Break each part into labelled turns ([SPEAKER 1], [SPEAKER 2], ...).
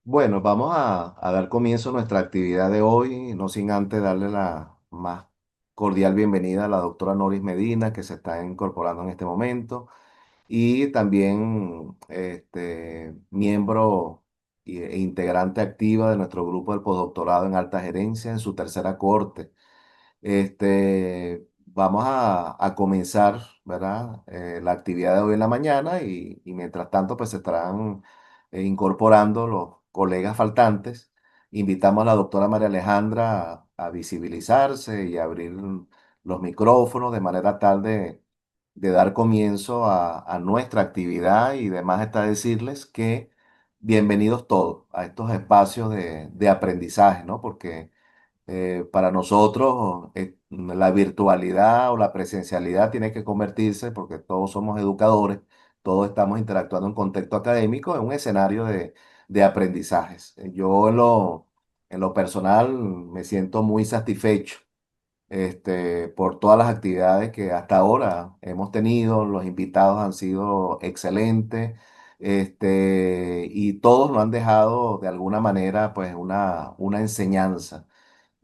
[SPEAKER 1] Bueno, vamos a dar comienzo a nuestra actividad de hoy, no sin antes darle la más cordial bienvenida a la doctora Noris Medina, que se está incorporando en este momento, y también miembro e integrante activa de nuestro grupo del postdoctorado en alta gerencia en su tercera cohorte. Vamos a comenzar, ¿verdad? La actividad de hoy en la mañana y mientras tanto, pues se estarán incorporando los colegas faltantes. Invitamos a la doctora María Alejandra a visibilizarse y a abrir los micrófonos de manera tal de dar comienzo a nuestra actividad y demás está decirles que bienvenidos todos a estos espacios de aprendizaje, ¿no? Porque para nosotros, la virtualidad o la presencialidad tiene que convertirse, porque todos somos educadores, todos estamos interactuando en contexto académico, en un escenario de aprendizajes. Yo en lo personal me siento muy satisfecho por todas las actividades que hasta ahora hemos tenido. Los invitados han sido excelentes, y todos nos han dejado de alguna manera pues una enseñanza.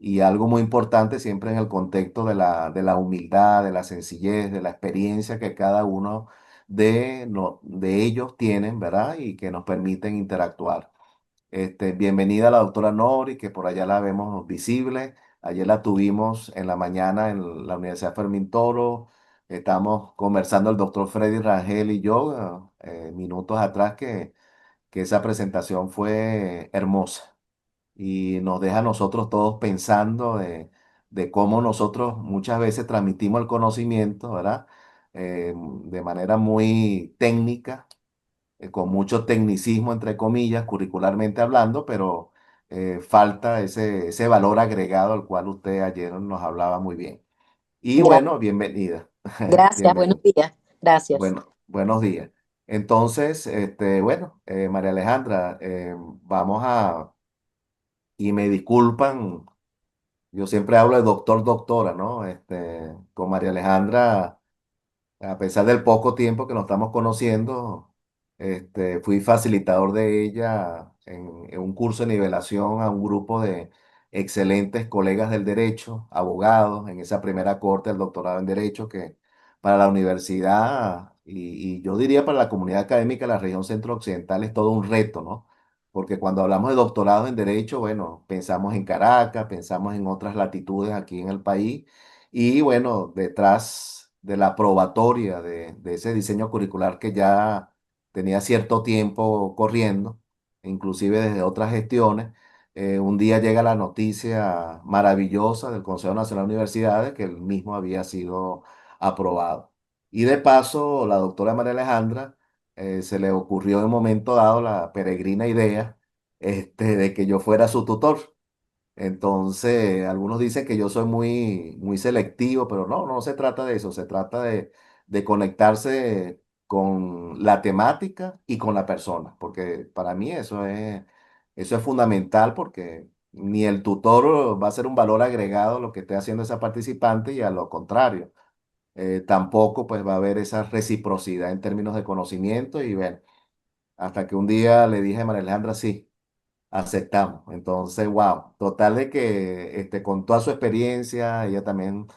[SPEAKER 1] Y algo muy importante siempre en el contexto de la humildad, de la sencillez, de la experiencia que cada uno de ellos tienen, ¿verdad? Y que nos permiten interactuar. Bienvenida a la doctora Nori, que por allá la vemos visible. Ayer la tuvimos en la mañana en la Universidad Fermín Toro. Estamos conversando el doctor Freddy Rangel y yo minutos atrás que esa presentación fue hermosa y nos deja a nosotros todos pensando de cómo nosotros muchas veces transmitimos el conocimiento, ¿verdad? De manera muy técnica, con mucho tecnicismo, entre comillas, curricularmente hablando, pero falta ese valor agregado al cual usted ayer nos hablaba muy bien. Y
[SPEAKER 2] Gra-
[SPEAKER 1] bueno, bienvenida.
[SPEAKER 2] Gracias, buenos
[SPEAKER 1] Bienvenida.
[SPEAKER 2] días. Gracias.
[SPEAKER 1] Bueno, buenos días. Entonces, bueno, María Alejandra, vamos y me disculpan. Yo siempre hablo de doctor, doctora, ¿no? Con María Alejandra, a pesar del poco tiempo que nos estamos conociendo, fui facilitador de ella en un curso de nivelación a un grupo de excelentes colegas del derecho, abogados, en esa primera corte del doctorado en derecho que para la universidad y yo diría para la comunidad académica de la región centro-occidental es todo un reto, ¿no? Porque cuando hablamos de doctorado en derecho, bueno, pensamos en Caracas, pensamos en otras latitudes aquí en el país y bueno, detrás de la probatoria de ese diseño curricular que ya tenía cierto tiempo corriendo, inclusive desde otras gestiones, un día llega la noticia maravillosa del Consejo Nacional de Universidades que el mismo había sido aprobado. Y de paso, la doctora María Alejandra se le ocurrió en un momento dado la peregrina idea de que yo fuera su tutor. Entonces, algunos dicen que yo soy muy selectivo, pero no, no se trata de eso, se trata de conectarse con la temática y con la persona, porque para mí eso es fundamental porque ni el tutor va a ser un valor agregado a lo que esté haciendo esa participante y a lo contrario, tampoco pues va a haber esa reciprocidad en términos de conocimiento y bueno, hasta que un día le dije a María Alejandra, sí. Aceptamos. Entonces, wow, total de que con toda su experiencia, ella también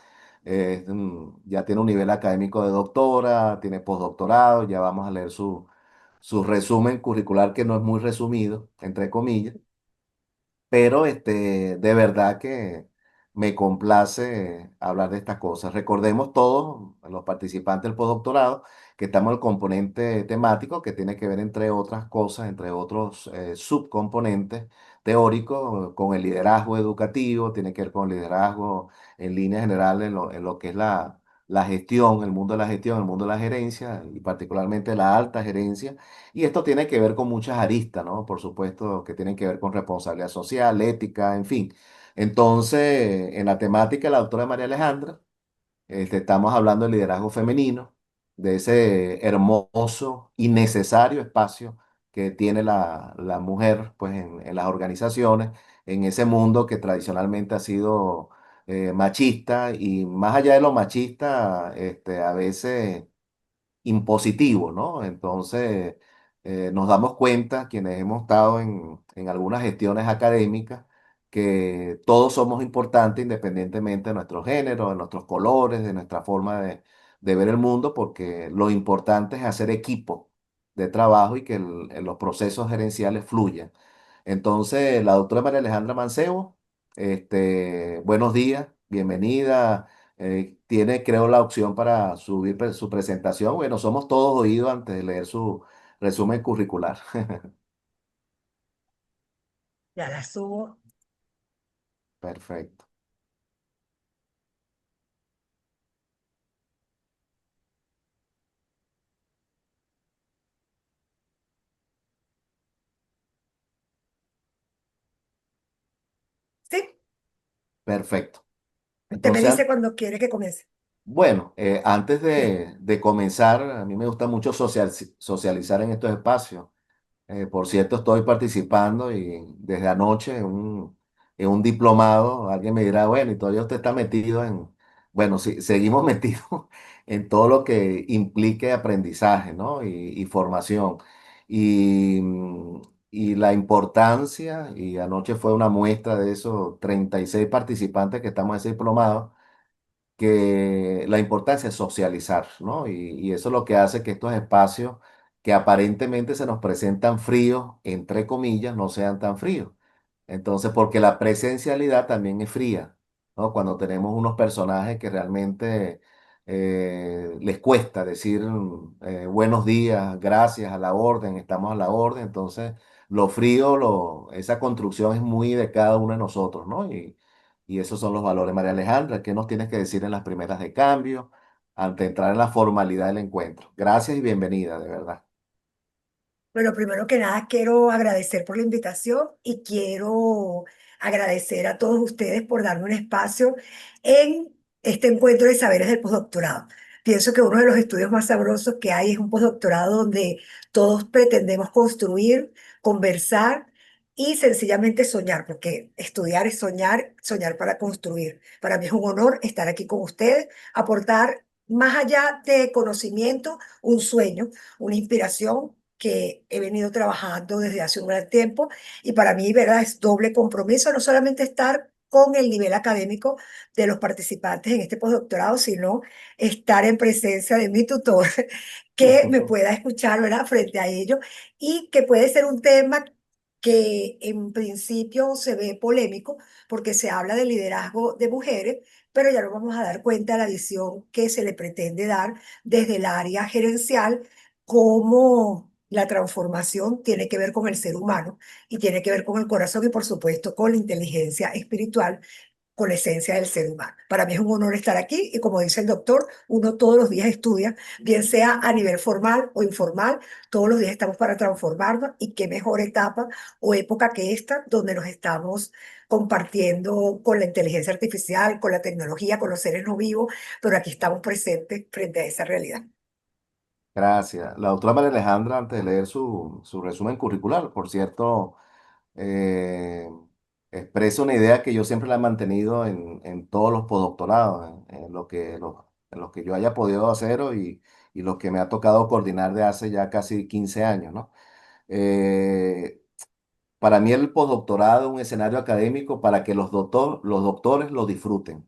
[SPEAKER 1] ya tiene un nivel académico de doctora, tiene postdoctorado, ya vamos a leer su resumen curricular que no es muy resumido, entre comillas, pero de verdad que me complace hablar de estas cosas. Recordemos todos, los participantes del postdoctorado, que estamos en el componente temático que tiene que ver, entre otras cosas, entre otros subcomponentes teóricos, con el liderazgo educativo, tiene que ver con el liderazgo en línea general en lo que es la gestión, el mundo de la gestión, el mundo de la gerencia y particularmente la alta gerencia. Y esto tiene que ver con muchas aristas, ¿no? Por supuesto que tienen que ver con responsabilidad social, ética, en fin. Entonces, en la temática de la doctora María Alejandra, estamos hablando del liderazgo femenino, de ese hermoso y necesario espacio que tiene la mujer, pues, en las organizaciones, en ese mundo que tradicionalmente ha sido machista y más allá de lo machista, a veces impositivo, ¿no? Entonces, nos damos cuenta, quienes hemos estado en algunas gestiones académicas, que todos somos importantes independientemente de nuestro género, de nuestros colores, de nuestra forma de ver el mundo, porque lo importante es hacer equipo de trabajo y que los procesos gerenciales fluyan. Entonces, la doctora María Alejandra Mancebo, buenos días, bienvenida. Tiene, creo, la opción para subir su presentación. Bueno, somos todos oídos antes de leer su resumen curricular.
[SPEAKER 3] Ya la subo.
[SPEAKER 1] Perfecto.
[SPEAKER 3] Sí,
[SPEAKER 1] Perfecto.
[SPEAKER 3] usted me
[SPEAKER 1] Entonces,
[SPEAKER 3] dice cuando quiere que comience.
[SPEAKER 1] bueno, antes
[SPEAKER 3] Bien.
[SPEAKER 1] de comenzar, a mí me gusta mucho socializar en estos espacios. Por cierto, estoy participando y desde anoche en un diplomado, alguien me dirá, bueno, y todavía usted está metido en, bueno, sí, seguimos metidos en todo lo que implique aprendizaje, ¿no? Y formación. Y, y la importancia, y anoche fue una muestra de esos 36 participantes que estamos en ese diplomado, que la importancia es socializar, ¿no? Y eso es lo que hace que estos espacios que aparentemente se nos presentan fríos, entre comillas, no sean tan fríos. Entonces, porque la presencialidad también es fría, ¿no? Cuando tenemos unos personajes que realmente les cuesta decir buenos días, gracias, a la orden, estamos a la orden, entonces lo frío, esa construcción es muy de cada uno de nosotros, ¿no? Y esos son los valores. María Alejandra, ¿qué nos tienes que decir en las primeras de cambio ante entrar en la formalidad del encuentro? Gracias y bienvenida, de verdad.
[SPEAKER 3] Bueno, primero que nada quiero agradecer por la invitación y quiero agradecer a todos ustedes por darme un espacio en este encuentro de saberes del postdoctorado. Pienso que uno de los estudios más sabrosos que hay es un postdoctorado donde todos pretendemos construir, conversar y sencillamente soñar, porque estudiar es soñar, soñar para construir. Para mí es un honor estar aquí con ustedes, aportar más allá de conocimiento, un sueño, una inspiración que he venido trabajando desde hace un gran tiempo y para mí, ¿verdad? Es doble compromiso, no solamente estar con el nivel académico de los participantes en este postdoctorado, sino estar en presencia de mi tutor que me pueda escuchar, ¿verdad? Frente a ello y que puede ser un tema que en principio se ve polémico porque se habla de liderazgo de mujeres, pero ya nos vamos a dar cuenta de la visión que se le pretende dar desde el área gerencial, cómo la transformación tiene que ver con el ser humano y tiene que ver con el corazón y por supuesto con la inteligencia espiritual, con la esencia del ser humano. Para mí es un honor estar aquí y como dice el doctor, uno todos los días estudia, bien sea a nivel formal o informal, todos los días estamos para transformarnos y qué mejor etapa o época que esta donde nos estamos compartiendo con la inteligencia artificial, con la tecnología, con los seres no vivos, pero aquí estamos presentes frente a esa realidad.
[SPEAKER 1] Gracias. La doctora María Alejandra, antes de leer su resumen curricular, por cierto, eh, expresa una idea que yo siempre la he mantenido en todos los postdoctorados, en lo que yo haya podido hacer y lo que me ha tocado coordinar de hace ya casi 15 años, ¿no? Eh, para mí el postdoctorado es un escenario académico para que los doctores lo disfruten,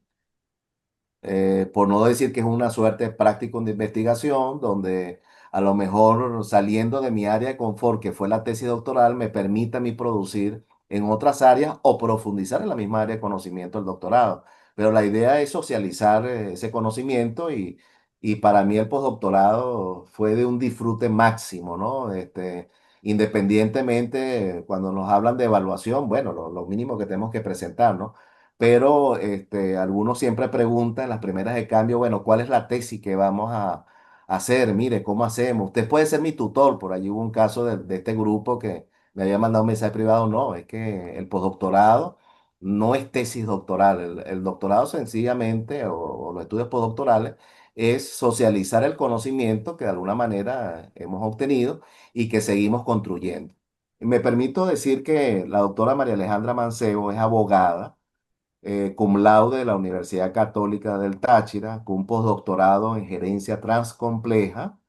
[SPEAKER 1] por no decir que es una suerte práctico de investigación, donde a lo mejor saliendo de mi área de confort, que fue la tesis doctoral, me permita a mí producir en otras áreas o profundizar en la misma área de conocimiento del doctorado. Pero la idea es socializar ese conocimiento y para mí el postdoctorado fue de un disfrute máximo, ¿no? Independientemente, cuando nos hablan de evaluación, bueno, lo mínimo que tenemos que presentar, ¿no? Pero algunos siempre preguntan en las primeras de cambio, bueno, ¿cuál es la tesis que vamos a hacer? Mire, ¿cómo hacemos? Usted puede ser mi tutor. Por allí hubo un caso de este grupo que me había mandado un mensaje privado. No, es que el postdoctorado no es tesis doctoral. El doctorado sencillamente, o los estudios postdoctorales, es socializar el conocimiento que de alguna manera hemos obtenido y que seguimos construyendo. Me permito decir que la doctora María Alejandra Mancebo es abogada, cum laude de la Universidad Católica del Táchira, con un postdoctorado en gerencia transcompleja,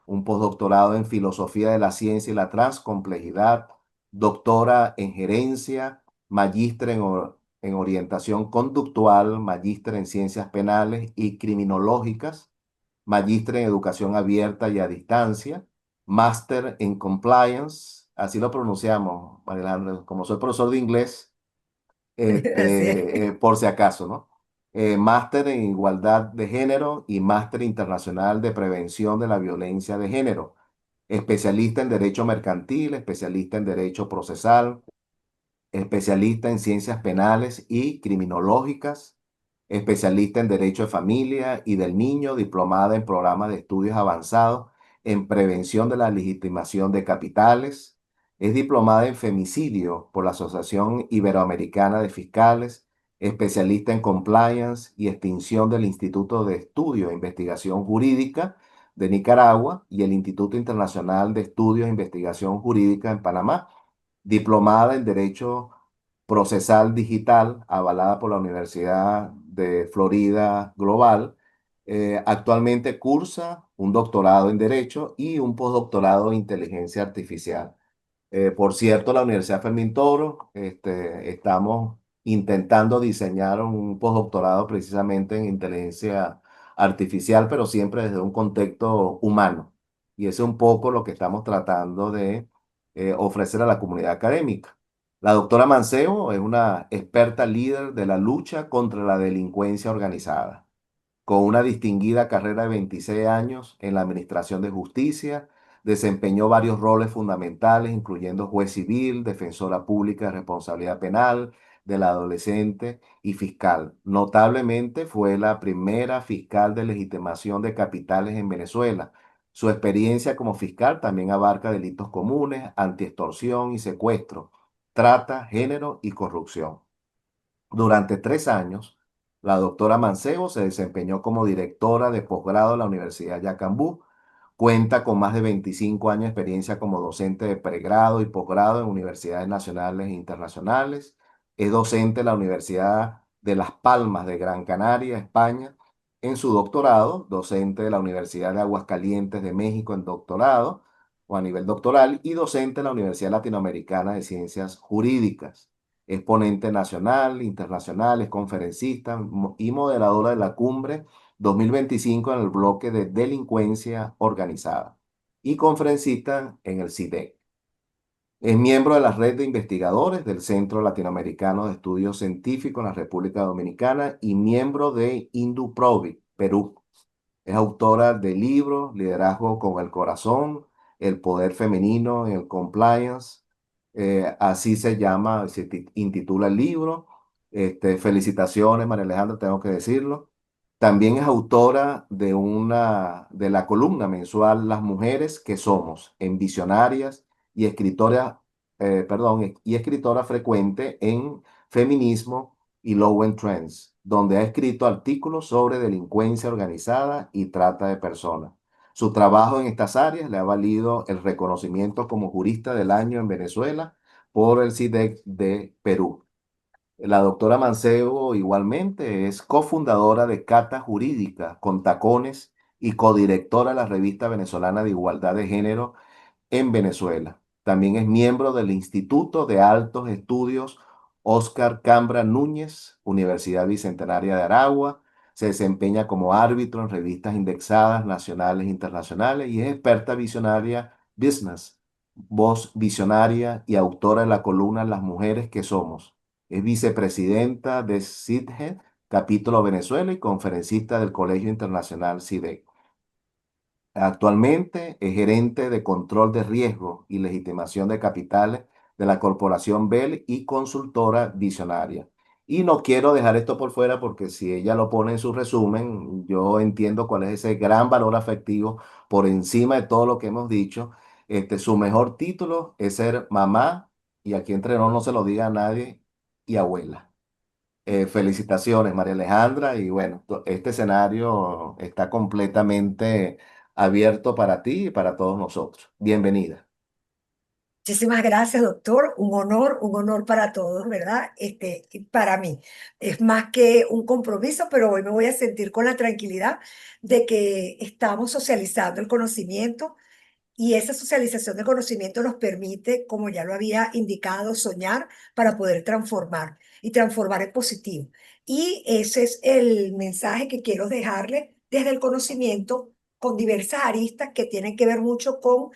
[SPEAKER 1] un postdoctorado en filosofía de la ciencia y la transcomplejidad, doctora en gerencia, magíster en orientación conductual, magíster en ciencias penales y criminológicas, magíster en educación abierta y a distancia, máster en compliance, así lo pronunciamos, María Alejandra, como soy profesor de inglés,
[SPEAKER 3] Así es.
[SPEAKER 1] por si acaso, ¿no? Máster en igualdad de género y máster internacional de prevención de la violencia de género, especialista en derecho mercantil, especialista en derecho procesal, especialista en ciencias penales y criminológicas, especialista en derecho de familia y del niño, diplomada en programas de estudios avanzados en prevención de la legitimación de capitales, es diplomada en femicidio por la Asociación Iberoamericana de Fiscales, especialista en compliance y extinción del Instituto de Estudio e Investigación Jurídica de Nicaragua y el Instituto Internacional de Estudios e Investigación Jurídica en Panamá, diplomada en Derecho Procesal Digital, avalada por la Universidad de Florida Global. Actualmente cursa un doctorado en Derecho y un postdoctorado en Inteligencia Artificial. Por cierto, la Universidad Fermín Toro, estamos intentando diseñar un postdoctorado precisamente en inteligencia artificial, pero siempre desde un contexto humano. Y eso es un poco lo que estamos tratando de ofrecer a la comunidad académica. La doctora Mancebo es una experta líder de la lucha contra la delincuencia organizada con una distinguida carrera de 26 años en la Administración de Justicia. Desempeñó varios roles fundamentales, incluyendo juez civil, defensora pública de responsabilidad penal del adolescente y fiscal. Notablemente fue la primera fiscal de legitimación de capitales en Venezuela. Su experiencia como fiscal también abarca delitos comunes, antiextorsión y secuestro, trata, género y corrupción. Durante 3 años, la doctora Mancebo se desempeñó como directora de posgrado en la Universidad Yacambú. Cuenta con más de 25 años de experiencia como docente de pregrado y posgrado en universidades nacionales e internacionales. Es docente en la Universidad de Las Palmas de Gran Canaria, España. En su doctorado, docente de la Universidad de Aguascalientes de México en doctorado o a nivel doctoral y docente en la Universidad Latinoamericana de Ciencias Jurídicas. Es ponente nacional, internacional, es conferencista y moderadora de la cumbre 2025 en el bloque de delincuencia organizada y conferencista en el CIDE. Es miembro de la red de investigadores del Centro Latinoamericano de Estudios Científicos en la República Dominicana y miembro de Induprovi, Perú. Es autora de libros Liderazgo con el Corazón, El Poder Femenino en el Compliance. Así se llama, intitula el libro. Felicitaciones, María Alejandra, tengo que decirlo. También es autora de la columna mensual Las Mujeres que Somos, en Visionarias y y escritora frecuente en Feminismo y Law and Trends, donde ha escrito artículos sobre delincuencia organizada y trata de personas. Su trabajo en estas áreas le ha valido el reconocimiento como jurista del año en Venezuela por el CIDEC de Perú. La doctora Mancebo igualmente es cofundadora de Cata Jurídica con Tacones y codirectora de la revista venezolana de Igualdad de Género en Venezuela. También es miembro del Instituto de Altos Estudios Óscar Cambra Núñez, Universidad Bicentenaria de Aragua. Se desempeña como árbitro en revistas indexadas nacionales e internacionales y es experta visionaria business, voz visionaria y autora de la columna Las Mujeres que Somos. Es vicepresidenta de CIDGE, capítulo Venezuela y conferencista del Colegio Internacional CIDEC. Actualmente es gerente de control de riesgo y legitimación de capitales de la Corporación Bell y consultora visionaria. Y no quiero dejar esto por fuera porque si ella lo pone en su resumen, yo entiendo cuál es ese gran valor afectivo por encima de todo lo que hemos dicho. Su mejor título es ser mamá, y aquí entre no se lo diga a nadie, y abuela. Felicitaciones, María Alejandra, y bueno, este escenario está completamente abierto para ti y para todos nosotros. Bienvenida.
[SPEAKER 3] Muchísimas gracias, doctor. Un honor para todos, ¿verdad? Y para mí. Es más que un compromiso, pero hoy me voy a sentir con la tranquilidad de que estamos socializando el conocimiento y esa socialización de conocimiento nos permite, como ya lo había indicado, soñar para poder transformar y transformar en positivo. Y ese es el mensaje que quiero dejarle desde el conocimiento con diversas aristas que tienen que ver mucho con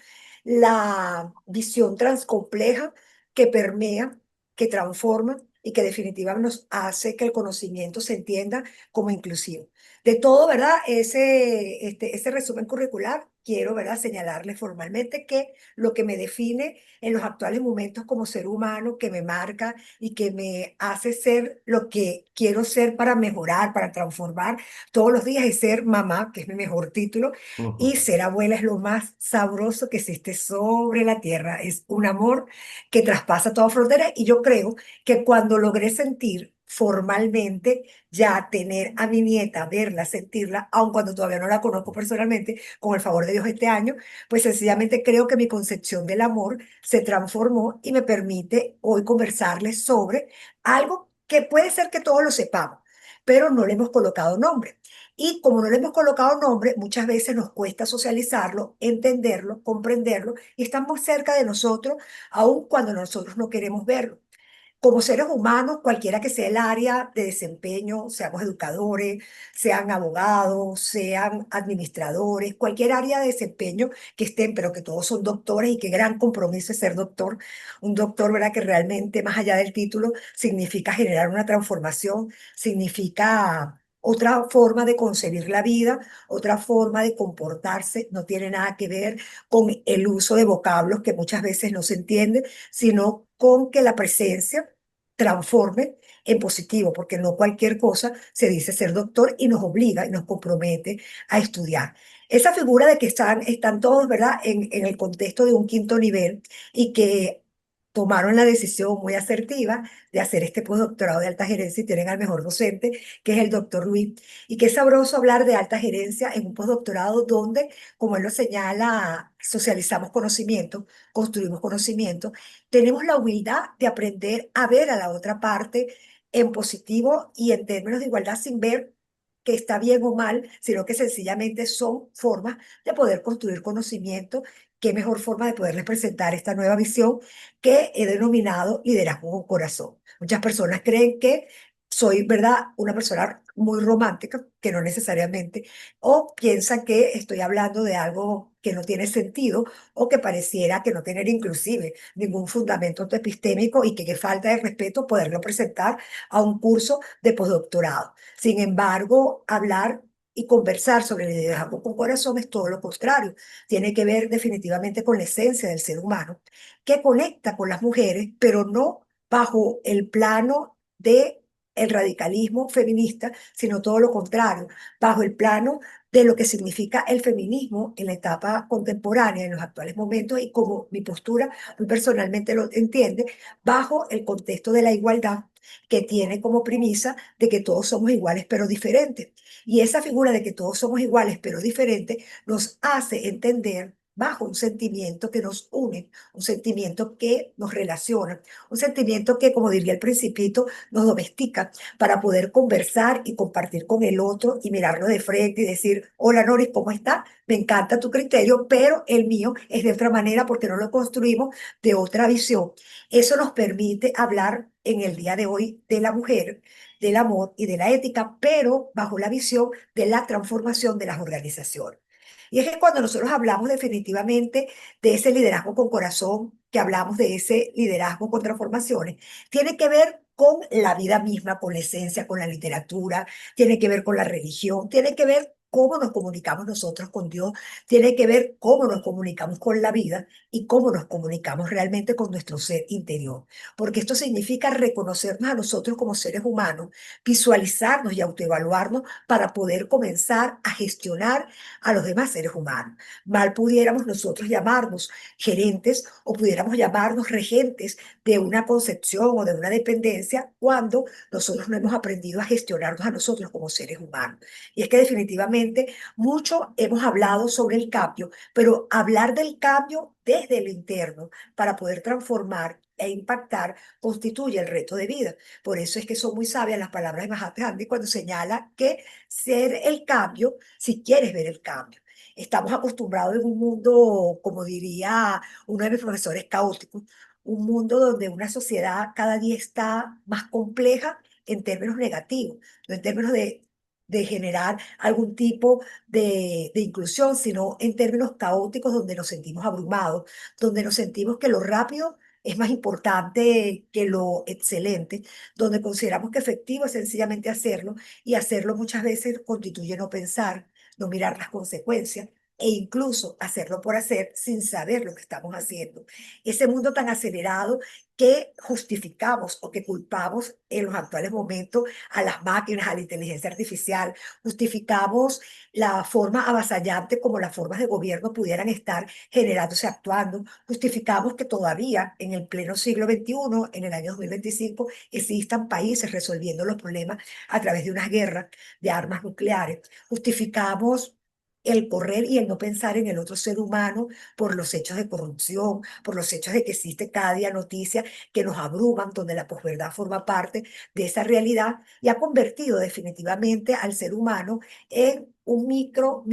[SPEAKER 3] la visión transcompleja que permea, que transforma y que definitivamente nos hace que el conocimiento se entienda como inclusivo. De todo, ¿verdad? Ese resumen curricular, quiero, ¿verdad?, señalarle formalmente que lo que me define en los actuales momentos como ser humano, que me marca y que me hace ser lo que quiero ser para mejorar, para transformar todos los días, es ser mamá, que es mi mejor título, y ser abuela es lo más sabroso que existe sobre la tierra. Es un amor que traspasa toda frontera y yo creo que cuando logré sentir formalmente ya tener a mi nieta, verla, sentirla, aun cuando todavía no la conozco personalmente, con el favor de Dios este año, pues sencillamente creo que mi concepción del amor se transformó y me permite hoy conversarles sobre algo que puede ser que todos lo sepamos, pero no le hemos colocado nombre. Y como no le hemos colocado nombre, muchas veces nos cuesta socializarlo, entenderlo, comprenderlo, y estamos cerca de nosotros, aun cuando nosotros no queremos verlo. Como seres humanos, cualquiera que sea el área de desempeño, seamos educadores, sean abogados, sean administradores, cualquier área de desempeño que estén, pero que todos son doctores y qué gran compromiso es ser doctor. Un doctor, ¿verdad? Que realmente, más allá del título, significa generar una transformación, significa otra forma de concebir la vida, otra forma de comportarse, no tiene nada que ver con el uso de vocablos que muchas veces no se entienden, sino con que la presencia transforme en positivo, porque no cualquier cosa se dice ser doctor y nos obliga y nos compromete a estudiar. Esa figura de que están todos, ¿verdad?, en el contexto de un quinto nivel y que tomaron la decisión muy asertiva de hacer este postdoctorado de alta gerencia y tienen al mejor docente, que es el doctor Luis. Y qué sabroso hablar de alta gerencia en un postdoctorado donde, como él lo señala, socializamos conocimiento, construimos conocimiento, tenemos la humildad de aprender a ver a la otra parte en positivo y en términos de igualdad sin ver que está bien o mal, sino que sencillamente son formas de poder construir conocimiento. Qué mejor forma de poderles presentar esta nueva visión que he denominado liderazgo con corazón. Muchas personas creen que soy, ¿verdad?, una persona muy romántica, que no necesariamente, o piensan que estoy hablando de algo que no tiene sentido o que pareciera que no tener inclusive ningún fundamento epistémico y que qué falta de respeto poderlo presentar a un curso de postdoctorado. Sin embargo, hablar y conversar sobre el liderazgo con corazón es todo lo contrario. Tiene que ver definitivamente con la esencia del ser humano, que conecta con las mujeres, pero no bajo el plano de el radicalismo feminista, sino todo lo contrario, bajo el plano de lo que significa el feminismo en la etapa contemporánea, en los actuales momentos, y como mi postura muy personalmente lo entiende, bajo el contexto de la igualdad que tiene como premisa de que todos somos iguales pero diferentes. Y esa figura de que todos somos iguales pero diferentes nos hace entender bajo un sentimiento que nos une, un sentimiento que nos relaciona, un sentimiento que, como diría el Principito, nos domestica para poder conversar y compartir con el otro y mirarlo de frente y decir, hola Noris, ¿cómo está? Me encanta tu criterio, pero el mío es de otra manera porque no lo construimos de otra visión. Eso nos permite hablar en el día de hoy de la mujer, del amor y de la ética, pero bajo la visión de la transformación de las organizaciones. Y es que cuando nosotros hablamos definitivamente de ese liderazgo con corazón, que hablamos de ese liderazgo con transformaciones, tiene que ver con la vida misma, con la esencia, con la literatura, tiene que ver con la religión, tiene que ver cómo nos comunicamos nosotros con Dios, tiene que ver cómo nos comunicamos con la vida y cómo nos comunicamos realmente con nuestro ser interior. Porque esto significa reconocernos a nosotros como seres humanos, visualizarnos y autoevaluarnos para poder comenzar a gestionar a los demás seres humanos. Mal pudiéramos nosotros llamarnos gerentes o pudiéramos llamarnos regentes de una concepción o de una dependencia cuando nosotros no hemos aprendido a gestionarnos a nosotros como seres humanos. Y es que definitivamente efectivamente mucho hemos hablado sobre el cambio, pero hablar del cambio desde lo interno para poder transformar e impactar constituye el reto de vida. Por eso es que son muy sabias las palabras de Mahatma Gandhi cuando señala que ser el cambio, si quieres ver el cambio. Estamos acostumbrados en un mundo, como diría uno de mis profesores, caótico, un mundo donde una sociedad cada día está más compleja en términos negativos, no en términos de generar algún tipo de inclusión, sino en términos caóticos donde nos sentimos abrumados, donde nos sentimos que lo rápido es más importante que lo excelente, donde consideramos que efectivo es sencillamente hacerlo y hacerlo muchas veces constituye no pensar, no mirar las consecuencias e incluso hacerlo por hacer sin saber lo que estamos haciendo. Ese mundo tan acelerado que justificamos o que culpamos en los actuales momentos a las máquinas, a la inteligencia artificial, justificamos la forma avasallante como las formas de gobierno pudieran estar generándose, actuando, justificamos que todavía en el pleno siglo XXI, en el año 2025, existan países resolviendo los problemas a través de unas guerras de armas nucleares, justificamos el correr y el no pensar en el otro ser humano por los hechos de corrupción, por los hechos de que existe cada día noticias que nos abruman, donde la posverdad forma parte de esa realidad y ha convertido definitivamente al ser humano en un micro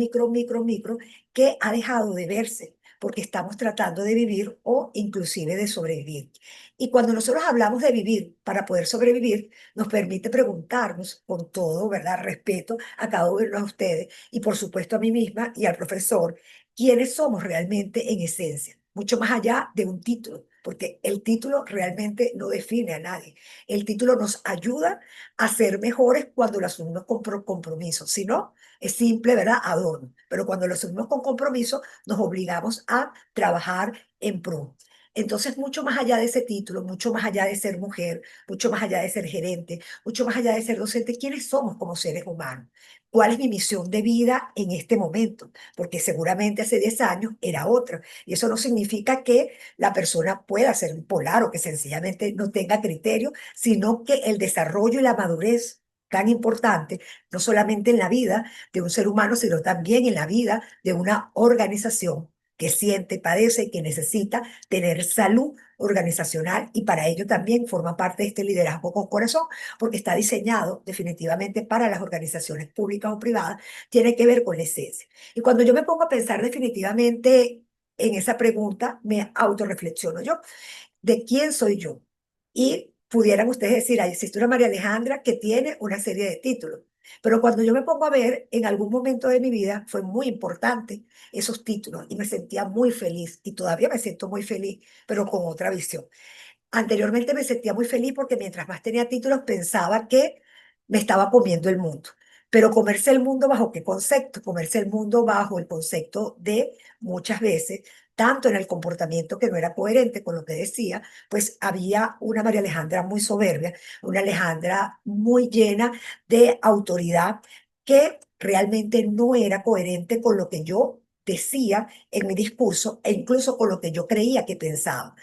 [SPEAKER 3] que ha dejado de verse porque estamos tratando de vivir o inclusive de sobrevivir. Y cuando nosotros hablamos de vivir para poder sobrevivir, nos permite preguntarnos con todo, ¿verdad? Respeto a cada uno de ustedes y por supuesto a mí misma y al profesor, quiénes somos realmente en esencia, mucho más allá de un título, porque el título realmente no define a nadie. El título nos ayuda a ser mejores cuando lo asumimos con compromiso, si no, es simple, ¿verdad? Adorno, pero cuando lo asumimos con compromiso, nos obligamos a trabajar en pro. Entonces, mucho más allá de ese título, mucho más allá de ser mujer, mucho más allá de ser gerente, mucho más allá de ser docente, ¿quiénes somos como seres humanos? ¿Cuál es mi misión de vida en este momento? Porque seguramente hace 10 años era otra. Y eso no significa que la persona pueda ser bipolar o que sencillamente no tenga criterio, sino que el desarrollo y la madurez tan importante, no solamente en la vida de un ser humano, sino también en la vida de una organización que siente, padece y que necesita tener salud organizacional y para ello también forma parte de este liderazgo con corazón, porque está diseñado definitivamente para las organizaciones públicas o privadas, tiene que ver con la esencia. Y cuando yo me pongo a pensar definitivamente en esa pregunta, me autorreflexiono yo de quién soy yo. Y pudieran ustedes decir, ahí existe una María Alejandra que tiene una serie de títulos. Pero cuando yo me pongo a ver, en algún momento de mi vida fue muy importante esos títulos y me sentía muy feliz y todavía me siento muy feliz, pero con otra visión. Anteriormente me sentía muy feliz porque mientras más tenía títulos pensaba que me estaba comiendo el mundo. Pero comerse el mundo bajo qué concepto? Comerse el mundo bajo el concepto de muchas veces, tanto en el comportamiento que no era coherente con lo que decía, pues había una María Alejandra muy soberbia, una Alejandra muy llena de autoridad que realmente no era coherente con lo que yo decía en mi discurso e incluso con lo que yo creía que pensaba.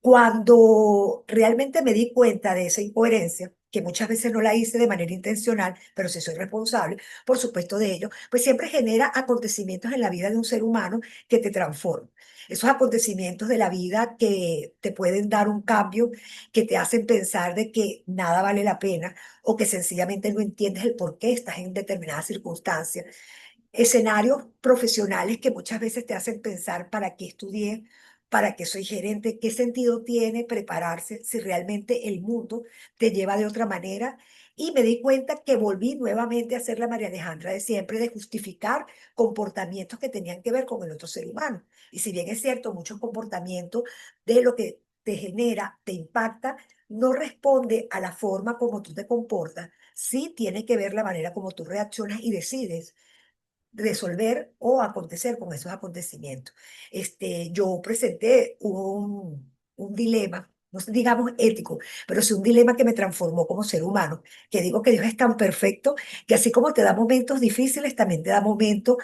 [SPEAKER 3] Cuando realmente me di cuenta de esa incoherencia, que muchas veces no la hice de manera intencional, pero sí soy responsable, por supuesto, de ello, pues siempre genera acontecimientos en la vida de un ser humano que te transforman. Esos acontecimientos de la vida que te pueden dar un cambio, que te hacen pensar de que nada vale la pena o que sencillamente no entiendes el por qué estás en determinadas circunstancias. Escenarios profesionales que muchas veces te hacen pensar para qué estudié, para qué soy gerente, qué sentido tiene prepararse si realmente el mundo te lleva de otra manera. Y me di cuenta que volví nuevamente a ser la María Alejandra de siempre, de justificar comportamientos que tenían que ver con el otro ser humano. Y si bien es cierto, muchos comportamientos de lo que te genera, te impacta, no responde a la forma como tú te comportas, sí tiene que ver la manera como tú reaccionas y decides resolver o acontecer con esos acontecimientos. Yo presenté un dilema, no sé, digamos ético, pero sí un dilema que me transformó como ser humano, que digo que Dios es tan perfecto que así como te da momentos difíciles, también te da momentos,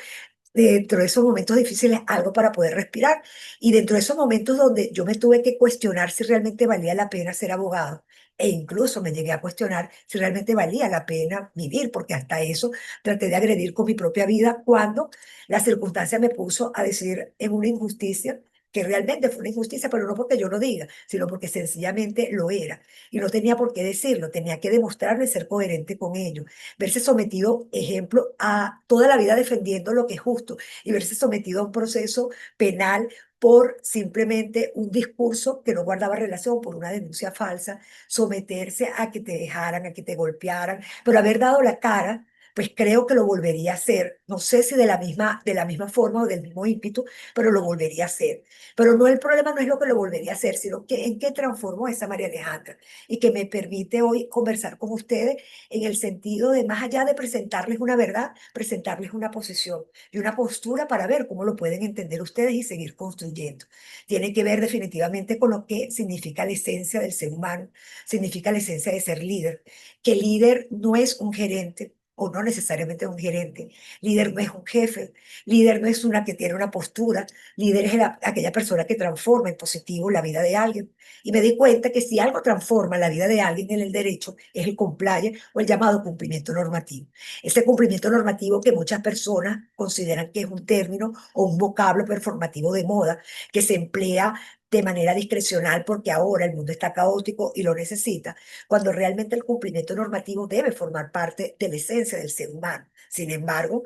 [SPEAKER 3] dentro de esos momentos difíciles, algo para poder respirar. Y dentro de esos momentos donde yo me tuve que cuestionar si realmente valía la pena ser abogado, E incluso me llegué a cuestionar si realmente valía la pena vivir, porque hasta eso traté de agredir con mi propia vida cuando la circunstancia me puso a decir en una injusticia, que realmente fue una injusticia, pero no porque yo lo diga, sino porque sencillamente lo era. Y no tenía por qué decirlo, tenía que demostrarlo y ser coherente con ello. Verse sometido, ejemplo, a toda la vida defendiendo lo que es justo y verse sometido a un proceso penal por simplemente un discurso que no guardaba relación, por una denuncia falsa, someterse a que te dejaran, a que te golpearan, pero haber dado la cara, pues creo que lo volvería a hacer. No sé si de la misma forma o del mismo ímpetu, pero lo volvería a hacer. Pero no, el problema no es lo que lo volvería a hacer, sino que en qué transformó esa María Alejandra y que me permite hoy conversar con ustedes en el sentido de, más allá de presentarles una verdad, presentarles una posición y una postura para ver cómo lo pueden entender ustedes y seguir construyendo. Tiene que ver definitivamente con lo que significa la esencia del ser humano, significa la esencia de ser líder, que líder no es un gerente o no necesariamente un gerente, líder no es un jefe, líder no es una que tiene una postura, líder es aquella persona que transforma en positivo la vida de alguien. Y me di cuenta que si algo transforma la vida de alguien en el derecho es el compliance o el llamado cumplimiento normativo. Ese cumplimiento normativo que muchas personas consideran que es un término o un vocablo performativo de moda que se emplea de manera discrecional porque ahora el mundo está caótico y lo necesita, cuando realmente el cumplimiento normativo debe formar parte de la esencia del ser humano. Sin embargo,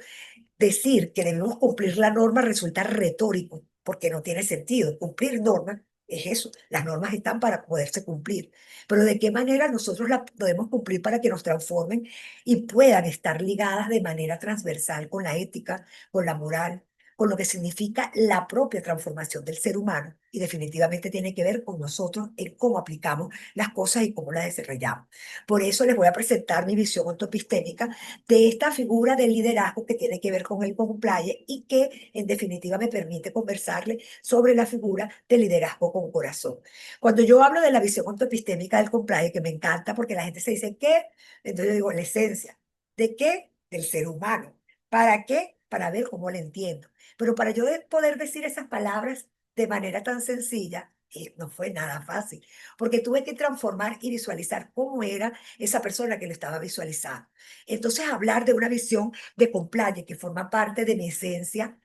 [SPEAKER 3] decir que debemos cumplir la norma resulta retórico, porque no tiene sentido. Cumplir normas es eso, las normas están para poderse cumplir, pero ¿de qué manera nosotros las podemos cumplir para que nos transformen y puedan estar ligadas de manera transversal con la ética, con la moral, con lo que significa la propia transformación del ser humano? Y definitivamente tiene que ver con nosotros en cómo aplicamos las cosas y cómo las desarrollamos. Por eso les voy a presentar mi visión ontopistémica de esta figura del liderazgo que tiene que ver con el compliance y que en definitiva me permite conversarle sobre la figura del liderazgo con corazón. Cuando yo hablo de la visión ontoepistémica del compliance, que me encanta porque la gente se dice, ¿qué? Entonces yo digo, la esencia. ¿De qué? Del ser humano. ¿Para qué? Para ver cómo lo entiendo. Pero para yo poder decir esas palabras de manera tan sencilla, no fue nada fácil, porque tuve que transformar y visualizar cómo era esa persona que lo estaba visualizando. Entonces, hablar de una visión de compliance que forma parte de mi esencia,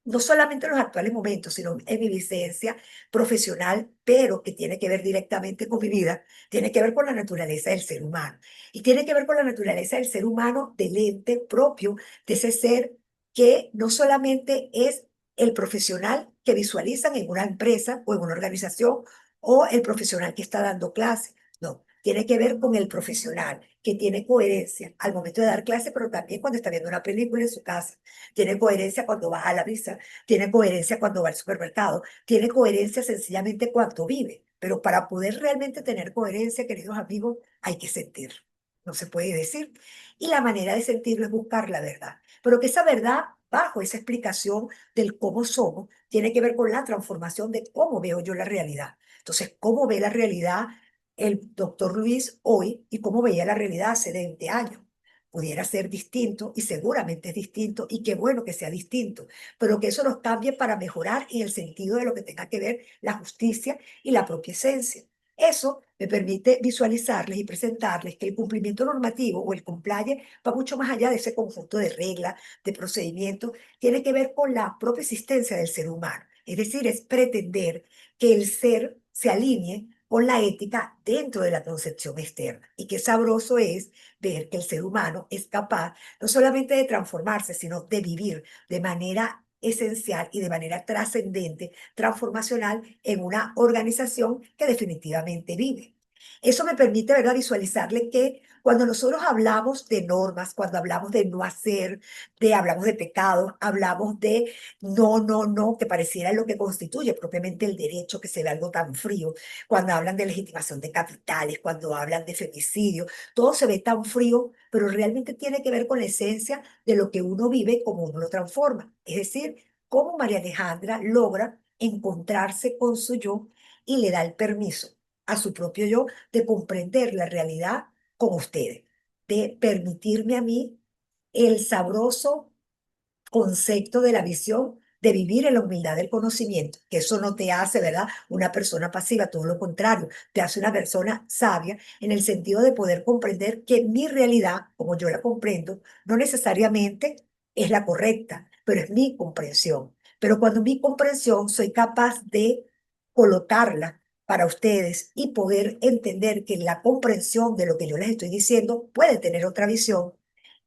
[SPEAKER 3] no solamente en los actuales momentos, sino en mi vivencia profesional, pero que tiene que ver directamente con mi vida, tiene que ver con la naturaleza del ser humano. Y tiene que ver con la naturaleza del ser humano, del ente propio, de ese ser que no solamente es el profesional que visualizan en una empresa o en una organización o el profesional que está dando clase. No, tiene que ver con el profesional que tiene coherencia al momento de dar clase, pero también cuando está viendo una película en su casa. Tiene coherencia cuando va a la misa, tiene coherencia cuando va al supermercado, tiene coherencia sencillamente cuando vive. Pero para poder realmente tener coherencia, queridos amigos, hay que sentir. No se puede decir. Y la manera de sentirlo es buscar la verdad. Pero que esa verdad, bajo esa explicación del cómo somos, tiene que ver con la transformación de cómo veo yo la realidad. Entonces, cómo ve la realidad el doctor Luis hoy y cómo veía la realidad hace 20 años. Pudiera ser distinto y seguramente es distinto y qué bueno que sea distinto, pero que eso nos cambie para mejorar en el sentido de lo que tenga que ver la justicia y la propia esencia. Eso me permite visualizarles y presentarles que el cumplimiento normativo o el compliance va mucho más allá de ese conjunto de reglas, de procedimientos, tiene que ver con la propia existencia del ser humano. Es decir, es pretender que el ser se alinee con la ética dentro de la concepción externa. Y qué sabroso es ver que el ser humano es capaz no solamente de transformarse, sino de vivir de manera esencial y de manera trascendente, transformacional en una organización que definitivamente vive. Eso me permite, ¿verdad?, visualizarle que cuando nosotros hablamos de normas, cuando hablamos de no hacer, hablamos de pecados, hablamos de no, que pareciera lo que constituye propiamente el derecho, que se ve algo tan frío, cuando hablan de legitimación de capitales, cuando hablan de femicidio, todo se ve tan frío, pero realmente tiene que ver con la esencia de lo que uno vive y cómo uno lo transforma. Es decir, cómo María Alejandra logra encontrarse con su yo y le da el permiso a su propio yo de comprender la realidad con ustedes, de permitirme a mí el sabroso concepto de la visión de vivir en la humildad del conocimiento, que eso no te hace, ¿verdad?, una persona pasiva, todo lo contrario, te hace una persona sabia en el sentido de poder comprender que mi realidad, como yo la comprendo, no necesariamente es la correcta, pero es mi comprensión. Pero cuando mi comprensión soy capaz de colocarla para ustedes y poder entender que la comprensión de lo que yo les estoy diciendo puede tener otra visión,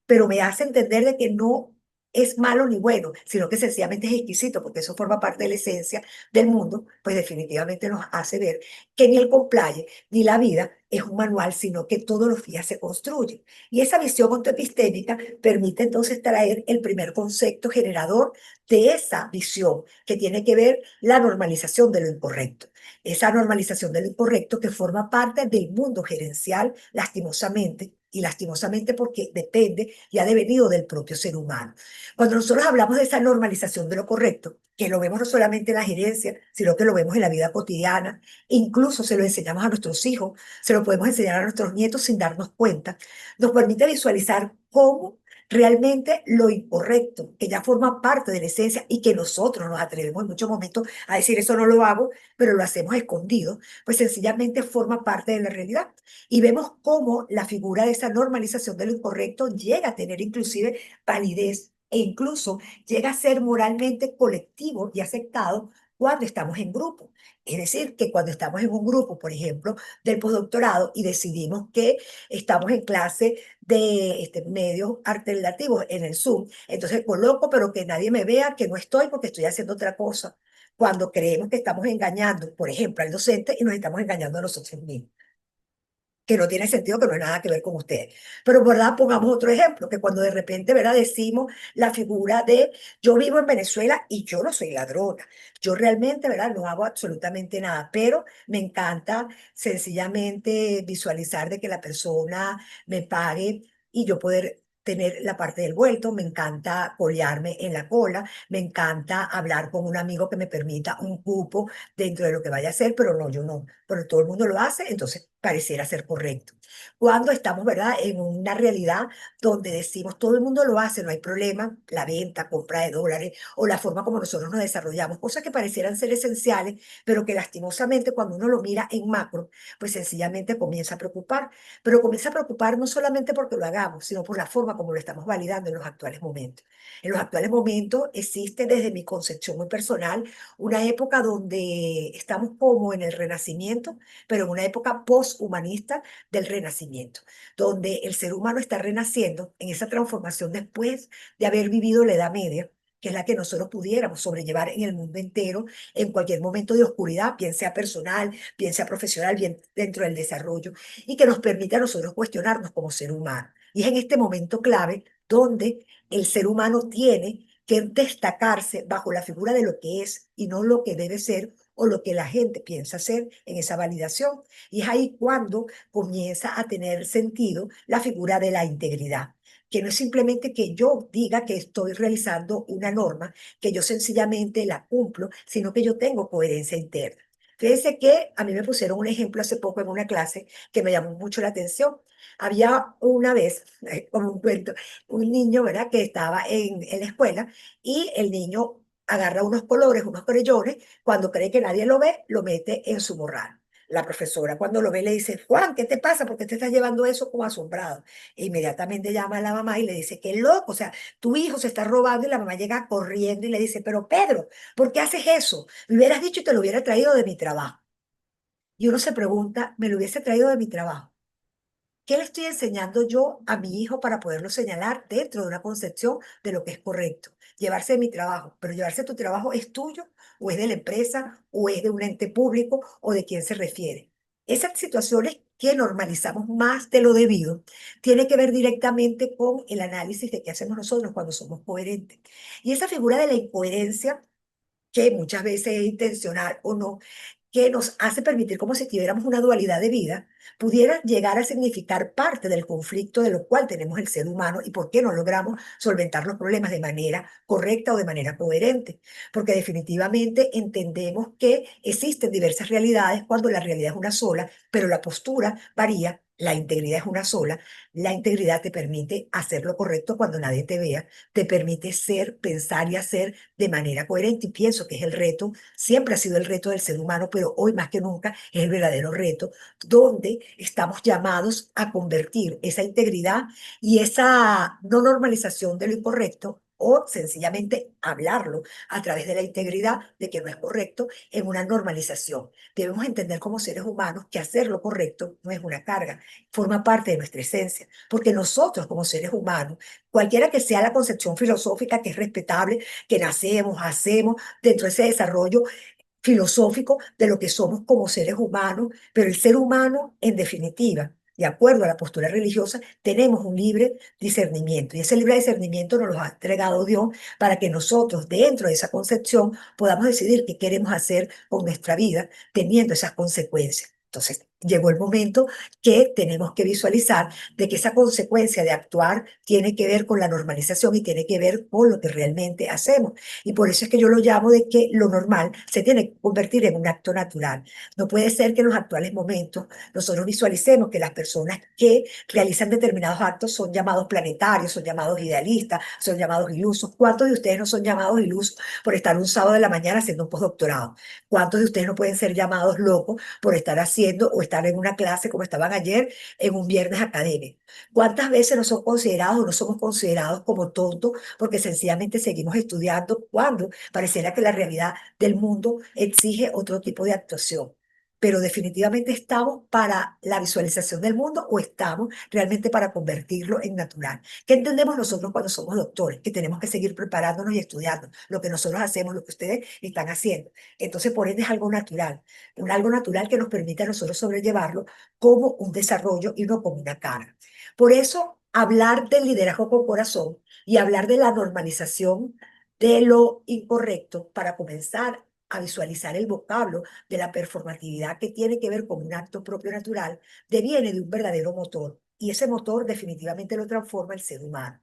[SPEAKER 3] pero me hace entender de que no es malo ni bueno, sino que sencillamente es exquisito, porque eso forma parte de la esencia del mundo, pues definitivamente nos hace ver que ni el complaye ni la vida es un manual, sino que todos los días se construye. Y esa visión ontoepistémica permite entonces traer el primer concepto generador de esa visión, que tiene que ver la normalización de lo incorrecto. Esa normalización de lo incorrecto que forma parte del mundo gerencial, lastimosamente, y lastimosamente porque depende y ha devenido del propio ser humano. Cuando nosotros hablamos de esa normalización de lo correcto, que lo vemos no solamente en la gerencia, sino que lo vemos en la vida cotidiana, incluso se lo enseñamos a nuestros hijos, se lo podemos enseñar a nuestros nietos sin darnos cuenta, nos permite visualizar cómo realmente lo incorrecto, que ya forma parte de la esencia y que nosotros nos atrevemos en muchos momentos a decir eso no lo hago, pero lo hacemos escondido, pues sencillamente forma parte de la realidad. Y vemos cómo la figura de esa normalización de lo incorrecto llega a tener inclusive validez e incluso llega a ser moralmente colectivo y aceptado cuando estamos en grupo. Es decir, que cuando estamos en un grupo, por ejemplo, del postdoctorado y decidimos que estamos en clase de medios alternativos en el Zoom, entonces coloco, pero que nadie me vea que no estoy porque estoy haciendo otra cosa. Cuando creemos que estamos engañando, por ejemplo, al docente y nos estamos engañando a nosotros mismos, que no tiene sentido, que no hay nada que ver con ustedes. Pero, ¿verdad? Pongamos otro ejemplo, que cuando de repente, ¿verdad? Decimos la figura de yo vivo en Venezuela y yo no soy ladrona. Yo realmente, ¿verdad? No hago absolutamente nada, pero me encanta sencillamente visualizar de que la persona me pague y yo poder tener la parte del vuelto, me encanta colearme en la cola, me encanta hablar con un amigo que me permita un cupo dentro de lo que vaya a hacer, pero no, yo no, pero todo el mundo lo hace, entonces pareciera ser correcto. Cuando estamos, ¿verdad?, en una realidad donde decimos todo el mundo lo hace, no hay problema, la venta, compra de dólares o la forma como nosotros nos desarrollamos, cosas que parecieran ser esenciales, pero que lastimosamente cuando uno lo mira en macro, pues sencillamente comienza a preocupar, pero comienza a preocupar no solamente porque lo hagamos, sino por la forma como lo estamos validando en los actuales momentos. En los actuales momentos existe desde mi concepción muy personal una época donde estamos como en el Renacimiento, pero en una época posthumanista del Renacimiento, donde el ser humano está renaciendo en esa transformación después de haber vivido la Edad Media, que es la que nosotros pudiéramos sobrellevar en el mundo entero, en cualquier momento de oscuridad, bien sea personal, bien sea profesional, bien dentro del desarrollo, y que nos permite a nosotros cuestionarnos como ser humano. Y es en este momento clave donde el ser humano tiene que destacarse bajo la figura de lo que es y no lo que debe ser o lo que la gente piensa ser en esa validación. Y es ahí cuando comienza a tener sentido la figura de la integridad, que no es simplemente que yo diga que estoy realizando una norma, que yo sencillamente la cumplo, sino que yo tengo coherencia interna. Fíjense que a mí me pusieron un ejemplo hace poco en una clase que me llamó mucho la atención. Había una vez, como un cuento, un niño, ¿verdad?, que estaba en la escuela y el niño agarra unos colores, unos creyones, cuando cree que nadie lo ve, lo mete en su morral. La profesora cuando lo ve le dice, Juan, ¿qué te pasa? ¿Por qué te estás llevando eso como asombrado? E inmediatamente llama a la mamá y le dice, qué loco, o sea, tu hijo se está robando y la mamá llega corriendo y le dice, pero Pedro, ¿por qué haces eso? Me hubieras dicho y te lo hubiera traído de mi trabajo. Y uno se pregunta, ¿me lo hubiese traído de mi trabajo? ¿Qué le estoy enseñando yo a mi hijo para poderlo señalar dentro de una concepción de lo que es correcto? Llevarse de mi trabajo, pero llevarse tu trabajo es tuyo o es de la empresa o es de un ente público o de quién se refiere. Esas situaciones que normalizamos más de lo debido tiene que ver directamente con el análisis de qué hacemos nosotros cuando somos coherentes. Y esa figura de la incoherencia, que muchas veces es intencional o no, que nos hace permitir como si tuviéramos una dualidad de vida, pudiera llegar a significar parte del conflicto de lo cual tenemos el ser humano y por qué no logramos solventar los problemas de manera correcta o de manera coherente. Porque definitivamente entendemos que existen diversas realidades cuando la realidad es una sola, pero la postura varía, la integridad es una sola. La integridad te permite hacer lo correcto cuando nadie te vea, te permite ser, pensar y hacer de manera coherente. Y pienso que es el reto, siempre ha sido el reto del ser humano, pero hoy más que nunca es el verdadero reto, donde estamos llamados a convertir esa integridad y esa no normalización de lo incorrecto o sencillamente hablarlo a través de la integridad de que no es correcto en una normalización. Debemos entender como seres humanos que hacer lo correcto no es una carga, forma parte de nuestra esencia, porque nosotros como seres humanos, cualquiera que sea la concepción filosófica que es respetable, que nacemos, hacemos dentro de ese desarrollo filosófico de lo que somos como seres humanos, pero el ser humano, en definitiva, de acuerdo a la postura religiosa, tenemos un libre discernimiento y ese libre discernimiento nos lo ha entregado Dios para que nosotros, dentro de esa concepción, podamos decidir qué queremos hacer con nuestra vida teniendo esas consecuencias. Entonces, llegó el momento que tenemos que visualizar de que esa consecuencia de actuar tiene que ver con la normalización y tiene que ver con lo que realmente hacemos. Y por eso es que yo lo llamo de que lo normal se tiene que convertir en un acto natural. No puede ser que en los actuales momentos nosotros visualicemos que las personas que realizan determinados actos son llamados planetarios, son llamados idealistas, son llamados ilusos. ¿Cuántos de ustedes no son llamados ilusos por estar un sábado de la mañana haciendo un postdoctorado? ¿Cuántos de ustedes no pueden ser llamados locos por estar haciendo o estar en una clase como estaban ayer en un viernes académico? ¿Cuántas veces no son considerados o no somos considerados como tontos porque sencillamente seguimos estudiando cuando pareciera que la realidad del mundo exige otro tipo de actuación? Pero definitivamente estamos para la visualización del mundo o estamos realmente para convertirlo en natural. ¿Qué entendemos nosotros cuando somos doctores? Que tenemos que seguir preparándonos y estudiando lo que nosotros hacemos, lo que ustedes están haciendo. Entonces, por ende, es algo natural, algo natural que nos permite a nosotros sobrellevarlo como un desarrollo y no como una carga. Por eso, hablar del liderazgo con corazón y hablar de la normalización de lo incorrecto para comenzar a visualizar el vocablo de la performatividad que tiene que ver con un acto propio natural, deviene de un verdadero motor y ese motor definitivamente lo transforma el ser humano.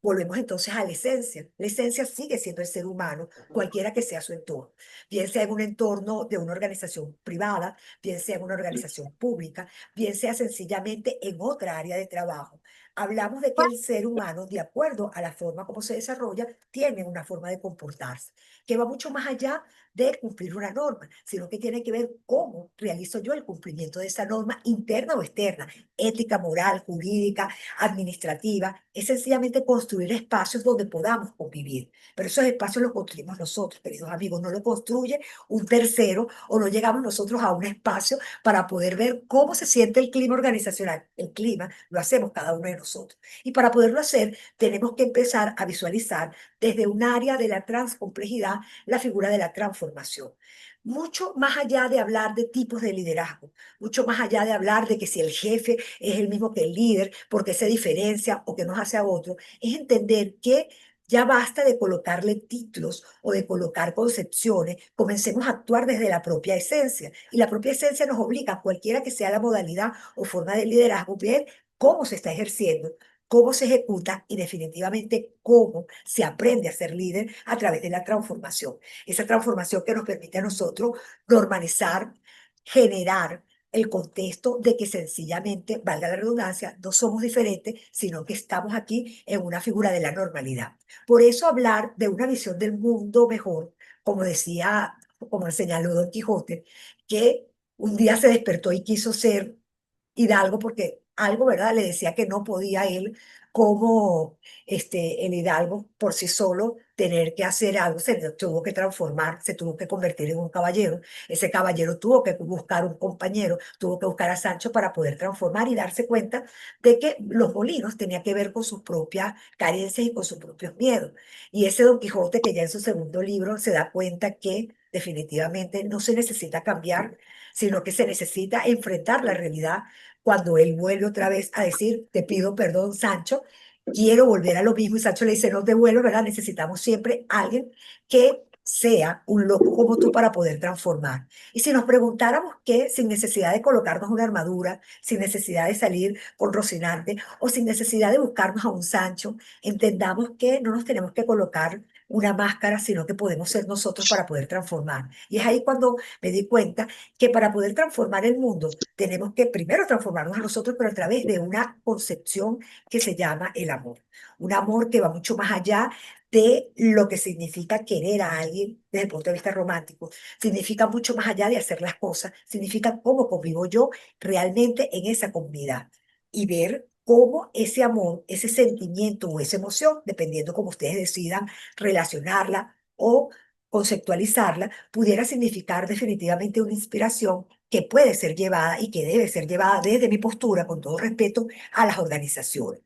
[SPEAKER 3] Volvemos entonces a la esencia. La esencia sigue siendo el ser humano, cualquiera que sea su entorno. Bien sea en un entorno de una organización privada, bien sea en una organización pública, bien sea sencillamente en otra área de trabajo. Hablamos de que el ser humano, de acuerdo a la forma como se desarrolla, tiene una forma de comportarse, que va mucho más allá de cumplir una norma, sino que tiene que ver cómo realizo yo el cumplimiento de esa norma interna o externa, ética, moral, jurídica, administrativa. Es sencillamente construir espacios donde podamos convivir. Pero esos espacios los construimos nosotros, queridos amigos, no lo construye un tercero o no llegamos nosotros a un espacio para poder ver cómo se siente el clima organizacional. El clima lo hacemos cada uno de nosotros. Y para poderlo hacer, tenemos que empezar a visualizar desde un área de la transcomplejidad la figura de la transformación. Mucho más allá de hablar de tipos de liderazgo, mucho más allá de hablar de que si el jefe es el mismo que el líder, porque se diferencia o que nos hace a otro, es entender que ya basta de colocarle títulos o de colocar concepciones, comencemos a actuar desde la propia esencia. Y la propia esencia nos obliga, cualquiera que sea la modalidad o forma de liderazgo, ver cómo se está ejerciendo, cómo se ejecuta y definitivamente cómo se aprende a ser líder a través de la transformación. Esa transformación que nos permite a nosotros normalizar, generar el contexto de que sencillamente, valga la redundancia, no somos diferentes, sino que estamos aquí en una figura de la normalidad. Por eso hablar de una visión del mundo mejor, como decía, como señaló Don Quijote, que un día se despertó y quiso ser hidalgo porque algo, ¿verdad? Le decía que no podía él como el hidalgo por sí solo tener que hacer algo, se tuvo que transformar, se tuvo que convertir en un caballero. Ese caballero tuvo que buscar un compañero, tuvo que buscar a Sancho para poder transformar y darse cuenta de que los molinos tenían que ver con sus propias carencias y con sus propios miedos. Y ese Don Quijote que ya en su segundo libro se da cuenta que definitivamente no se necesita cambiar, sino que se necesita enfrentar la realidad cuando él vuelve otra vez a decir, te pido perdón, Sancho, quiero volver a lo mismo. Y Sancho le dice, no te vuelvo, ¿verdad? Necesitamos siempre alguien que sea un loco como tú para poder transformar. Y si nos preguntáramos qué, sin necesidad de colocarnos una armadura, sin necesidad de salir con Rocinante o sin necesidad de buscarnos a un Sancho, entendamos que no nos tenemos que colocar una máscara, sino que podemos ser nosotros para poder transformar. Y es ahí cuando me di cuenta que para poder transformar el mundo tenemos que primero transformarnos a nosotros, pero a través de una concepción que se llama el amor. Un amor que va mucho más allá de lo que significa querer a alguien desde el punto de vista romántico. Significa mucho más allá de hacer las cosas. Significa cómo convivo yo realmente en esa comunidad y ver cómo ese amor, ese sentimiento o esa emoción, dependiendo cómo ustedes decidan relacionarla o conceptualizarla, pudiera significar definitivamente una inspiración que puede ser llevada y que debe ser llevada desde mi postura, con todo respeto, a las organizaciones.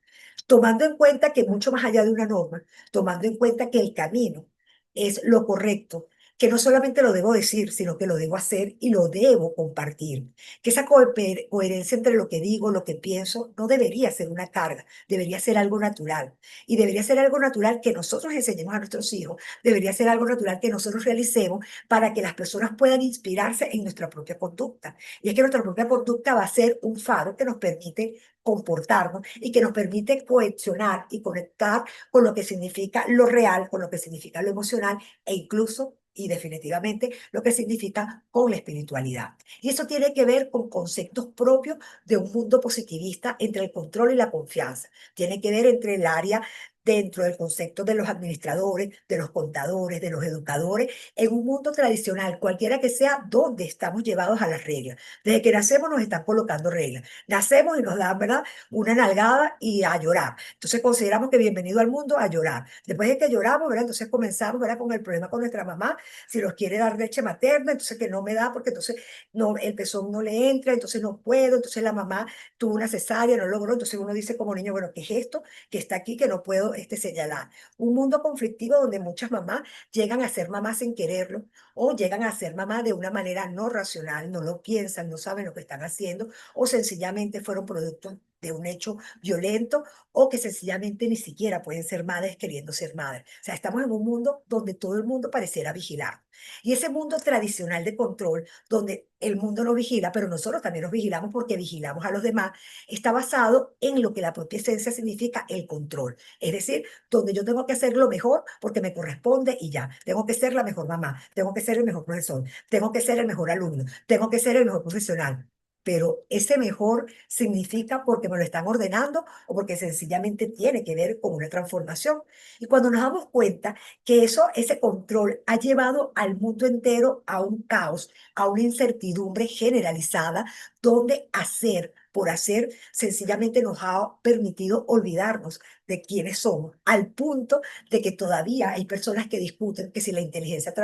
[SPEAKER 3] Tomando en cuenta que mucho más allá de una norma, tomando en cuenta que el camino es lo correcto, que no solamente lo debo decir, sino que lo debo hacer y lo debo compartir. Que esa coherencia entre lo que digo, lo que pienso, no debería ser una carga, debería ser algo natural. Y debería ser algo natural que nosotros enseñemos a nuestros hijos, debería ser algo natural que nosotros realicemos para que las personas puedan inspirarse en nuestra propia conducta. Y es que nuestra propia conducta va a ser un faro que nos permite comportarnos y que nos permite cohesionar y conectar con lo que significa lo real, con lo que significa lo emocional e incluso y definitivamente lo que significa con la espiritualidad. Y eso tiene que ver con conceptos propios de un mundo positivista entre el control y la confianza. Tiene que ver entre el área dentro del concepto de los administradores, de los contadores, de los educadores, en un mundo tradicional, cualquiera que sea, donde estamos llevados a las reglas. Desde que nacemos nos están colocando reglas. Nacemos y nos dan, ¿verdad?, una nalgada y a llorar. Entonces consideramos que bienvenido al mundo a llorar. Después de que lloramos, ¿verdad?, entonces comenzamos, ¿verdad?, con el problema con nuestra mamá, si nos quiere dar leche materna, entonces que no me da porque entonces no, el pezón no le entra, entonces no puedo, entonces la mamá tuvo una cesárea, no logró, entonces uno dice como niño, bueno, ¿qué es esto que está aquí que no puedo señalar? Un mundo conflictivo donde muchas mamás llegan a ser mamás sin quererlo o llegan a ser mamás de una manera no racional, no lo piensan, no saben lo que están haciendo o sencillamente fueron producto de un hecho violento o que sencillamente ni siquiera pueden ser madres queriendo ser madres. O sea, estamos en un mundo donde todo el mundo pareciera vigilar. Y ese mundo tradicional de control, donde el mundo nos vigila, pero nosotros también nos vigilamos porque vigilamos a los demás, está basado en lo que la propia esencia significa el control. Es decir, donde yo tengo que hacer lo mejor porque me corresponde y ya. Tengo que ser la mejor mamá, tengo que ser el mejor profesor, tengo que ser el mejor alumno, tengo que ser el mejor profesional. Pero ese mejor significa porque me lo están ordenando o porque sencillamente tiene que ver con una transformación. Y cuando nos damos cuenta que ese control ha llevado al mundo entero a un caos, a una incertidumbre generalizada, donde hacer por hacer sencillamente nos ha permitido olvidarnos de quiénes somos, al punto de que todavía hay personas que discuten que si la inteligencia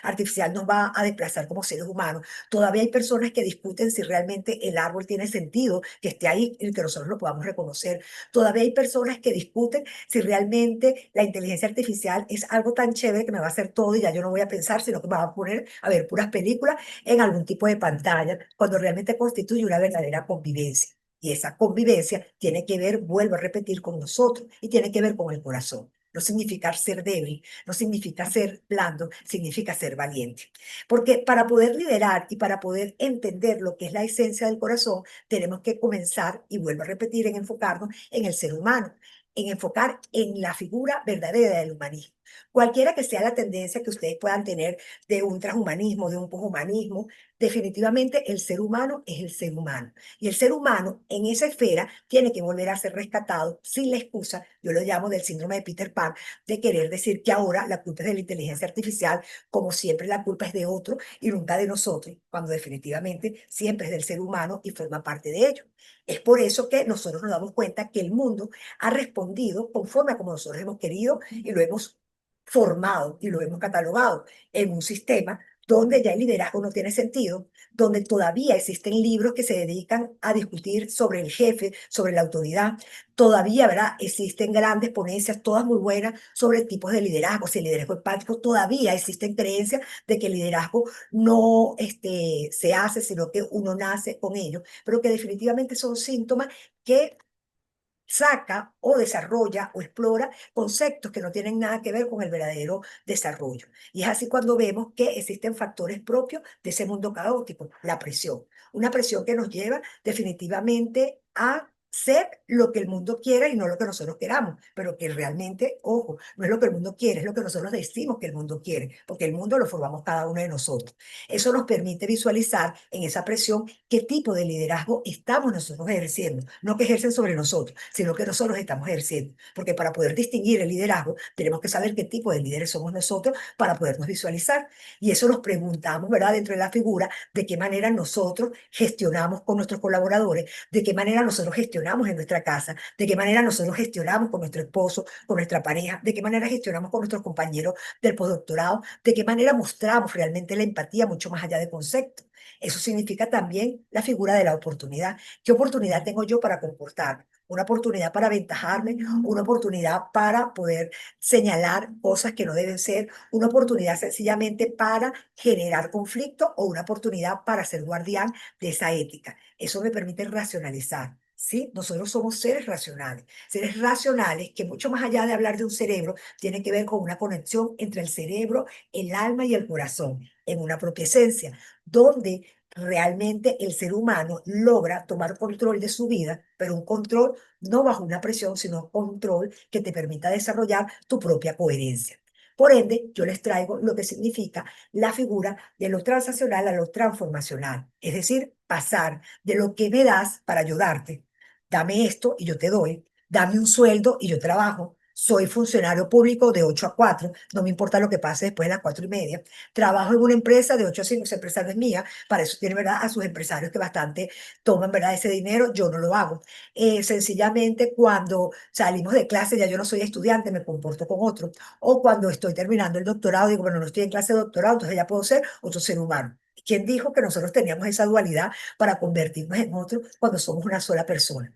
[SPEAKER 3] artificial nos va a desplazar como seres humanos. Todavía hay personas que discuten si realmente el árbol tiene sentido, que esté ahí y que nosotros lo podamos reconocer. Todavía hay personas que discuten si realmente la inteligencia artificial es algo tan chévere que me va a hacer todo y ya yo no voy a pensar, sino que me va a poner a ver puras películas en algún tipo de pantalla, cuando realmente constituye una verdadera convivencia. Y esa convivencia tiene que ver, vuelvo a repetir, con nosotros y tiene que ver con el corazón. No significa ser débil, no significa ser blando, significa ser valiente. Porque para poder liderar y para poder entender lo que es la esencia del corazón, tenemos que comenzar, y vuelvo a repetir, en enfocarnos en el ser humano, en enfocar en la figura verdadera del humanismo. Cualquiera que sea la tendencia que ustedes puedan tener de un transhumanismo, de un poshumanismo, definitivamente el ser humano es el ser humano. Y el ser humano en esa esfera tiene que volver a ser rescatado sin la excusa, yo lo llamo del síndrome de Peter Pan, de querer decir que ahora la culpa es de la inteligencia artificial, como siempre la culpa es de otro y nunca de nosotros, cuando definitivamente siempre es del ser humano y forma parte de ello. Es por eso que nosotros nos damos cuenta que el mundo ha respondido conforme a como nosotros hemos querido y lo hemos formado y lo hemos catalogado en un sistema donde ya el liderazgo no tiene sentido, donde todavía existen libros que se dedican a discutir sobre el jefe, sobre la autoridad, todavía, ¿verdad?, existen grandes ponencias, todas muy buenas, sobre tipos de liderazgo, si el liderazgo empático, todavía existen creencias de que el liderazgo no se hace, sino que uno nace con ello, pero que definitivamente son síntomas que saca o desarrolla o explora conceptos que no tienen nada que ver con el verdadero desarrollo. Y es así cuando vemos que existen factores propios de ese mundo caótico, la presión. Una presión que nos lleva definitivamente a ser lo que el mundo quiera y no lo que nosotros queramos, pero que realmente, ojo, no es lo que el mundo quiere, es lo que nosotros decimos que el mundo quiere, porque el mundo lo formamos cada uno de nosotros. Eso nos permite visualizar en esa presión qué tipo de liderazgo estamos nosotros ejerciendo, no que ejercen sobre nosotros, sino que nosotros estamos ejerciendo, porque para poder distinguir el liderazgo tenemos que saber qué tipo de líderes somos nosotros para podernos visualizar. Y eso nos preguntamos, ¿verdad? Dentro de la figura, de qué manera nosotros gestionamos con nuestros colaboradores, de qué manera nosotros gestionamos en nuestra casa, de qué manera nosotros gestionamos con nuestro esposo, con nuestra pareja, de qué manera gestionamos con nuestros compañeros del postdoctorado, de qué manera mostramos realmente la empatía mucho más allá de conceptos. Eso significa también la figura de la oportunidad. ¿Qué oportunidad tengo yo para comportarme? Una oportunidad para aventajarme, una oportunidad para poder señalar cosas que no deben ser, una oportunidad sencillamente para generar conflicto o una oportunidad para ser guardián de esa ética. Eso me permite racionalizar. ¿Sí? Nosotros somos seres racionales que mucho más allá de hablar de un cerebro, tiene que ver con una conexión entre el cerebro, el alma y el corazón, en una propia esencia, donde realmente el ser humano logra tomar control de su vida, pero un control no bajo una presión, sino control que te permita desarrollar tu propia coherencia. Por ende, yo les traigo lo que significa la figura de lo transaccional a lo transformacional, es decir, pasar de lo que me das para ayudarte, dame esto y yo te doy, dame un sueldo y yo trabajo, soy funcionario público de 8 a 4, no me importa lo que pase después de las 4:30, trabajo en una empresa de 8 a 5, esa empresa no es mía, para eso tiene, ¿verdad?, a sus empresarios que bastante toman, ¿verdad?, ese dinero, yo no lo hago. Sencillamente cuando salimos de clase, ya yo no soy estudiante, me comporto con otro, o cuando estoy terminando el doctorado, digo, bueno, no estoy en clase de doctorado, entonces ya puedo ser otro ser humano. ¿Quién dijo que nosotros teníamos esa dualidad para convertirnos en otro cuando somos una sola persona?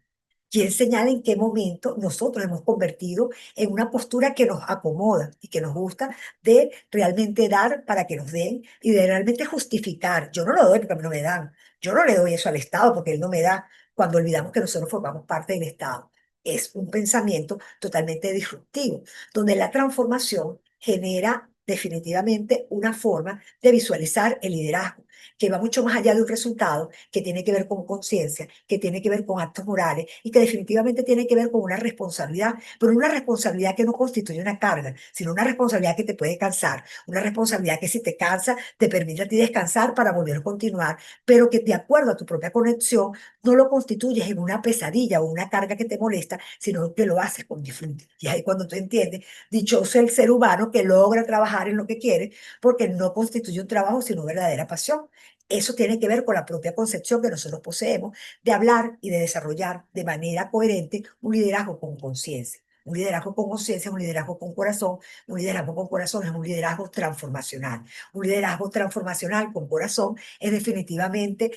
[SPEAKER 3] ¿Quién señala en qué momento nosotros hemos convertido en una postura que nos acomoda y que nos gusta de realmente dar para que nos den y de realmente justificar? Yo no lo doy porque a mí no me dan. Yo no le doy eso al Estado porque él no me da cuando olvidamos que nosotros formamos parte del Estado. Es un pensamiento totalmente disruptivo, donde la transformación genera definitivamente una forma de visualizar el liderazgo que va mucho más allá de un resultado, que tiene que ver con conciencia, que tiene que ver con actos morales y que definitivamente tiene que ver con una responsabilidad, pero una responsabilidad que no constituye una carga, sino una responsabilidad que te puede cansar, una responsabilidad que si te cansa te permite a ti descansar para volver a continuar, pero que de acuerdo a tu propia conexión no lo constituyes en una pesadilla o una carga que te molesta, sino que lo haces con disfrute. Y ahí cuando tú entiendes, dichoso el ser humano que logra trabajar en lo que quiere, porque no constituye un trabajo, sino verdadera pasión. Eso tiene que ver con la propia concepción que nosotros poseemos de hablar y de desarrollar de manera coherente un liderazgo con conciencia. Un liderazgo con conciencia es un liderazgo con corazón. Un liderazgo con corazón es un liderazgo transformacional. Un liderazgo transformacional con corazón es definitivamente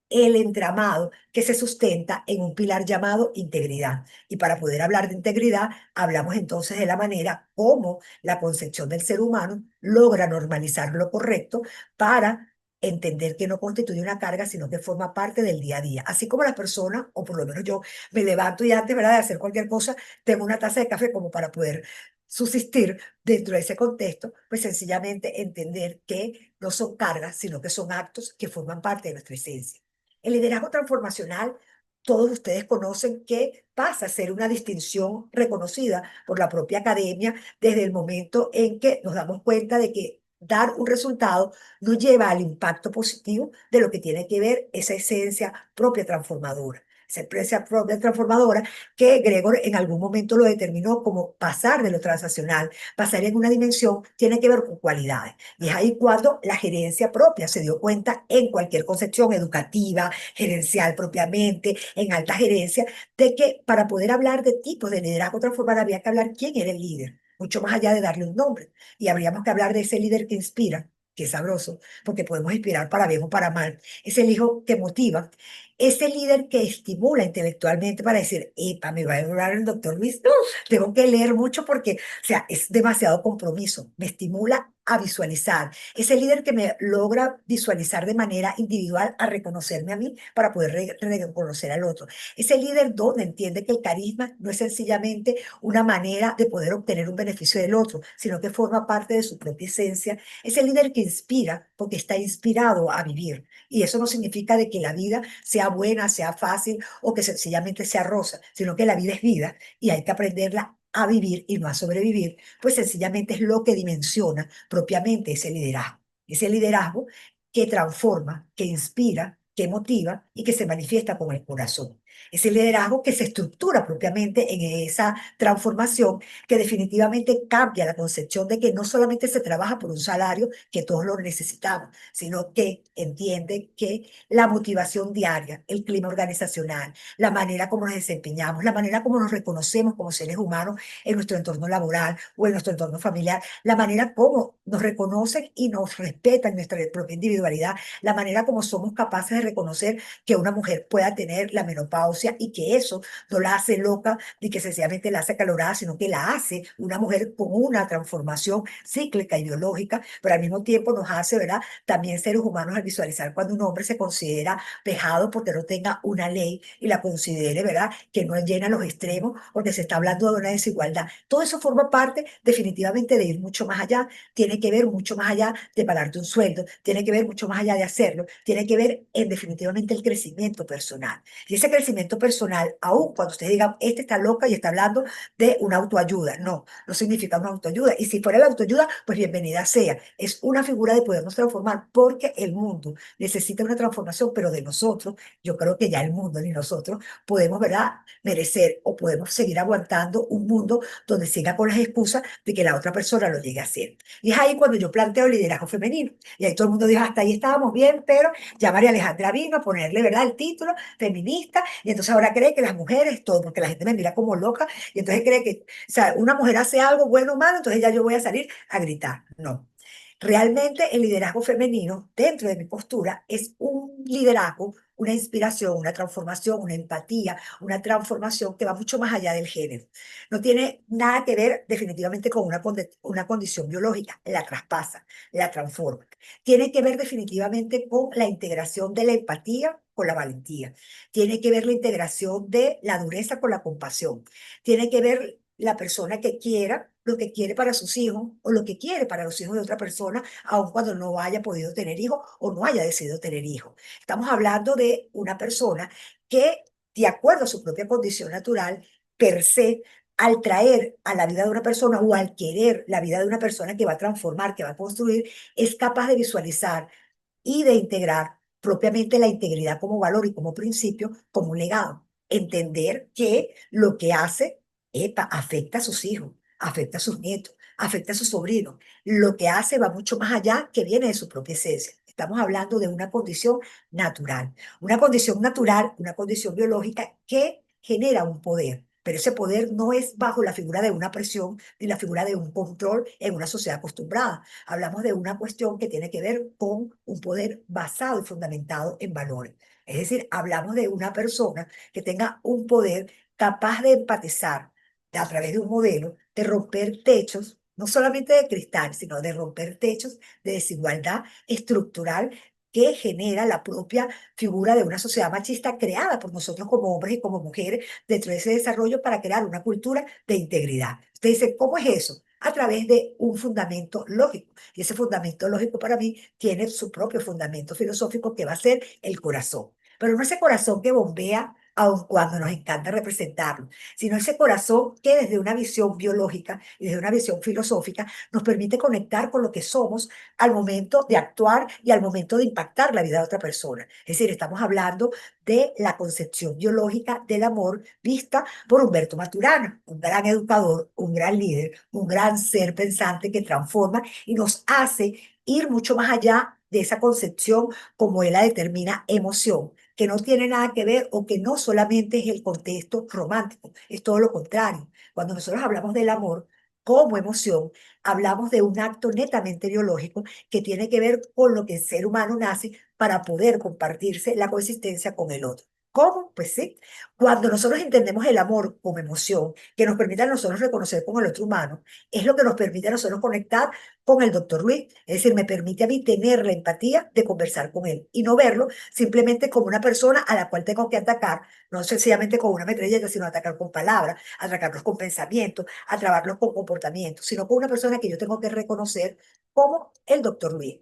[SPEAKER 3] el entramado que se sustenta en un pilar llamado integridad. Y para poder hablar de integridad, hablamos entonces de la manera como la concepción del ser humano logra normalizar lo correcto para entender que no constituye una carga, sino que forma parte del día a día. Así como las personas, o por lo menos yo me levanto y antes, ¿verdad?, de hacer cualquier cosa, tengo una taza de café como para poder subsistir dentro de ese contexto, pues sencillamente entender que no son cargas, sino que son actos que forman parte de nuestra esencia. El liderazgo transformacional, todos ustedes conocen que pasa a ser una distinción reconocida por la propia academia desde el momento en que nos damos cuenta de que dar un resultado no lleva al impacto positivo de lo que tiene que ver esa esencia propia transformadora. Esa esencia propia transformadora que Gregor en algún momento lo determinó como pasar de lo transaccional, pasar en una dimensión, tiene que ver con cualidades. Y es ahí cuando la gerencia propia se dio cuenta en cualquier concepción educativa, gerencial propiamente, en alta gerencia, de que para poder hablar de tipos de liderazgo transformar había que hablar quién era el líder, mucho más allá de darle un nombre. Y habríamos que hablar de ese líder que inspira, que es sabroso, porque podemos inspirar para bien o para mal. Es el hijo que motiva, ese líder que estimula intelectualmente para decir, epa, me va a hablar el doctor Luis, no, tengo que leer mucho porque, o sea, es demasiado compromiso, me estimula a visualizar, ese líder que me logra visualizar de manera individual a reconocerme a mí para poder reconocer al otro, ese líder donde entiende que el carisma no es sencillamente una manera de poder obtener un beneficio del otro, sino que forma parte de su propia esencia, ese líder que inspira porque está inspirado a vivir. Y eso no significa de que la vida sea buena, sea fácil o que sencillamente sea rosa, sino que la vida es vida y hay que aprenderla a vivir y no a sobrevivir, pues sencillamente es lo que dimensiona propiamente ese liderazgo que transforma, que inspira, que motiva y que se manifiesta con el corazón. Ese liderazgo que se estructura propiamente en esa transformación que definitivamente cambia la concepción de que no solamente se trabaja por un salario, que todos lo necesitamos, sino que entiende que la motivación diaria, el clima organizacional, la manera como nos desempeñamos, la manera como nos reconocemos como seres humanos en nuestro entorno laboral o en nuestro entorno familiar, la manera como nos reconocen y nos respetan nuestra propia individualidad, la manera como somos capaces de reconocer que una mujer pueda tener la menopausia y que eso no la hace loca ni que sencillamente la hace acalorada, sino que la hace una mujer con una transformación cíclica y biológica, pero al mismo tiempo nos hace, ¿verdad? También seres humanos al visualizar cuando un hombre se considera vejado porque no tenga una ley y la considere, ¿verdad? Que no llena los extremos porque se está hablando de una desigualdad. Todo eso forma parte definitivamente de ir mucho más allá, tiene que ver mucho más allá de pagarte un sueldo, tiene que ver mucho más allá de hacerlo, tiene que ver en definitivamente el crecimiento personal. Y ese crecimiento personal, aún cuando ustedes digan, este está loca y está hablando de una autoayuda, no, no significa una autoayuda. Y si fuera la autoayuda, pues bienvenida sea. Es una figura de podernos transformar porque el mundo necesita una transformación, pero de nosotros, yo creo que ya el mundo ni nosotros podemos, ¿verdad?, merecer o podemos seguir aguantando un mundo donde siga con las excusas de que la otra persona lo llegue a hacer. Y es ahí cuando yo planteo el liderazgo femenino. Y ahí todo el mundo dijo, hasta ahí estábamos bien, pero ya María Alejandra vino a ponerle, ¿verdad?, el título feminista, y entonces ahora cree que las mujeres, todo, porque la gente me mira como loca, y entonces cree que, o sea, una mujer hace algo bueno o malo, entonces ya yo voy a salir a gritar. No. Realmente el liderazgo femenino, dentro de mi postura, es un liderazgo, una inspiración, una transformación, una empatía, una transformación que va mucho más allá del género. No tiene nada que ver definitivamente con una condición biológica, la traspasa, la transforma. Tiene que ver definitivamente con la integración de la empatía con la valentía. Tiene que ver la integración de la dureza con la compasión. Tiene que ver la persona que quiera lo que quiere para sus hijos o lo que quiere para los hijos de otra persona, aun cuando no haya podido tener hijos o no haya decidido tener hijos. Estamos hablando de una persona que, de acuerdo a su propia condición natural, per se, al traer a la vida de una persona o al querer la vida de una persona que va a transformar, que va a construir, es capaz de visualizar y de integrar propiamente la integridad como valor y como principio, como un legado. Entender que lo que hace afecta a sus hijos, afecta a sus nietos, afecta a sus sobrinos. Lo que hace va mucho más allá que viene de su propia esencia. Estamos hablando de una condición natural, una condición biológica que genera un poder. Pero ese poder no es bajo la figura de una presión ni la figura de un control en una sociedad acostumbrada. Hablamos de una cuestión que tiene que ver con un poder basado y fundamentado en valores. Es decir, hablamos de una persona que tenga un poder capaz de empatizar a través de un modelo, de romper techos, no solamente de cristal, sino de romper techos de desigualdad estructural que genera la propia figura de una sociedad machista creada por nosotros como hombres y como mujeres dentro de ese desarrollo para crear una cultura de integridad. Usted dice, ¿cómo es eso? A través de un fundamento lógico. Y ese fundamento lógico para mí tiene su propio fundamento filosófico que va a ser el corazón. Pero no ese corazón que bombea aun cuando nos encanta representarlo, sino ese corazón que desde una visión biológica y desde una visión filosófica nos permite conectar con lo que somos al momento de actuar y al momento de impactar la vida de otra persona. Es decir, estamos hablando de la concepción biológica del amor vista por Humberto Maturana, un gran educador, un gran líder, un gran ser pensante que transforma y nos hace ir mucho más allá de esa concepción como él la determina emoción, que no tiene nada que ver o que no solamente es el contexto romántico, es todo lo contrario. Cuando nosotros hablamos del amor como emoción, hablamos de un acto netamente biológico que tiene que ver con lo que el ser humano nace para poder compartirse la coexistencia con el otro. ¿Cómo? Pues sí, cuando nosotros entendemos el amor como emoción, que nos permite a nosotros reconocer con el otro humano, es lo que nos permite a nosotros conectar con el doctor Luis. Es decir, me permite a mí tener la empatía de conversar con él y no verlo simplemente como una persona a la cual tengo que atacar, no sencillamente con una metralleta, sino atacar con palabras, atacarlos con pensamientos, atraparlos con comportamientos, sino con una persona que yo tengo que reconocer como el doctor Luis.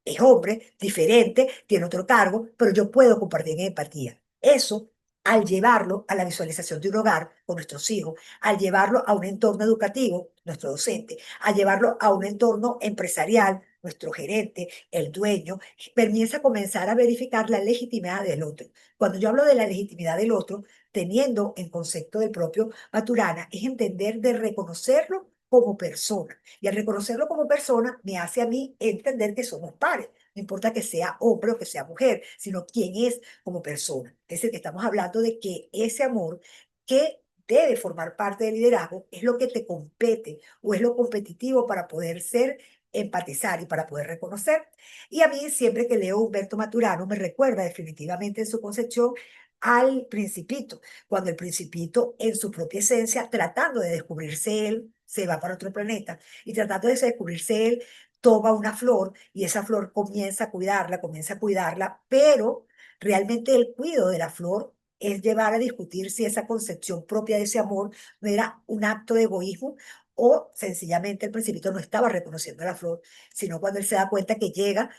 [SPEAKER 3] Es hombre, diferente, tiene otro cargo, pero yo puedo compartir en empatía. Eso, al llevarlo a la visualización de un hogar con nuestros hijos, al llevarlo a un entorno educativo, nuestro docente, al llevarlo a un entorno empresarial, nuestro gerente, el dueño, permienza a comenzar a verificar la legitimidad del otro. Cuando yo hablo de la legitimidad del otro, teniendo en concepto del propio Maturana, es entender de reconocerlo como persona. Y al reconocerlo como persona, me hace a mí entender que somos pares. No importa que sea hombre o que sea mujer, sino quién es como persona. Es decir, que estamos hablando de que ese amor que debe formar parte del liderazgo es lo que te compete o es lo competitivo para poder ser, empatizar y para poder reconocer. Y a mí siempre que leo Humberto Maturano me recuerda definitivamente en su concepción al Principito, cuando el Principito en su propia esencia, tratando de descubrirse él, se va para otro planeta y tratando de descubrirse él, toma una flor y esa flor comienza a cuidarla, pero realmente el cuidado de la flor es llevar a discutir si esa concepción propia de ese amor no era un acto de egoísmo o sencillamente el Principito no estaba reconociendo la flor, sino cuando él se da cuenta que llega,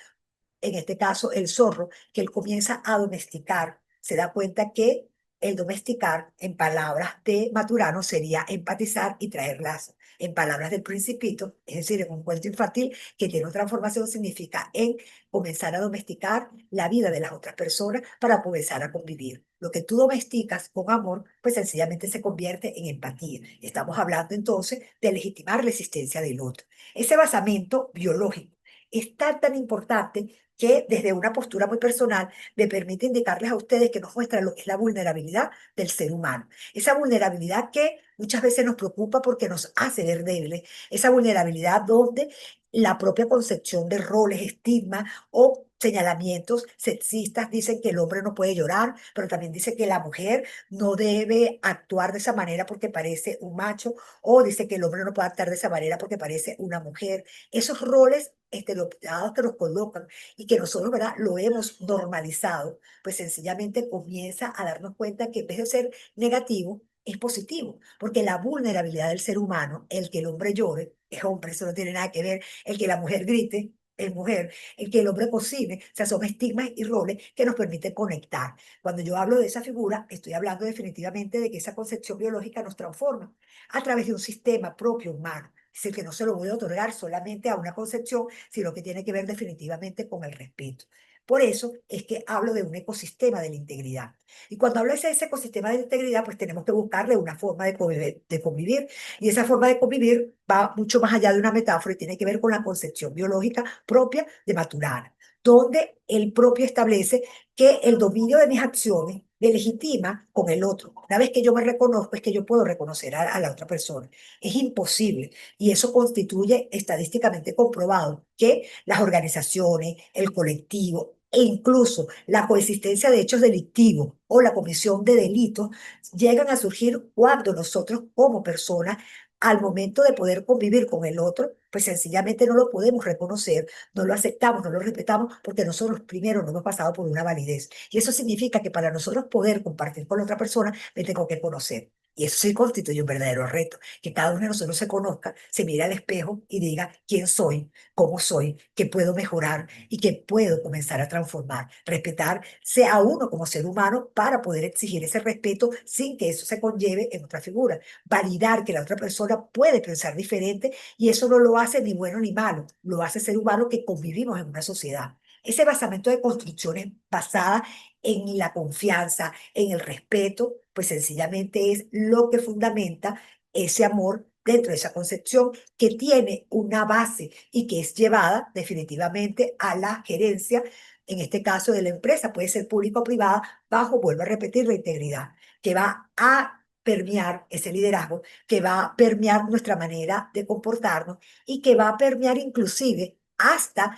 [SPEAKER 3] en este caso el zorro, que él comienza a domesticar, se da cuenta que el domesticar, en palabras de Maturano, sería empatizar y traer lazo. En palabras del Principito, es decir, en un cuento infantil que tiene otra transformación, significa en comenzar a domesticar la vida de las otras personas para comenzar a convivir. Lo que tú domesticas con amor, pues sencillamente se convierte en empatía. Estamos hablando entonces de legitimar la existencia del otro. Ese basamento biológico es tan importante que desde una postura muy personal me permite indicarles a ustedes que nos muestra lo que es la vulnerabilidad del ser humano. Esa vulnerabilidad que muchas veces nos preocupa porque nos hace ver débiles. Esa vulnerabilidad donde la propia concepción de roles, estigmas o señalamientos sexistas dicen que el hombre no puede llorar, pero también dice que la mujer no debe actuar de esa manera porque parece un macho, o dice que el hombre no puede actuar de esa manera porque parece una mujer. Esos roles estereotipados que nos colocan y que nosotros, ¿verdad?, lo hemos normalizado, pues sencillamente comienza a darnos cuenta que en vez de ser negativo, es positivo, porque la vulnerabilidad del ser humano, el que el hombre llore, es hombre, eso no tiene nada que ver, el que la mujer grite, es mujer, el que el hombre cocine, o sea, son estigmas y roles que nos permiten conectar. Cuando yo hablo de esa figura, estoy hablando definitivamente de que esa concepción biológica nos transforma a través de un sistema propio humano. Es decir, que no se lo voy a otorgar solamente a una concepción, sino que tiene que ver definitivamente con el respeto. Por eso es que hablo de un ecosistema de la integridad. Y cuando hablo de ese ecosistema de la integridad, pues tenemos que buscarle una forma de convivir. Y esa forma de convivir va mucho más allá de una metáfora y tiene que ver con la concepción biológica propia de Maturana, donde él propio establece que el dominio de mis acciones me legitima con el otro. Una vez que yo me reconozco, es que yo puedo reconocer a la otra persona. Es imposible. Y eso constituye estadísticamente comprobado que las organizaciones, el colectivo e incluso la coexistencia de hechos delictivos o la comisión de delitos llegan a surgir cuando nosotros como personas, al momento de poder convivir con el otro, pues sencillamente no lo podemos reconocer, no lo aceptamos, no lo respetamos, porque nosotros primero no hemos pasado por una validez. Y eso significa que para nosotros poder compartir con la otra persona, me tengo que conocer. Y eso sí constituye un verdadero reto, que cada uno de nosotros se conozca, se mire al espejo y diga quién soy, cómo soy, qué puedo mejorar y qué puedo comenzar a transformar. Respetarse a uno como ser humano para poder exigir ese respeto sin que eso se conlleve en otra figura. Validar que la otra persona puede pensar diferente y eso no lo hace ni bueno ni malo, lo hace ser humano que convivimos en una sociedad. Ese basamento de construcciones basada en la confianza, en el respeto, pues sencillamente es lo que fundamenta ese amor dentro de esa concepción que tiene una base y que es llevada definitivamente a la gerencia, en este caso de la empresa, puede ser pública o privada, bajo, vuelvo a repetir, la integridad, que va a permear ese liderazgo, que va a permear nuestra manera de comportarnos y que va a permear inclusive hasta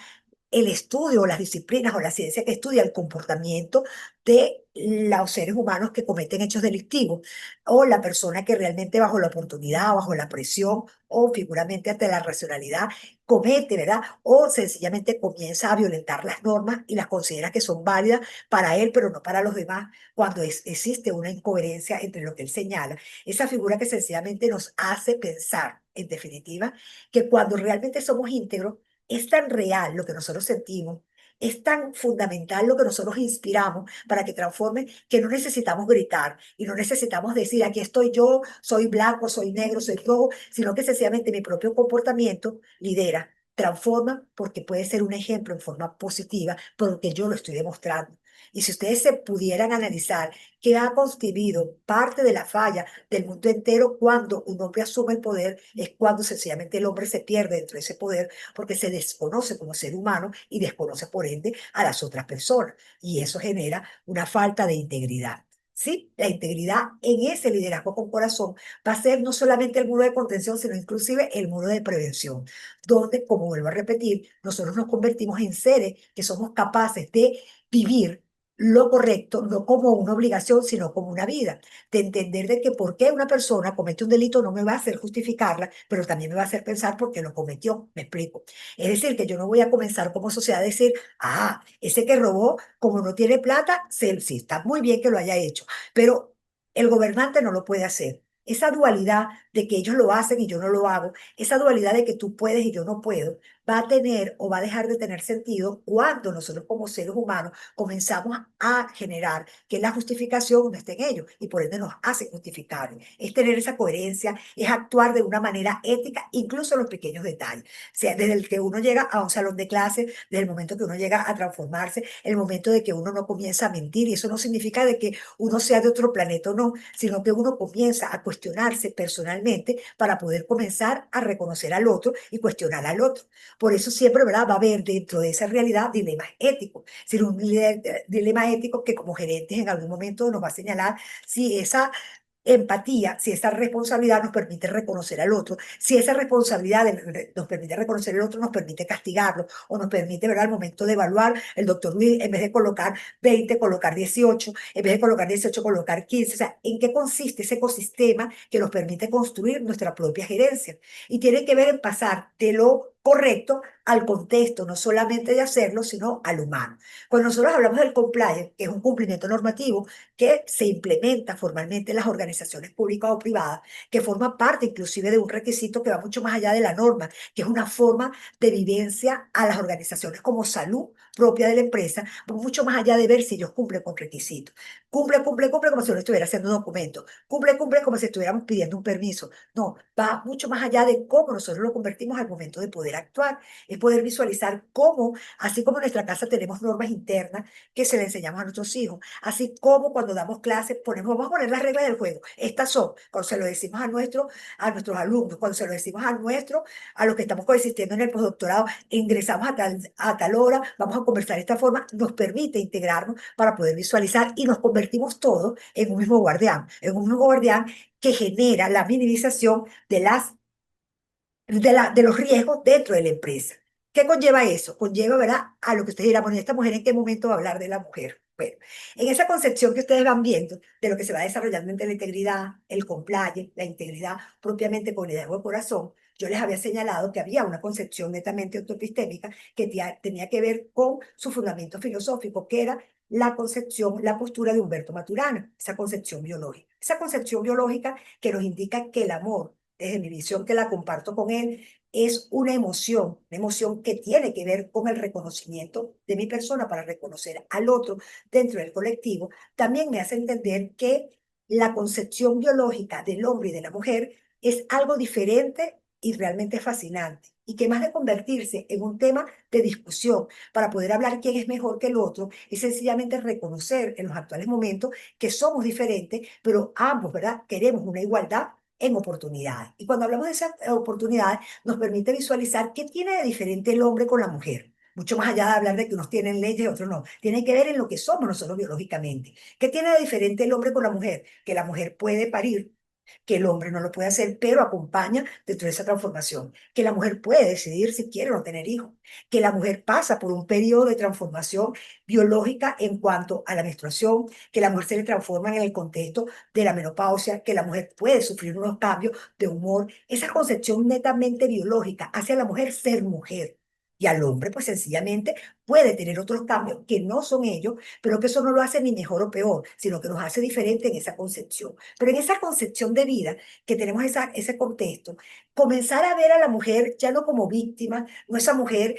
[SPEAKER 3] el estudio o las disciplinas o la ciencia que estudia el comportamiento de los seres humanos que cometen hechos delictivos o la persona que realmente bajo la oportunidad, bajo la presión o figuramente ante la racionalidad comete, ¿verdad? O sencillamente comienza a violentar las normas y las considera que son válidas para él, pero no para los demás, cuando existe una incoherencia entre lo que él señala. Esa figura que sencillamente nos hace pensar, en definitiva, que cuando realmente somos íntegros, es tan real lo que nosotros sentimos, es tan fundamental lo que nosotros inspiramos para que transforme que no necesitamos gritar y no necesitamos decir, aquí estoy yo, soy blanco, soy negro, soy rojo, sino que sencillamente mi propio comportamiento lidera, transforma, porque puede ser un ejemplo en forma positiva, porque yo lo estoy demostrando. Y si ustedes se pudieran analizar qué ha constituido parte de la falla del mundo entero cuando un hombre asume el poder, es cuando sencillamente el hombre se pierde dentro de ese poder porque se desconoce como ser humano y desconoce por ende a las otras personas. Y eso genera una falta de integridad. Sí, la integridad en ese liderazgo con corazón va a ser no solamente el muro de contención, sino inclusive el muro de prevención, donde, como vuelvo a repetir, nosotros nos convertimos en seres que somos capaces de vivir lo correcto, no como una obligación, sino como una vida, de entender de que por qué una persona comete un delito no me va a hacer justificarla, pero también me va a hacer pensar por qué lo cometió, me explico. Es decir, que yo no voy a comenzar como sociedad a decir, ah, ese que robó, como no tiene plata, sí, está muy bien que lo haya hecho, pero el gobernante no lo puede hacer. Esa dualidad de que ellos lo hacen y yo no lo hago, esa dualidad de que tú puedes y yo no puedo, va a tener o va a dejar de tener sentido cuando nosotros como seres humanos comenzamos a generar que la justificación no esté en ellos y por ende nos hace justificables. Es tener esa coherencia, es actuar de una manera ética, incluso en los pequeños detalles. O sea, desde el que uno llega a un salón de clase, desde el momento que uno llega a transformarse, el momento de que uno no comienza a mentir, y eso no significa de que uno sea de otro planeta o no, sino que uno comienza a cuestionarse personalmente para poder comenzar a reconocer al otro y cuestionar al otro. Por eso siempre, ¿verdad? Va a haber dentro de esa realidad dilemas éticos. Es un dilema ético que como gerentes en algún momento nos va a señalar si esa empatía, si esa responsabilidad nos permite reconocer al otro, si esa responsabilidad nos permite reconocer al otro, nos permite castigarlo o nos permite, ¿verdad? Al momento de evaluar, el doctor Luis, en vez de colocar 20 colocar 18, en vez de colocar 18 colocar 15. O sea, ¿en qué consiste ese ecosistema que nos permite construir nuestra propia gerencia? Y tiene que ver en pasar de lo correcto al contexto, no solamente de hacerlo, sino al humano. Cuando nosotros hablamos del compliance, que es un cumplimiento normativo que se implementa formalmente en las organizaciones públicas o privadas, que forma parte inclusive de un requisito que va mucho más allá de la norma, que es una forma de vivencia a las organizaciones como salud propia de la empresa, mucho más allá de ver si ellos cumplen con requisitos. Cumple como si uno estuviera haciendo un documento. Cumple como si estuviéramos pidiendo un permiso. No, va mucho más allá de cómo nosotros lo convertimos al momento de poder actuar. Es poder visualizar cómo, así como en nuestra casa tenemos normas internas que se le enseñamos a nuestros hijos, así como cuando damos clases ponemos, vamos a poner las reglas del juego. Estas son, cuando se lo decimos a nuestros alumnos, cuando se lo decimos a los que estamos coexistiendo en el postdoctorado, ingresamos a tal hora, vamos a conversar de esta forma, nos permite integrarnos para poder visualizar y nos convertimos todos en un mismo guardián que genera la minimización de los riesgos dentro de la empresa. ¿Qué conlleva eso? Conlleva, ¿verdad? A lo que ustedes dirán, bueno, ¿esta mujer en qué momento va a hablar de la mujer? Bueno, en esa concepción que ustedes van viendo de lo que se va desarrollando entre la integridad, el compliance, la integridad propiamente con liderazgo de corazón, yo les había señalado que había una concepción netamente autoepistémica que tenía que ver con su fundamento filosófico, que era la concepción, la postura de Humberto Maturana, esa concepción biológica. Esa concepción biológica que nos indica que el amor, desde mi visión que la comparto con él, es una emoción que tiene que ver con el reconocimiento de mi persona para reconocer al otro dentro del colectivo, también me hace entender que la concepción biológica del hombre y de la mujer es algo diferente y realmente fascinante. Y que más de convertirse en un tema de discusión para poder hablar quién es mejor que el otro, es sencillamente reconocer en los actuales momentos que somos diferentes, pero ambos, ¿verdad? Queremos una igualdad en oportunidades. Y cuando hablamos de esas oportunidades, nos permite visualizar qué tiene de diferente el hombre con la mujer. Mucho más allá de hablar de que unos tienen leyes y otros no. Tiene que ver en lo que somos nosotros biológicamente. ¿Qué tiene de diferente el hombre con la mujer? Que la mujer puede parir, que el hombre no lo puede hacer, pero acompaña dentro de esa transformación, que la mujer puede decidir si quiere o no tener hijos, que la mujer pasa por un periodo de transformación biológica en cuanto a la menstruación, que la mujer se le transforma en el contexto de la menopausia, que la mujer puede sufrir unos cambios de humor. Esa concepción netamente biológica hace a la mujer ser mujer. Y al hombre, pues sencillamente puede tener otros cambios que no son ellos, pero que eso no lo hace ni mejor o peor, sino que nos hace diferente en esa concepción. Pero en esa concepción de vida que tenemos ese contexto, comenzar a ver a la mujer ya no como víctima, no esa mujer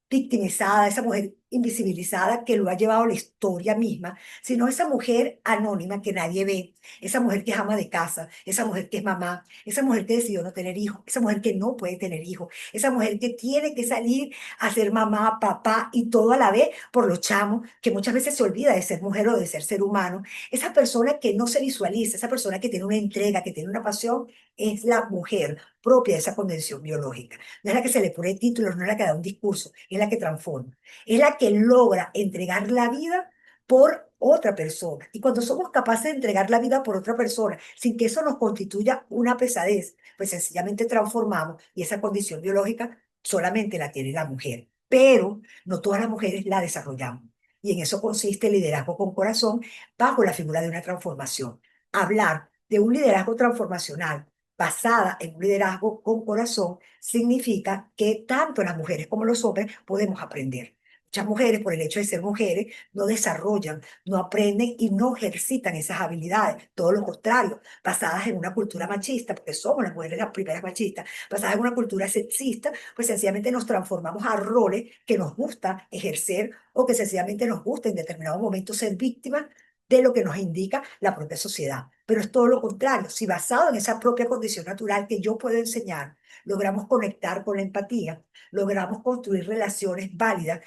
[SPEAKER 3] victimizada, esa mujer invisibilizada que lo ha llevado a la historia misma, sino esa mujer anónima que nadie ve, esa mujer que es ama de casa, esa mujer que es mamá, esa mujer que decidió no tener hijos, esa mujer que no puede tener hijos, esa mujer que tiene que salir a ser mamá, papá y todo a la vez por los chamos, que muchas veces se olvida de ser mujer o de ser humano. Esa persona que no se visualiza, esa persona que tiene una entrega, que tiene una pasión, es la mujer propia de esa condición biológica. No es la que se le pone títulos, no es la que da un discurso, es la que transforma. Es la que logra entregar la vida por otra persona. Y cuando somos capaces de entregar la vida por otra persona, sin que eso nos constituya una pesadez, pues sencillamente transformamos y esa condición biológica solamente la tiene la mujer. Pero no todas las mujeres la desarrollamos. Y en eso consiste el liderazgo con corazón bajo la figura de una transformación. Hablar de un liderazgo transformacional basada en un liderazgo con corazón significa que tanto las mujeres como los hombres podemos aprender. Muchas mujeres, por el hecho de ser mujeres, no desarrollan, no aprenden y no ejercitan esas habilidades. Todo lo contrario, basadas en una cultura machista, porque somos las mujeres las primeras machistas, basadas en una cultura sexista, pues sencillamente nos transformamos a roles que nos gusta ejercer o que sencillamente nos gusta en determinados momentos ser víctimas de lo que nos indica la propia sociedad. Pero es todo lo contrario. Si basado en esa propia condición natural que yo puedo enseñar, logramos conectar con la empatía, logramos construir relaciones válidas,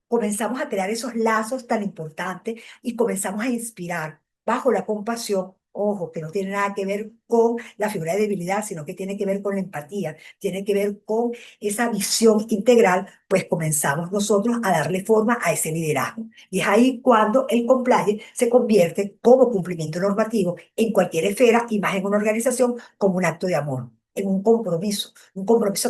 [SPEAKER 3] comenzamos a crear esos lazos tan importantes y comenzamos a inspirar bajo la compasión. Ojo, que no tiene nada que ver con la figura de debilidad, sino que tiene que ver con la empatía, tiene que ver con esa visión integral, pues comenzamos nosotros a darle forma a ese liderazgo. Y es ahí cuando el compliance se convierte como cumplimiento normativo en cualquier esfera y más en una organización como un acto de amor, en un compromiso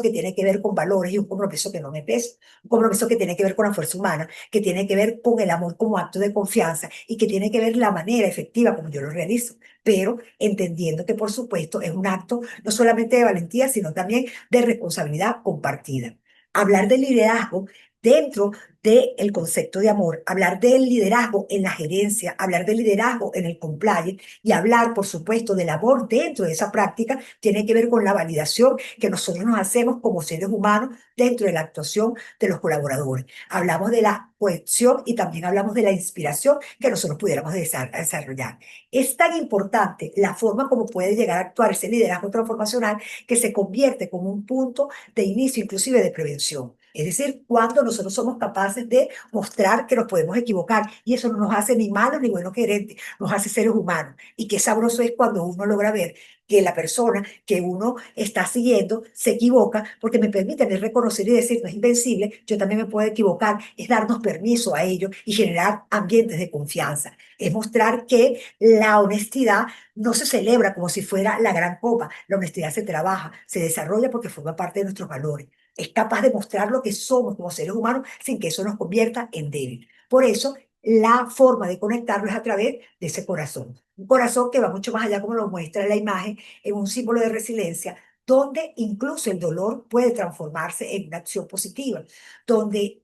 [SPEAKER 3] que tiene que ver con valores y un compromiso que no me pesa, un compromiso que tiene que ver con la fuerza humana, que tiene que ver con el amor como acto de confianza y que tiene que ver la manera efectiva como yo lo realizo, pero entendiendo que por supuesto es un acto no solamente de valentía, sino también de responsabilidad compartida. Hablar de liderazgo dentro del concepto de amor, hablar del liderazgo en la gerencia, hablar del liderazgo en el compliance y hablar, por supuesto, del amor dentro de esa práctica, tiene que ver con la validación que nosotros nos hacemos como seres humanos dentro de la actuación de los colaboradores. Hablamos de la cohesión y también hablamos de la inspiración que nosotros pudiéramos desarrollar. Es tan importante la forma como puede llegar a actuar ese liderazgo transformacional que se convierte como un punto de inicio, inclusive de prevención. Es decir, cuando nosotros somos capaces de mostrar que nos podemos equivocar y eso no nos hace ni malos ni buenos gerentes, nos hace seres humanos. Y qué sabroso es cuando uno logra ver que la persona que uno está siguiendo se equivoca, porque me permiten es reconocer y decir, no es invencible, yo también me puedo equivocar, es darnos permiso a ello y generar ambientes de confianza. Es mostrar que la honestidad no se celebra como si fuera la gran copa, la honestidad se trabaja, se desarrolla porque forma parte de nuestros valores. Es capaz de mostrar lo que somos como seres humanos sin que eso nos convierta en débil. Por eso, la forma de conectarlo es a través de ese corazón. Un corazón que va mucho más allá, como lo muestra la imagen, en un símbolo de resiliencia, donde incluso el dolor puede transformarse en una acción positiva, donde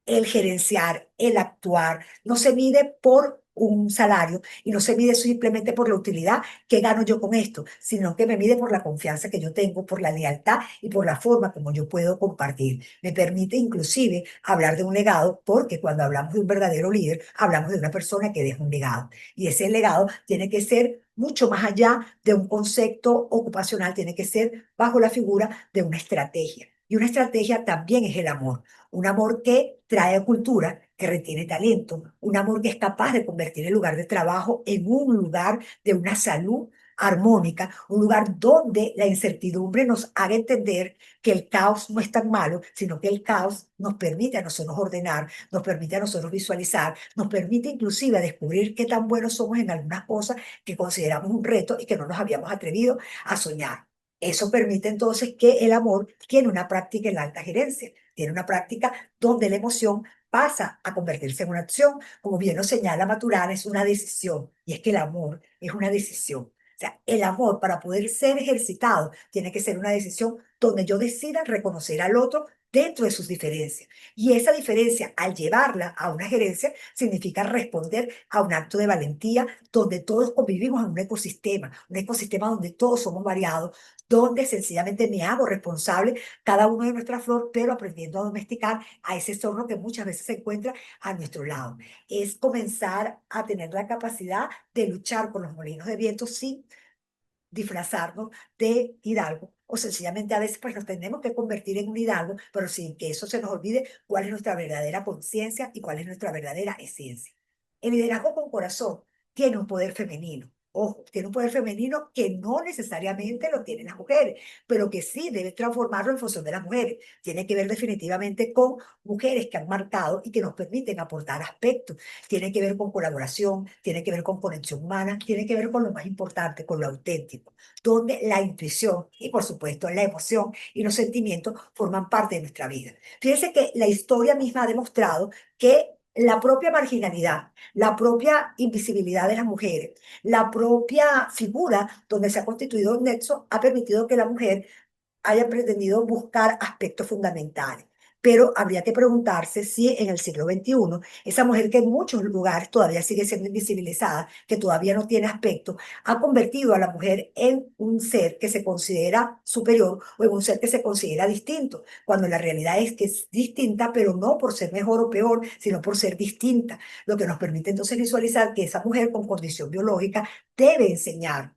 [SPEAKER 3] el gerenciar, el actuar, no se mide por un salario y no se mide simplemente por la utilidad que gano yo con esto, sino que me mide por la confianza que yo tengo, por la lealtad y por la forma como yo puedo compartir. Me permite inclusive hablar de un legado, porque cuando hablamos de un verdadero líder, hablamos de una persona que deja un legado. Y ese legado tiene que ser mucho más allá de un concepto ocupacional, tiene que ser bajo la figura de una estrategia. Y una estrategia también es el amor. Un amor que trae cultura, que retiene talento, un amor que es capaz de convertir el lugar de trabajo en un lugar de una salud armónica, un lugar donde la incertidumbre nos haga entender que el caos no es tan malo, sino que el caos nos permite a nosotros ordenar, nos permite a nosotros visualizar, nos permite inclusive descubrir qué tan buenos somos en algunas cosas que consideramos un reto y que no nos habíamos atrevido a soñar. Eso permite entonces que el amor tiene una práctica en la alta gerencia, tiene una práctica donde la emoción pasa a convertirse en una acción. Como bien lo señala Maturana, es una decisión, y es que el amor es una decisión. O sea, el amor para poder ser ejercitado tiene que ser una decisión donde yo decida reconocer al otro dentro de sus diferencias. Y esa diferencia, al llevarla a una gerencia, significa responder a un acto de valentía donde todos convivimos en un ecosistema donde todos somos variados, donde sencillamente me hago responsable cada uno de nuestra flor, pero aprendiendo a domesticar a ese zorro que muchas veces se encuentra a nuestro lado. Es comenzar a tener la capacidad de luchar con los molinos de viento sin disfrazarnos de hidalgo, o sencillamente a veces pues nos tenemos que convertir en un hidalgo, pero sin que eso se nos olvide cuál es nuestra verdadera conciencia y cuál es nuestra verdadera esencia. El liderazgo con corazón tiene un poder femenino. Ojo, tiene un poder femenino que no necesariamente lo tienen las mujeres, pero que sí debe transformarlo en función de las mujeres. Tiene que ver definitivamente con mujeres que han marcado y que nos permiten aportar aspectos. Tiene que ver con colaboración, tiene que ver con conexión humana, tiene que ver con lo más importante, con lo auténtico, donde la intuición y por supuesto la emoción y los sentimientos forman parte de nuestra vida. Fíjense que la historia misma ha demostrado que la propia marginalidad, la propia invisibilidad de las mujeres, la propia figura donde se ha constituido un nexo ha permitido que la mujer haya pretendido buscar aspectos fundamentales. Pero habría que preguntarse si en el siglo XXI, esa mujer que en muchos lugares todavía sigue siendo invisibilizada, que todavía no tiene aspecto, ha convertido a la mujer en un ser que se considera superior o en un ser que se considera distinto, cuando la realidad es que es distinta, pero no por ser mejor o peor, sino por ser distinta, lo que nos permite entonces visualizar que esa mujer con condición biológica debe enseñar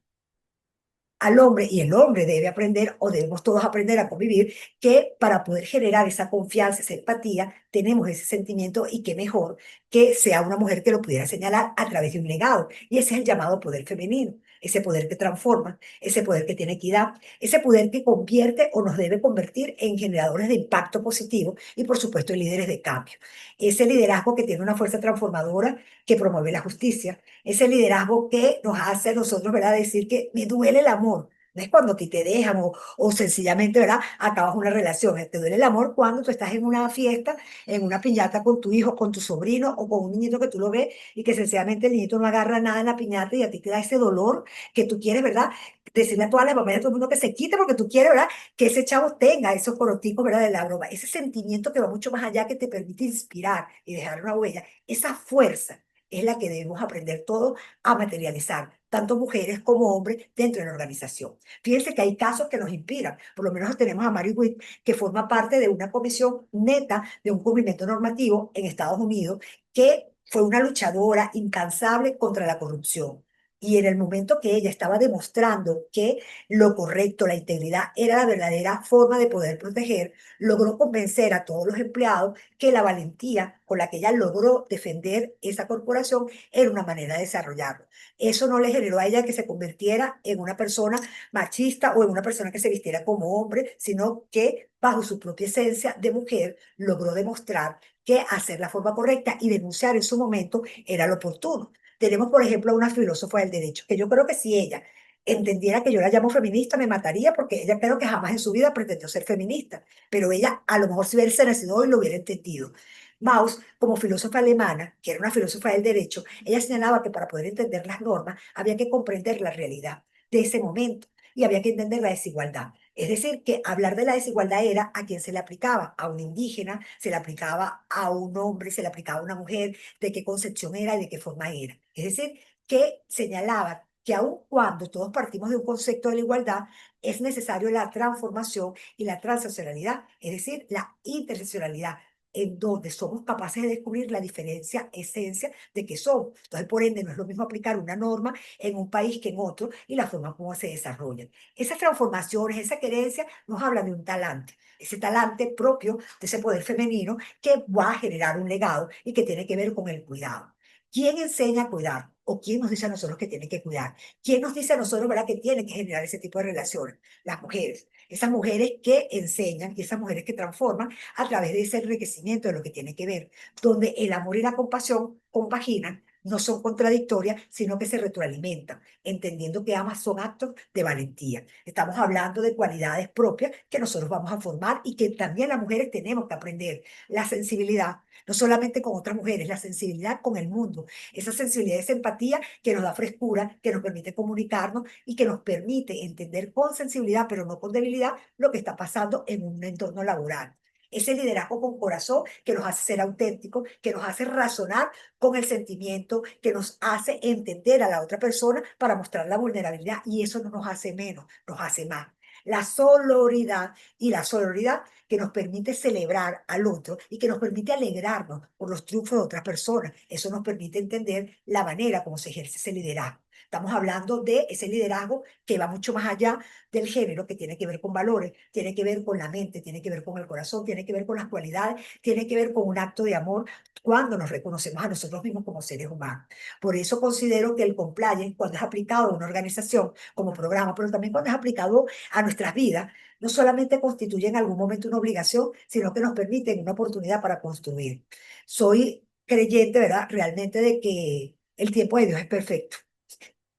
[SPEAKER 3] al hombre, y el hombre debe aprender, o debemos todos aprender a convivir, que para poder generar esa confianza, esa empatía, tenemos ese sentimiento y qué mejor que sea una mujer que lo pudiera señalar a través de un legado. Y ese es el llamado poder femenino, ese poder que transforma, ese poder que tiene equidad, ese poder que convierte o nos debe convertir en generadores de impacto positivo y por supuesto en líderes de cambio. Ese liderazgo que tiene una fuerza transformadora que promueve la justicia, ese liderazgo que nos hace a nosotros, ¿verdad? Decir que me duele el amor. No es cuando te dejan o sencillamente, ¿verdad? Acabas una relación. Te duele el amor cuando tú estás en una fiesta, en una piñata con tu hijo, con tu sobrino o con un niñito que tú lo ves y que sencillamente el niñito no agarra nada en la piñata y a ti te da ese dolor que tú quieres, ¿verdad? Decirle a todas las mamás y a todo el mundo que se quite porque tú quieres, ¿verdad? Que ese chavo tenga esos coroticos, ¿verdad? De la broma. Ese sentimiento que va mucho más allá, que te permite inspirar y dejar una huella. Esa fuerza es la que debemos aprender todos a materializar, tanto mujeres como hombres dentro de la organización. Fíjense que hay casos que nos inspiran. Por lo menos tenemos a Mary Witt, que forma parte de una comisión neta de un cumplimiento normativo en Estados Unidos, que fue una luchadora incansable contra la corrupción. Y en el momento que ella estaba demostrando que lo correcto, la integridad, era la verdadera forma de poder proteger, logró convencer a todos los empleados que la valentía con la que ella logró defender esa corporación era una manera de desarrollarlo. Eso no le generó a ella que se convirtiera en una persona machista o en una persona que se vistiera como hombre, sino que bajo su propia esencia de mujer logró demostrar que hacer la forma correcta y denunciar en su momento era lo oportuno. Tenemos, por ejemplo, a una filósofa del derecho, que yo creo que si ella entendiera que yo la llamo feminista, me mataría porque ella creo que jamás en su vida pretendió ser feminista, pero ella a lo mejor si hubiese nacido hoy lo hubiera entendido. Mauss, como filósofa alemana, que era una filósofa del derecho, ella señalaba que para poder entender las normas había que comprender la realidad de ese momento y había que entender la desigualdad. Es decir, que hablar de la desigualdad era a quién se le aplicaba, a un indígena, se le aplicaba a un hombre, se le aplicaba a una mujer, de qué concepción era y de qué forma era. Es decir, que señalaba que aun cuando todos partimos de un concepto de la igualdad, es necesario la transformación y la transaccionalidad, es decir, la interseccionalidad, en donde somos capaces de descubrir la diferencia, esencia de que somos. Entonces, por ende, no es lo mismo aplicar una norma en un país que en otro y la forma como se desarrollan. Esas transformaciones, esa querencia nos habla de un talante, ese talante propio de ese poder femenino que va a generar un legado y que tiene que ver con el cuidado. ¿Quién enseña a cuidar? ¿O quién nos dice a nosotros que tiene que cuidar? ¿Quién nos dice a nosotros, verdad, que tiene que generar ese tipo de relaciones? Las mujeres. Esas mujeres que enseñan y esas mujeres que transforman a través de ese enriquecimiento de lo que tiene que ver, donde el amor y la compasión compaginan, no son contradictorias, sino que se retroalimentan, entendiendo que ambas son actos de valentía. Estamos hablando de cualidades propias que nosotros vamos a formar y que también las mujeres tenemos que aprender. La sensibilidad, no solamente con otras mujeres, la sensibilidad con el mundo, esa sensibilidad, esa empatía que nos da frescura, que nos permite comunicarnos y que nos permite entender con sensibilidad, pero no con debilidad, lo que está pasando en un entorno laboral. Ese liderazgo con corazón que nos hace ser auténticos, que nos hace razonar con el sentimiento, que nos hace entender a la otra persona para mostrar la vulnerabilidad y eso no nos hace menos, nos hace más. La sororidad y la sororidad que nos permite celebrar al otro y que nos permite alegrarnos por los triunfos de otras personas. Eso nos permite entender la manera como se ejerce ese liderazgo. Estamos hablando de ese liderazgo que va mucho más allá del género, que tiene que ver con valores, tiene que ver con la mente, tiene que ver con el corazón, tiene que ver con las cualidades, tiene que ver con un acto de amor cuando nos reconocemos a nosotros mismos como seres humanos. Por eso considero que el compliance, cuando es aplicado a una organización como programa, pero también cuando es aplicado a nuestras vidas, no solamente constituye en algún momento una obligación, sino que nos permiten una oportunidad para construir. Soy creyente, ¿verdad? Realmente de que el tiempo de Dios es perfecto.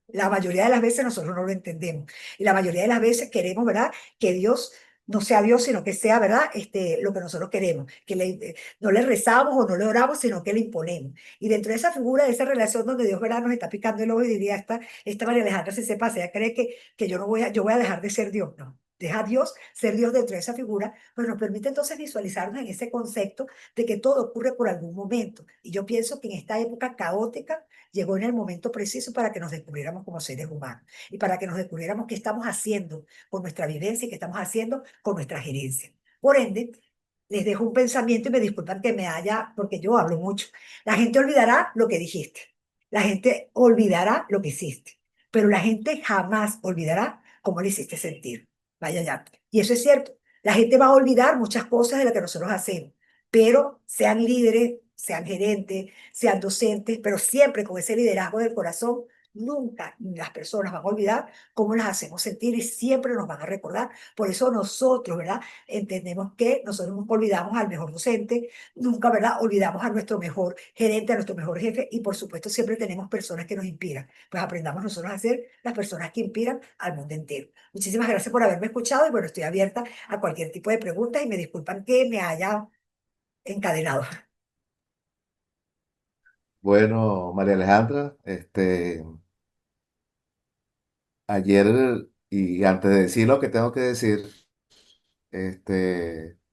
[SPEAKER 3] La mayoría de las veces nosotros no lo entendemos. Y la mayoría de las veces queremos, ¿verdad? Que Dios no sea Dios, sino que sea, ¿verdad? Lo que nosotros queremos. No le rezamos o no le oramos, sino que le imponemos. Y dentro de esa figura, de esa relación donde Dios, ¿verdad? Nos está picando el ojo y diría, esta María Alejandra si se pasa, ella cree que yo no voy a, yo voy a dejar de ser Dios. No. Deja a Dios ser Dios dentro de esa figura, pues nos permite entonces visualizarnos en ese concepto de que todo ocurre por algún momento. Y yo pienso que en esta época caótica, llegó en el momento preciso para que nos descubriéramos como seres humanos y para que nos descubriéramos qué estamos haciendo con nuestra vivencia y qué estamos haciendo con nuestra gerencia. Por ende, les dejo un pensamiento y me disculpan que me haya, porque yo hablo mucho. La gente olvidará lo que dijiste, la gente olvidará lo que hiciste, pero la gente jamás olvidará cómo le hiciste sentir. Vaya ya. Y eso es cierto. La gente va a olvidar muchas cosas de lo que nosotros hacemos, pero sean líderes, sean gerentes, sean docentes, pero siempre con ese liderazgo del corazón, nunca las personas van a olvidar cómo las hacemos sentir y siempre nos van a recordar. Por eso nosotros, ¿verdad? Entendemos que nosotros nunca olvidamos al mejor docente, nunca, ¿verdad? Olvidamos a nuestro mejor gerente, a nuestro mejor jefe y por supuesto siempre tenemos personas que nos inspiran. Pues aprendamos nosotros a ser las personas que inspiran al mundo entero. Muchísimas gracias por haberme escuchado y bueno, estoy abierta a cualquier tipo de preguntas y me disculpan que me haya encadenado.
[SPEAKER 1] Bueno, María Alejandra, ayer y antes de decir lo que tengo que decir,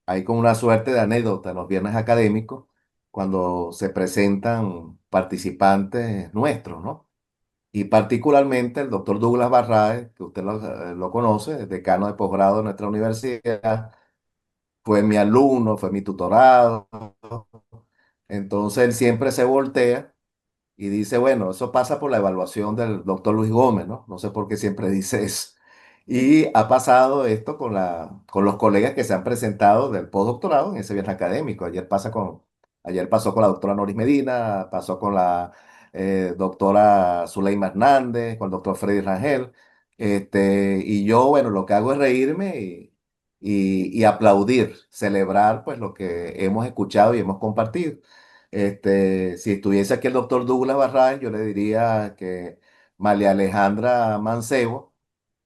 [SPEAKER 1] hay como una suerte de anécdota en los viernes académicos cuando se presentan participantes nuestros, ¿no? Y particularmente el doctor Douglas Barraez, que usted lo conoce, es decano de posgrado de nuestra universidad, fue mi alumno, fue mi tutorado. Entonces él siempre se voltea y dice, bueno, eso pasa por la evaluación del doctor Luis Gómez, ¿no? No sé por qué siempre dice eso. Y ha pasado esto con los colegas que se han presentado del postdoctorado en ese viernes académico. Ayer pasó con la doctora Noris Medina, pasó con la doctora Zuleima Hernández, con el doctor Freddy Rangel. Y yo, bueno, lo que hago es reírme y aplaudir, celebrar pues lo que hemos escuchado y hemos compartido. Si estuviese aquí el doctor Douglas Barraez, yo le diría que María Alejandra Mancebo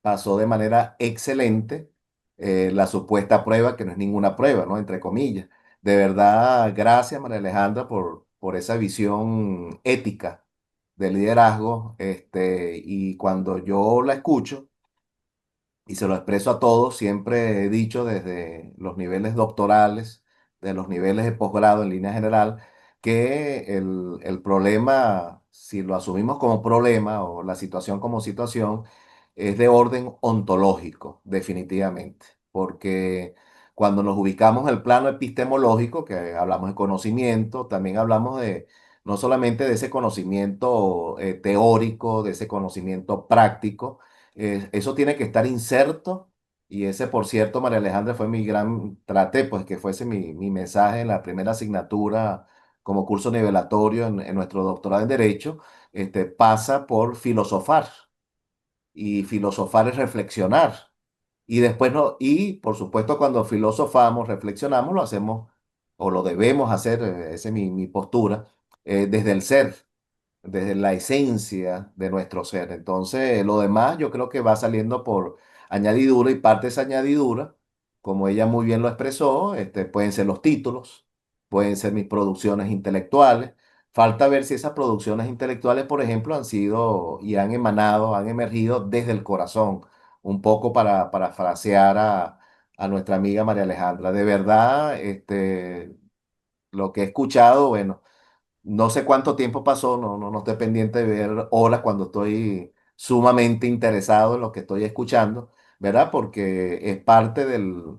[SPEAKER 1] pasó de manera excelente la supuesta prueba, que no es ninguna prueba, ¿no? Entre comillas. De verdad, gracias María Alejandra por esa visión ética del liderazgo. Y cuando yo la escucho, y se lo expreso a todos, siempre he dicho desde los niveles doctorales, de los niveles de posgrado en línea general, que el problema, si lo asumimos como problema o la situación como situación, es de orden ontológico, definitivamente, porque cuando nos ubicamos en el plano epistemológico, que hablamos de conocimiento, también hablamos de no solamente de ese conocimiento teórico, de ese conocimiento práctico, eso tiene que estar inserto y ese, por cierto, María Alejandra, fue mi gran, traté pues que fuese mi mensaje en la primera asignatura como curso nivelatorio en nuestro doctorado en Derecho, pasa por filosofar. Y filosofar es reflexionar. Y después no, y por supuesto cuando filosofamos, reflexionamos, lo hacemos o lo debemos hacer, esa es mi postura, desde el ser, desde la esencia de nuestro ser. Entonces, lo demás yo creo que va saliendo por añadidura y parte de esa añadidura, como ella muy bien lo expresó, pueden ser los títulos, pueden ser mis producciones intelectuales. Falta ver si esas producciones intelectuales, por ejemplo, han sido y han emanado, han emergido desde el corazón, un poco para frasear a nuestra amiga María Alejandra. De verdad, lo que he escuchado, bueno. No sé cuánto tiempo pasó, no estoy pendiente de ver horas cuando estoy sumamente interesado en lo que estoy escuchando, ¿verdad? Porque es parte del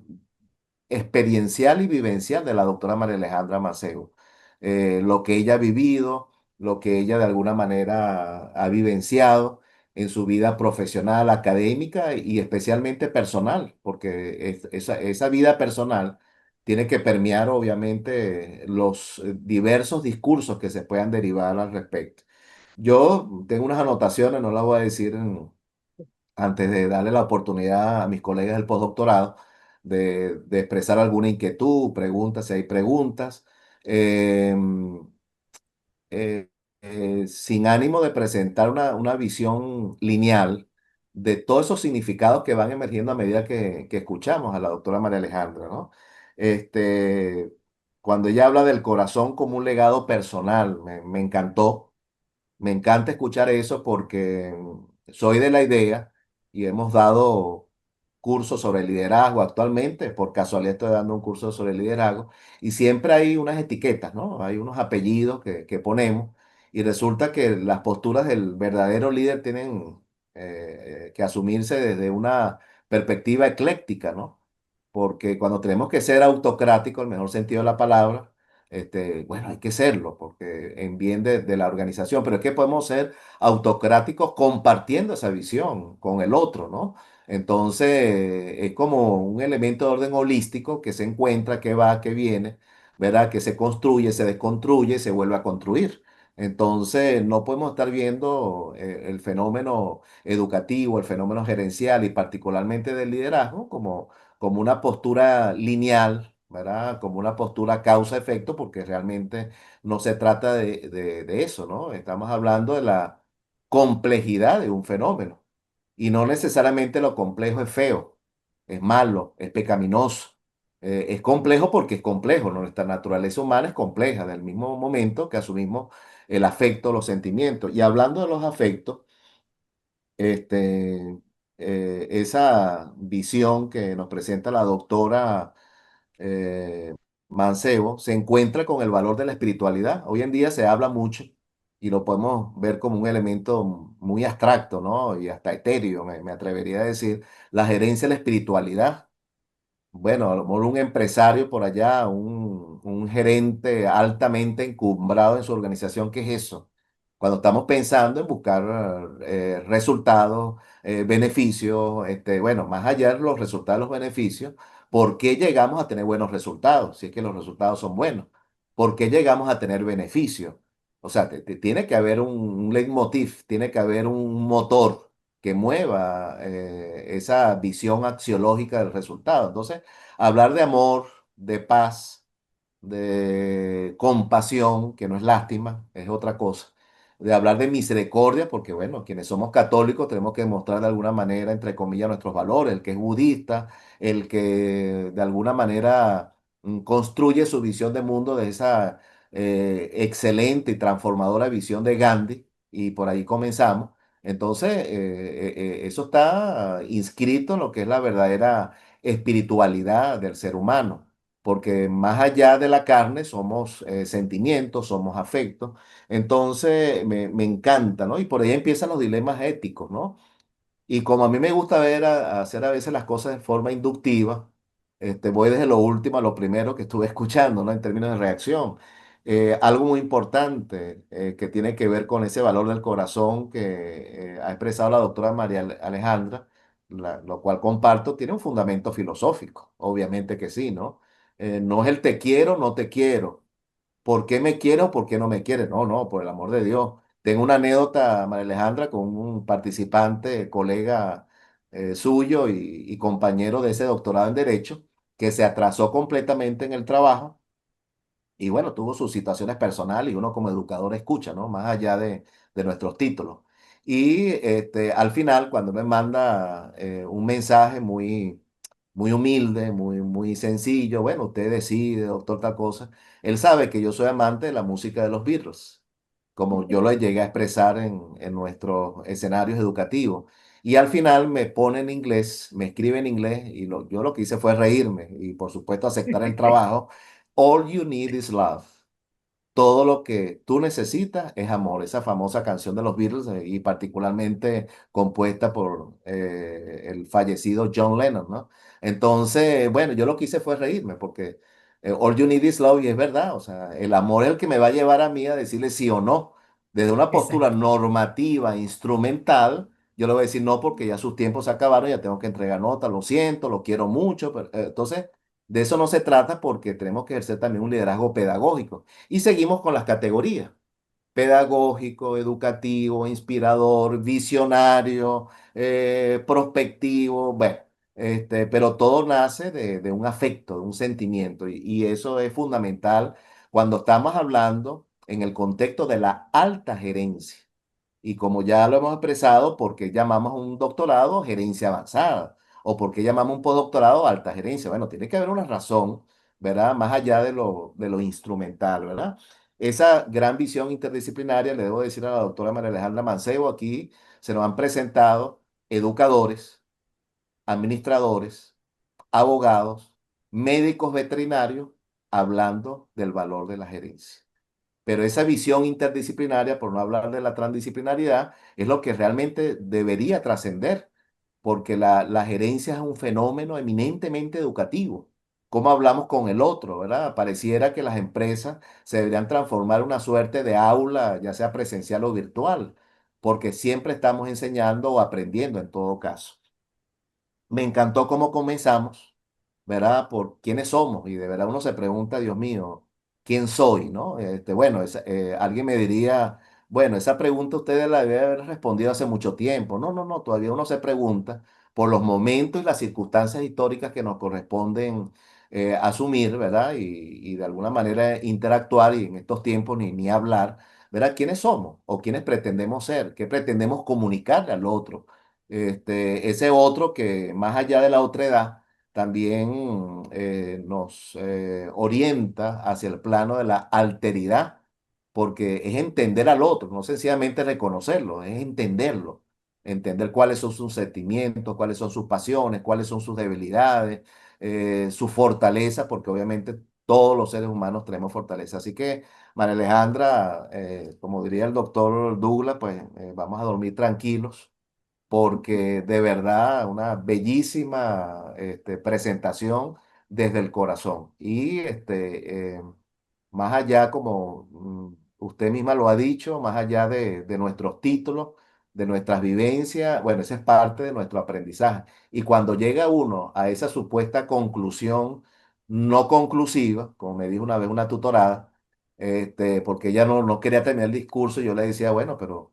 [SPEAKER 1] experiencial y vivencial de la doctora María Alejandra Maceo. Lo que ella ha vivido, lo que ella de alguna manera ha vivenciado en su vida profesional, académica y especialmente personal, porque esa vida personal tiene que permear obviamente los diversos discursos que se puedan derivar al respecto. Yo tengo unas anotaciones, no las voy a decir antes de darle la oportunidad a mis colegas del postdoctorado de expresar alguna inquietud, preguntas, si hay preguntas. Em, eh, Sin ánimo de presentar una visión lineal de todos esos significados que van emergiendo a medida que escuchamos a la doctora María Alejandra, ¿no? Este, Cuando ella habla del corazón como un legado personal, me encantó. Me encanta escuchar eso porque soy de la idea y hemos dado cursos sobre liderazgo actualmente. Por casualidad estoy dando un curso sobre liderazgo y siempre hay unas etiquetas, ¿no? Hay unos apellidos que ponemos y resulta que las posturas del verdadero líder tienen que asumirse desde una perspectiva ecléctica, ¿no? Porque cuando tenemos que ser autocráticos, el mejor sentido de la palabra, bueno, hay que serlo, porque en bien de la organización, pero es que podemos ser autocráticos compartiendo esa visión con el otro, ¿no? Entonces, es como un elemento de orden holístico que se encuentra, que va, que viene, ¿verdad? Que se construye, se desconstruye, se vuelve a construir. Entonces, no podemos estar viendo el fenómeno educativo, el fenómeno gerencial y particularmente del liderazgo como una postura lineal, ¿verdad? Como una postura causa-efecto, porque realmente no se trata de eso, ¿no? Estamos hablando de la complejidad de un fenómeno. Y no necesariamente lo complejo es feo, es malo, es pecaminoso. Es complejo porque es complejo, ¿no? Nuestra naturaleza humana es compleja, del mismo momento que asumimos el afecto, los sentimientos. Y hablando de los afectos, este, esa visión que nos presenta la doctora eh, Mancebo se encuentra con el valor de la espiritualidad. Hoy en día se habla mucho y lo podemos ver como un elemento muy abstracto, ¿no? Y hasta etéreo, me atrevería a decir, la gerencia de la espiritualidad. Bueno, a lo mejor un empresario por allá, un gerente altamente encumbrado en su organización, ¿qué es eso? Cuando estamos pensando en buscar resultados, beneficios, bueno, más allá de los resultados, los beneficios, ¿por qué llegamos a tener buenos resultados? Si es que los resultados son buenos, ¿por qué llegamos a tener beneficios? O sea, tiene que haber un leitmotiv, tiene que haber un motor que mueva esa visión axiológica del resultado. Entonces, hablar de amor, de paz, de compasión, que no es lástima, es otra cosa. De hablar de misericordia, porque bueno, quienes somos católicos tenemos que demostrar de alguna manera, entre comillas, nuestros valores. El que es budista, el que de alguna manera construye su visión de mundo de esa excelente y transformadora visión de Gandhi, y por ahí comenzamos. Entonces, eso está inscrito en lo que es la verdadera espiritualidad del ser humano, porque más allá de la carne somos sentimientos, somos afectos. Entonces, me encanta, ¿no? Y por ahí empiezan los dilemas éticos, ¿no? Y como a mí me gusta ver hacer a veces las cosas de forma inductiva, voy desde lo último a lo primero que estuve escuchando, ¿no? En términos de reacción. Algo muy importante que tiene que ver con ese valor del corazón que ha expresado la doctora María Alejandra, lo cual comparto, tiene un fundamento filosófico, obviamente que sí, ¿no? No es el te quiero, no te quiero, ¿por qué me quiere o por qué no me quiere? No, no, por el amor de Dios. Tengo una anécdota, María Alejandra, con un participante, colega suyo y compañero de ese doctorado en Derecho, que se atrasó completamente en el trabajo y bueno, tuvo sus situaciones personales y uno como educador escucha, ¿no? Más allá de nuestros títulos. Y al final, cuando me manda un mensaje muy humilde, muy sencillo, bueno, usted decide, doctor, tal cosa, él sabe que yo soy amante de la música de los Beatles, como yo lo llegué a expresar en nuestros escenarios educativos. Y al final me pone en inglés, me escribe en inglés y yo lo que hice fue reírme y por supuesto aceptar el trabajo. All you need is love. Todo lo que tú necesitas es amor. Esa famosa canción de los Beatles y particularmente compuesta por el fallecido John Lennon, ¿no? Entonces, bueno, yo lo que hice fue reírme porque All you need is love y es verdad. O sea, el amor es el que me va a llevar a mí a decirle sí o no. Desde una postura
[SPEAKER 3] Exacto,
[SPEAKER 1] normativa, instrumental, yo le voy a decir no porque ya sus tiempos se acabaron, ya tengo que entregar nota, lo siento, lo quiero mucho. Entonces, de eso no se trata porque tenemos que ejercer también un liderazgo pedagógico. Y seguimos con las categorías. Pedagógico, educativo, inspirador, visionario, prospectivo, bueno, pero todo nace de un afecto, de un sentimiento, y eso es fundamental cuando estamos hablando en el contexto de la alta gerencia. Y como ya lo hemos expresado, ¿por qué llamamos un doctorado gerencia avanzada? ¿O por qué llamamos un postdoctorado alta gerencia? Bueno, tiene que haber una razón, ¿verdad? Más allá de lo instrumental, ¿verdad? Esa gran visión interdisciplinaria, le debo decir a la doctora María Alejandra Mancebo, aquí se nos han presentado educadores, administradores, abogados, médicos veterinarios, hablando del valor de la gerencia. Pero esa visión interdisciplinaria, por no hablar de la transdisciplinaridad, es lo que realmente debería trascender, porque la gerencia es un fenómeno eminentemente educativo. ¿Cómo hablamos con el otro, verdad? Pareciera que las empresas se deberían transformar en una suerte de aula, ya sea presencial o virtual, porque siempre estamos enseñando o aprendiendo en todo caso. Me encantó cómo comenzamos, ¿verdad? Por quiénes somos. Y de verdad uno se pregunta, Dios mío, ¿quién soy? ¿No? Bueno, alguien me diría, bueno, esa pregunta usted la debe haber respondido hace mucho tiempo. No, no, no, todavía uno se pregunta por los momentos y las circunstancias históricas que nos corresponden asumir, ¿verdad? Y de alguna manera interactuar y en estos tiempos ni hablar, ¿verdad? ¿Quiénes somos o quiénes pretendemos ser? ¿Qué pretendemos comunicarle al otro? Ese otro que más allá de la otredad también nos orienta hacia el plano de la alteridad, porque es entender al otro, no sencillamente reconocerlo, es entenderlo, entender cuáles son sus sentimientos, cuáles son sus pasiones, cuáles son sus debilidades, su fortaleza, porque obviamente todos los seres humanos tenemos fortaleza. Así que, María Alejandra, como diría el doctor Douglas, pues vamos a dormir tranquilos porque de verdad una bellísima presentación desde el corazón. Y más allá, como usted misma lo ha dicho, más allá de nuestros títulos, de nuestras vivencias, bueno, esa es parte de nuestro aprendizaje. Y cuando llega uno a esa supuesta conclusión no conclusiva, como me dijo una vez una tutorada, porque ella no quería terminar el discurso, y yo le decía, bueno, pero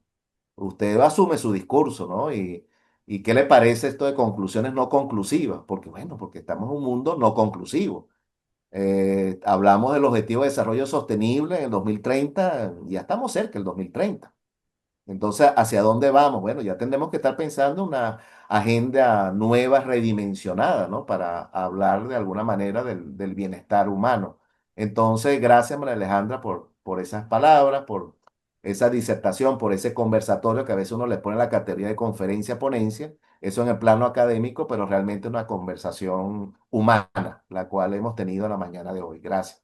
[SPEAKER 1] usted asume su discurso, ¿no? ¿Y qué le parece esto de conclusiones no conclusivas? Porque, bueno, porque estamos en un mundo no conclusivo. Hablamos del Objetivo de Desarrollo Sostenible en el 2030, ya estamos cerca del 2030. Entonces, ¿hacia dónde vamos? Bueno, ya tendremos que estar pensando una agenda nueva, redimensionada, ¿no? Para hablar de alguna manera del bienestar humano. Entonces, gracias, María Alejandra, por esas palabras, por esa disertación, por ese conversatorio que a veces uno le pone la categoría de conferencia, ponencia, eso en el plano académico, pero realmente una conversación humana, la cual hemos tenido en la mañana de hoy. Gracias.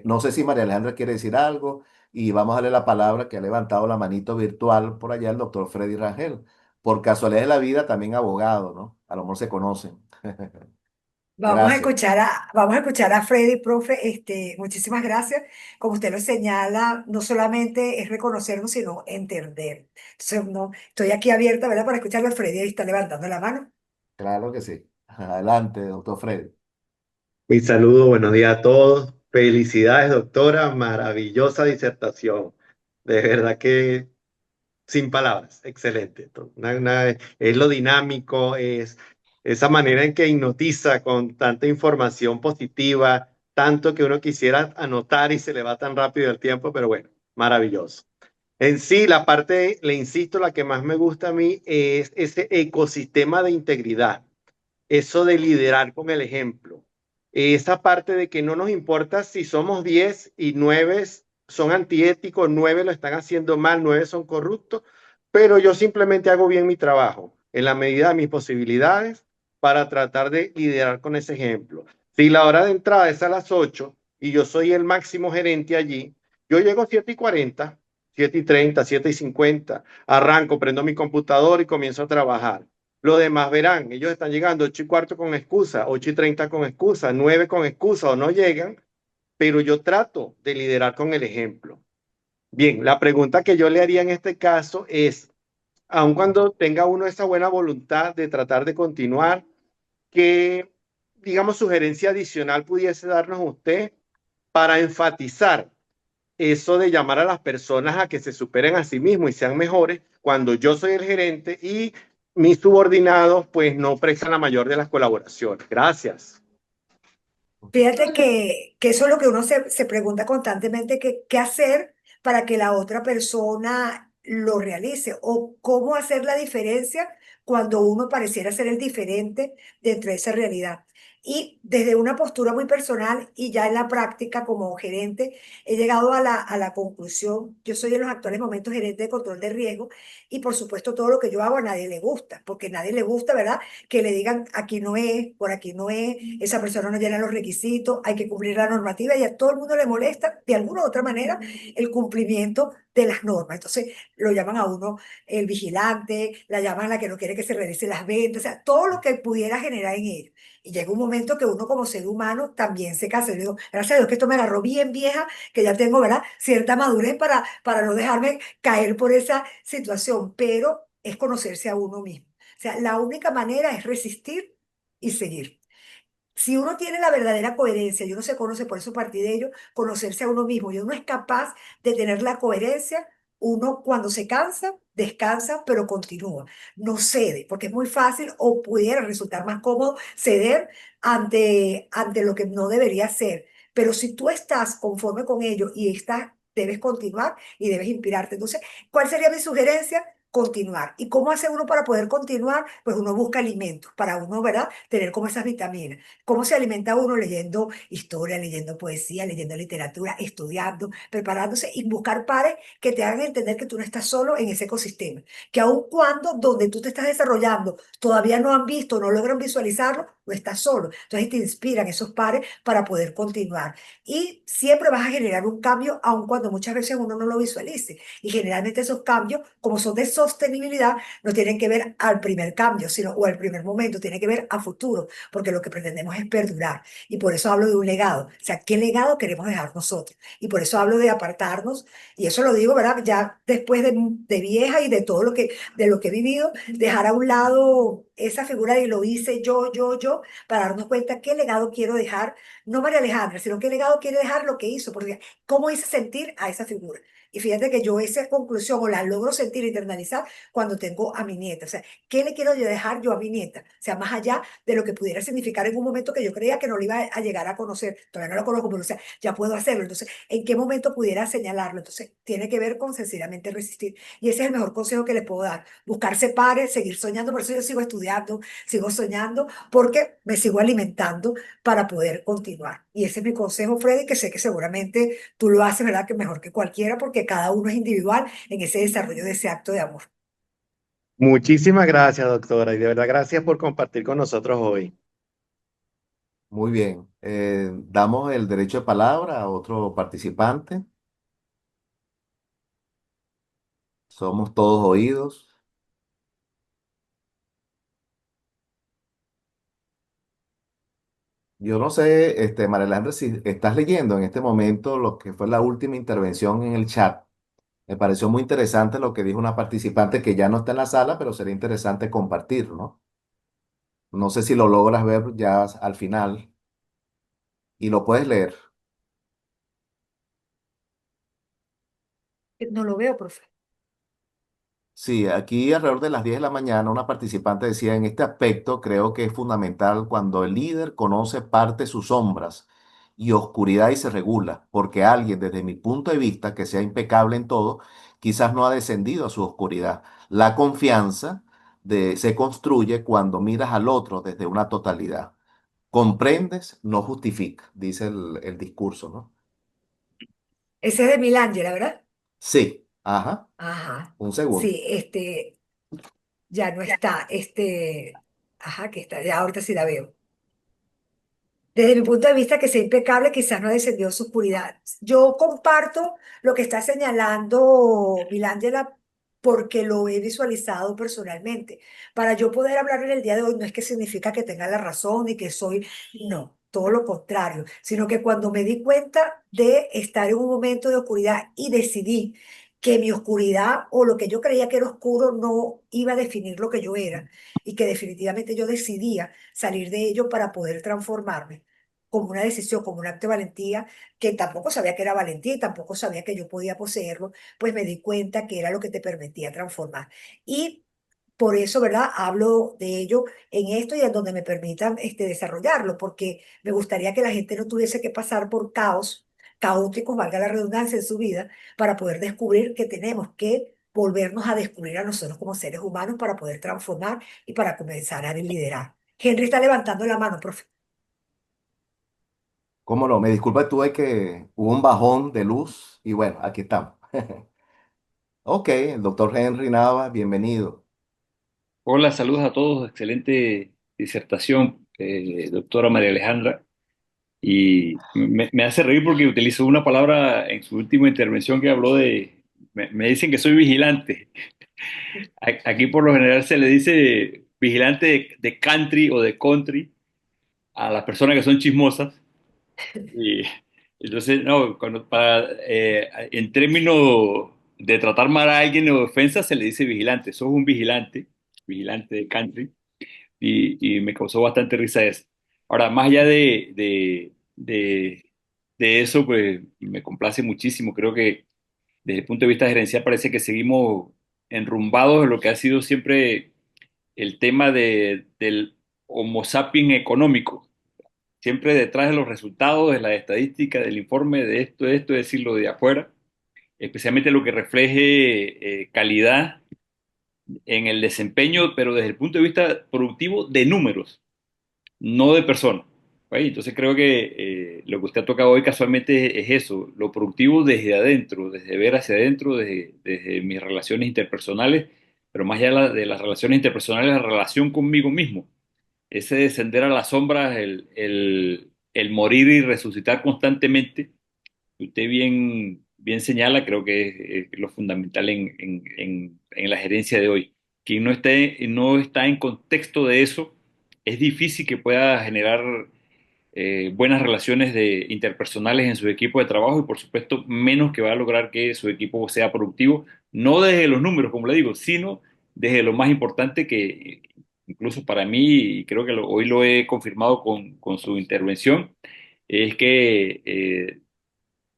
[SPEAKER 1] No sé si María Alejandra quiere decir algo y vamos a darle la palabra que ha levantado la manito virtual por allá el doctor Freddy Rangel. Por casualidad de la vida, también abogado, ¿no? A lo mejor se conocen. Gracias.
[SPEAKER 3] Vamos a escuchar a Freddy, profe. Muchísimas gracias. Como usted lo señala, no solamente es reconocernos, sino entender. Entonces, no, estoy aquí abierta, ¿verdad? Para escucharlo a Freddy. Ahí está levantando la mano.
[SPEAKER 1] Claro que sí. Adelante, doctor Freddy.
[SPEAKER 4] Mi saludo, buenos días a todos. Felicidades, doctora, maravillosa disertación. De verdad que sin palabras, excelente. Es lo dinámico, es esa manera en que hipnotiza con tanta información positiva, tanto que uno quisiera anotar y se le va tan rápido el tiempo, pero bueno, maravilloso. En sí, la parte, le insisto, la que más me gusta a mí es ese ecosistema de integridad, eso de liderar con el ejemplo, esa parte de que no nos importa si somos 10 y 9 son antiéticos, 9 lo están haciendo mal, 9 son corruptos, pero yo simplemente hago bien mi trabajo en la medida de mis posibilidades para tratar de liderar con ese ejemplo. Si la hora de entrada es a las 8 y yo soy el máximo gerente allí, yo llego a 7:40, 7:30, 7:50, arranco, prendo mi computador y comienzo a trabajar. Lo demás verán, ellos están llegando 8:15 con excusa, 8:30 con excusa, 9 con excusa o no llegan, pero yo trato de liderar con el ejemplo. Bien, la pregunta que yo le haría en este caso es, aun cuando tenga uno esa buena voluntad de tratar de continuar, ¿qué, digamos, sugerencia adicional pudiese darnos usted para enfatizar eso de llamar a las personas a que se superen a sí mismos y sean mejores cuando yo soy el gerente y mis subordinados pues no prestan la mayor de las colaboraciones? Gracias.
[SPEAKER 3] Fíjate que eso es lo que uno se pregunta constantemente, que, qué hacer para que la otra persona lo realice o cómo hacer la diferencia cuando uno pareciera ser el diferente dentro de esa realidad. Y desde una postura muy personal y ya en la práctica como gerente, he llegado a la conclusión, yo soy en los actuales momentos gerente de control de riesgo y por supuesto todo lo que yo hago a nadie le gusta, porque a nadie le gusta, ¿verdad? Que le digan aquí no es, por aquí no es, esa persona no llena los requisitos, hay que cumplir la normativa y a todo el mundo le molesta de alguna u otra manera el cumplimiento de las normas. Entonces lo llaman a uno el vigilante, la llaman la que no quiere que se realicen las ventas, o sea, todo lo que pudiera generar en ellos. Y llega un momento que uno como ser humano también se cansa. Yo digo, gracias a Dios que esto me agarró bien vieja, que ya tengo, ¿verdad? Cierta madurez para no dejarme caer por esa situación, pero es conocerse a uno mismo. O sea, la única manera es resistir y seguir. Si uno tiene la verdadera coherencia y uno se conoce, por eso partí de ello, conocerse a uno mismo y uno es capaz de tener la coherencia, uno cuando se cansa, descansa, pero continúa, no cede, porque es muy fácil o pudiera resultar más cómodo ceder ante lo que no debería ser. Pero si tú estás conforme con ello y estás, debes continuar y debes inspirarte. Entonces, ¿cuál sería mi sugerencia? Continuar. ¿Y cómo hace uno para poder continuar? Pues uno busca alimentos para uno, ¿verdad? Tener como esas vitaminas. ¿Cómo se alimenta uno? Leyendo historia, leyendo poesía, leyendo literatura, estudiando, preparándose y buscar pares que te hagan entender que tú no estás solo en ese ecosistema. Que aun cuando donde tú te estás desarrollando todavía no han visto, no logran visualizarlo, no estás solo. Entonces te inspiran esos pares para poder continuar. Y siempre vas a generar un cambio, aun cuando muchas veces uno no lo visualice. Y generalmente esos cambios, como son de sostenibilidad, no tienen que ver al primer cambio, sino o al primer momento, tiene que ver a futuro porque lo que pretendemos es perdurar. Y por eso hablo de un legado. O sea, ¿qué legado queremos dejar nosotros? Y por eso hablo de apartarnos, y eso lo digo, ¿verdad? Ya después de vieja y de todo de lo que he vivido, dejar a un lado esa figura de lo hice yo, para darnos cuenta qué legado quiero dejar, no María Alejandra, sino qué legado quiere dejar lo que hizo, porque cómo hice sentir a esa figura. Y fíjate que yo esa conclusión o la logro sentir, internalizar cuando tengo a mi nieta. O sea, ¿qué le quiero yo dejar yo a mi nieta? O sea, más allá de lo que pudiera significar en un momento que yo creía que no lo iba a llegar a conocer. Todavía no lo conozco, pero o sea, ya puedo hacerlo. Entonces, ¿en qué momento pudiera señalarlo? Entonces, tiene que ver con sencillamente resistir. Y ese es el mejor consejo que le puedo dar. Buscarse pares, seguir soñando. Por eso yo sigo estudiando, sigo soñando, porque me sigo alimentando para poder continuar. Y ese es mi consejo, Freddy, que sé que seguramente tú lo haces, ¿verdad? Que mejor que cualquiera, porque cada uno es individual en ese desarrollo de ese acto de amor.
[SPEAKER 4] Muchísimas gracias, doctora, y de verdad gracias por compartir con nosotros hoy.
[SPEAKER 1] Muy bien. Damos el derecho de palabra a otro participante. Somos todos oídos. Yo no sé, María Alejandra, si estás leyendo en este momento lo que fue la última intervención en el chat. Me pareció muy interesante lo que dijo una participante que ya no está en la sala, pero sería interesante compartir, ¿no? No sé si lo logras ver ya al final y lo puedes leer.
[SPEAKER 3] No lo veo, profe.
[SPEAKER 1] Sí, aquí alrededor de las 10 de la mañana una participante decía, en este aspecto creo que es fundamental cuando el líder conoce parte de sus sombras y oscuridad y se regula, porque alguien desde mi punto de vista que sea impecable en todo, quizás no ha descendido a su oscuridad. La confianza se construye cuando miras al otro desde una totalidad. Comprendes, no justifica, dice el discurso, ¿no?
[SPEAKER 3] Ese es de Milangela, ¿verdad?
[SPEAKER 1] Sí, ajá,
[SPEAKER 3] Ajá.
[SPEAKER 1] un segundo.
[SPEAKER 3] Sí, ya no está, ajá, que está, ya ahorita sí la veo. Desde mi punto de vista, que sea impecable, quizás no descendió su oscuridad. Yo comparto lo que está señalando Milangela porque lo he visualizado personalmente. Para yo poder hablar en el día de hoy, no es que significa que tenga la razón ni que soy, no, todo lo contrario, sino que cuando me di cuenta de estar en un momento de oscuridad y decidí que mi oscuridad o lo que yo creía que era oscuro no iba a definir lo que yo era y que definitivamente yo decidía salir de ello para poder transformarme como una decisión, como un acto de valentía, que tampoco sabía que era valentía y tampoco sabía que yo podía poseerlo, pues me di cuenta que era lo que te permitía transformar. Y por eso, ¿verdad? Hablo de ello en esto y en donde me permitan desarrollarlo, porque me gustaría que la gente no tuviese que pasar por caos, caóticos, valga la redundancia, en su vida, para poder descubrir que tenemos que volvernos a descubrir a nosotros como seres humanos para poder transformar y para comenzar a liderar. Henry está levantando la mano, profe.
[SPEAKER 1] ¿Cómo no? Me disculpa, tuve que hubo un bajón de luz y bueno, aquí estamos. Ok, el doctor Henry Nava, bienvenido.
[SPEAKER 5] Hola, saludos a todos. Excelente disertación, doctora María Alejandra. Y me hace reír porque utilizó una palabra en su última intervención que habló me dicen que soy vigilante. Aquí por lo general se le dice vigilante de country o de country a las personas que son chismosas. Y entonces, no, en términos de tratar mal a alguien o de ofensa, se le dice vigilante. Sos un vigilante, vigilante de country. Y me causó bastante risa eso. Ahora, más allá de eso, pues me complace muchísimo. Creo que desde el punto de vista gerencial parece que seguimos enrumbados en lo que ha sido siempre el tema del Homo sapiens económico. Siempre detrás de los resultados, de la estadística, del informe, de esto, decirlo de afuera, especialmente lo que refleje calidad en el desempeño, pero desde el punto de vista productivo de números, no de persona. ¿Right? Entonces creo que lo que usted ha tocado hoy casualmente es eso, lo productivo desde adentro, desde ver hacia adentro, desde mis relaciones interpersonales, pero más allá de las relaciones interpersonales, la relación conmigo mismo, ese descender a las sombras, el morir y resucitar constantemente, que usted bien señala, creo que es lo fundamental en la gerencia de hoy. Quien no está en contexto de eso, es difícil que pueda generar buenas relaciones interpersonales en su equipo de trabajo y por supuesto menos que va a lograr que su equipo sea productivo, no desde los números, como le digo, sino desde lo más importante que incluso para mí, y creo que hoy lo he confirmado con su intervención, es que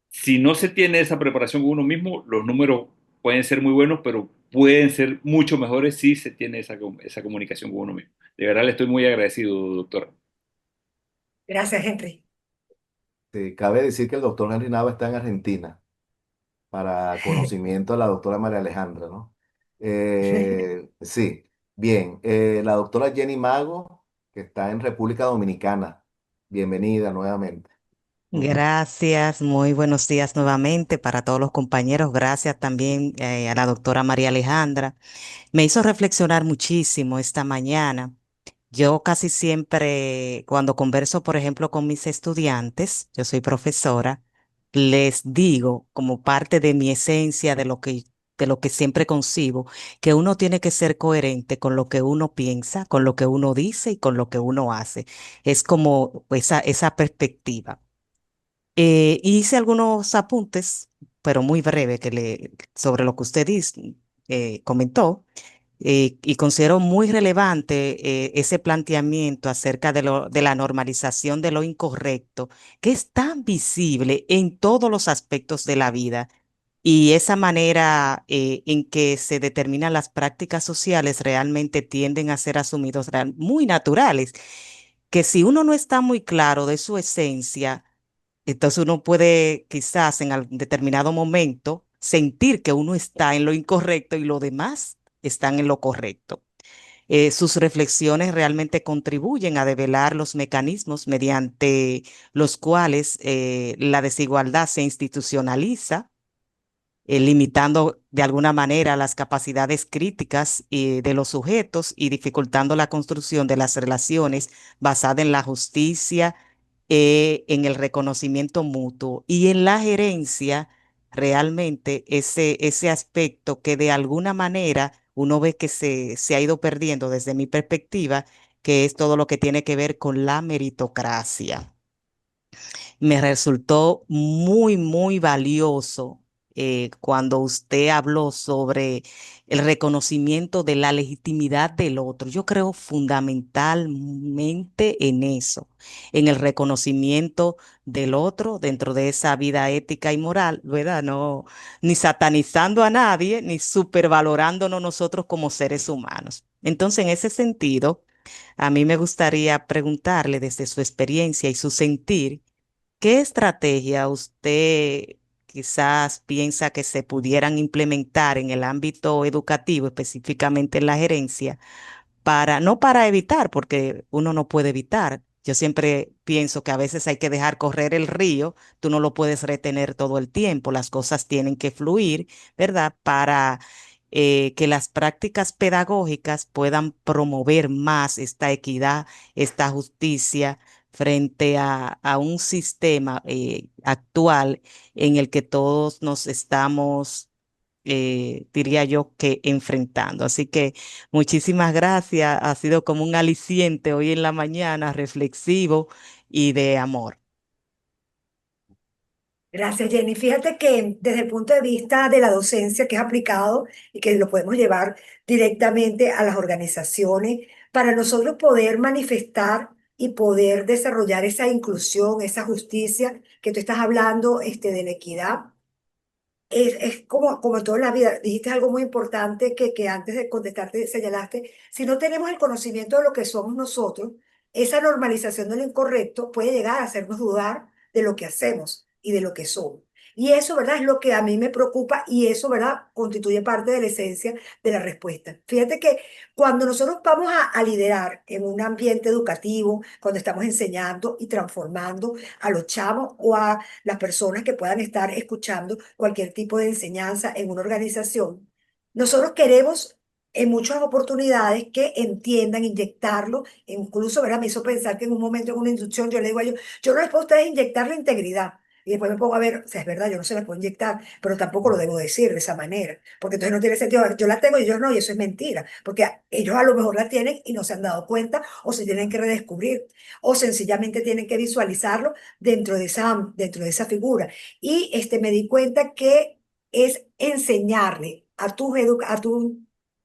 [SPEAKER 5] si no se tiene esa preparación con uno mismo, los números pueden ser muy buenos, pero pueden ser mucho mejores si se tiene esa comunicación con uno mismo. De verdad le estoy muy agradecido, doctora.
[SPEAKER 3] Gracias, Henry.
[SPEAKER 1] Cabe decir que el doctor Henry Nava está en Argentina, para conocimiento de la doctora María Alejandra, ¿no? Sí, bien. La doctora Jenny Mago, que está en República Dominicana. Bienvenida nuevamente.
[SPEAKER 6] Gracias, muy buenos días nuevamente para todos los compañeros. Gracias también a la doctora María Alejandra. Me hizo reflexionar muchísimo esta mañana. Yo casi siempre, cuando converso, por ejemplo, con mis estudiantes, yo soy profesora, les digo como parte de mi esencia, de lo que siempre concibo, que uno tiene que ser coherente con lo que uno piensa, con lo que uno dice y con lo que uno hace. Es como esa perspectiva. Hice algunos apuntes, pero muy breve, sobre lo que usted comentó, y considero muy relevante ese planteamiento acerca de la normalización de lo incorrecto, que es tan visible en todos los aspectos de la vida. Y esa manera en que se determinan las prácticas sociales realmente tienden a ser asumidos muy naturales, que si uno no está muy claro de su esencia, entonces uno puede quizás en determinado momento sentir que uno está en lo incorrecto y los demás están en lo correcto. Sus reflexiones realmente contribuyen a develar los mecanismos mediante los cuales la desigualdad se institucionaliza, limitando de alguna manera las capacidades críticas de los sujetos y dificultando la construcción de las relaciones basadas en la justicia, en el reconocimiento mutuo y en la gerencia, realmente ese aspecto que de alguna manera uno ve que se ha ido perdiendo desde mi perspectiva, que es todo lo que tiene que ver con la meritocracia. Me resultó muy, muy valioso cuando usted habló sobre el reconocimiento de la legitimidad del otro. Yo creo fundamentalmente en eso, en el reconocimiento del otro dentro de esa vida ética y moral, ¿verdad? No, ni satanizando a nadie, ni supervalorándonos nosotros como seres humanos. Entonces, en ese sentido, a mí me gustaría preguntarle desde su experiencia y su sentir, ¿qué estrategia usted quizás piensa que se pudieran implementar en el ámbito educativo, específicamente en la gerencia, no para evitar, porque uno no puede evitar? Yo siempre pienso que a veces hay que dejar correr el río, tú no lo puedes retener todo el tiempo, las cosas tienen que fluir, ¿verdad? Para que las prácticas pedagógicas puedan promover más esta equidad, esta justicia frente a un sistema actual en el que todos nos estamos, diría yo, que enfrentando. Así que muchísimas gracias. Ha sido como un aliciente hoy en la mañana, reflexivo y de amor.
[SPEAKER 3] Gracias, Jenny. Fíjate que desde el punto de vista de la docencia que es aplicado y que lo podemos llevar directamente a las organizaciones, para nosotros poder manifestar y poder desarrollar esa inclusión, esa justicia que tú estás hablando, de la equidad. Es como todo en la vida. Dijiste algo muy importante que antes de contestarte señalaste. Si no tenemos el conocimiento de lo que somos nosotros, esa normalización de lo incorrecto puede llegar a hacernos dudar de lo que hacemos y de lo que somos. Y eso, ¿verdad? Es lo que a mí me preocupa y eso, ¿verdad? Constituye parte de la esencia de la respuesta. Fíjate que cuando nosotros vamos a liderar en un ambiente educativo, cuando estamos enseñando y transformando a los chavos o a las personas que puedan estar escuchando cualquier tipo de enseñanza en una organización. Nosotros queremos en muchas oportunidades que entiendan, inyectarlo, incluso, ¿verdad? Me hizo pensar que en un momento en una instrucción yo le digo a ellos, yo no les puedo a ustedes inyectar la integridad. Y después me pongo a ver, o sea, es verdad, yo no se la puedo inyectar, pero tampoco lo debo decir de esa manera, porque entonces no tiene sentido. A ver, yo la tengo y ellos no, y eso es mentira, porque ellos a lo mejor la tienen y no se han dado cuenta, o se tienen que redescubrir, o sencillamente tienen que visualizarlo dentro de esa figura. Y me di cuenta que es enseñarle a tu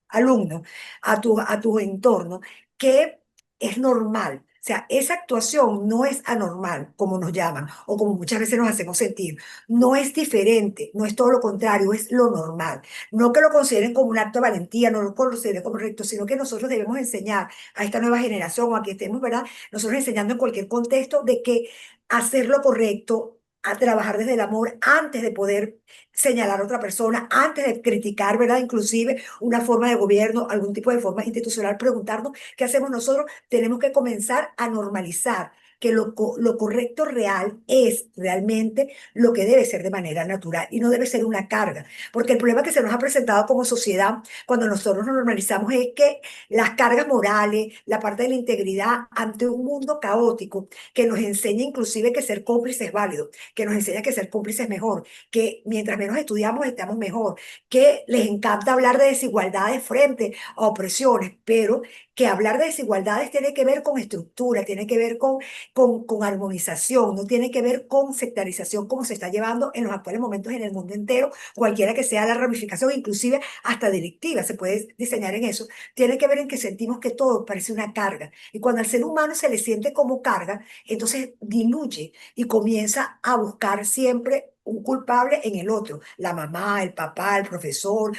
[SPEAKER 3] alumno, a tu entorno, que es normal. O sea, esa actuación no es anormal, como nos llaman, o como muchas veces nos hacemos sentir. No es diferente, no es todo lo contrario, es lo normal. No que lo consideren como un acto de valentía, no lo consideren como recto, sino que nosotros debemos enseñar a esta nueva generación, o a que estemos, ¿verdad? Nosotros enseñando en cualquier contexto de que hacer lo correcto, a trabajar desde el amor antes de poder señalar a otra persona, antes de criticar, ¿verdad? Inclusive una forma de gobierno, algún tipo de forma institucional, preguntarnos qué hacemos nosotros. Tenemos que comenzar a normalizar que lo correcto real es realmente lo que debe ser de manera natural y no debe ser una carga. Porque el problema que se nos ha presentado como sociedad cuando nosotros nos normalizamos es que las cargas morales, la parte de la integridad ante un mundo caótico que nos enseña inclusive que ser cómplice es válido, que nos enseña que ser cómplice es mejor, que mientras menos estudiamos estamos mejor, que les encanta hablar de desigualdades frente a opresiones, pero que hablar de desigualdades tiene que ver con estructura, tiene que ver con armonización, no tiene que ver con sectarización como se está llevando en los actuales momentos en el mundo entero, cualquiera que sea la ramificación, inclusive hasta delictiva, se puede diseñar en eso. Tiene que ver en que sentimos que todo parece una carga. Y cuando al ser humano se le siente como carga, entonces diluye y comienza a buscar siempre un culpable en el otro, la mamá, el papá, el profesor,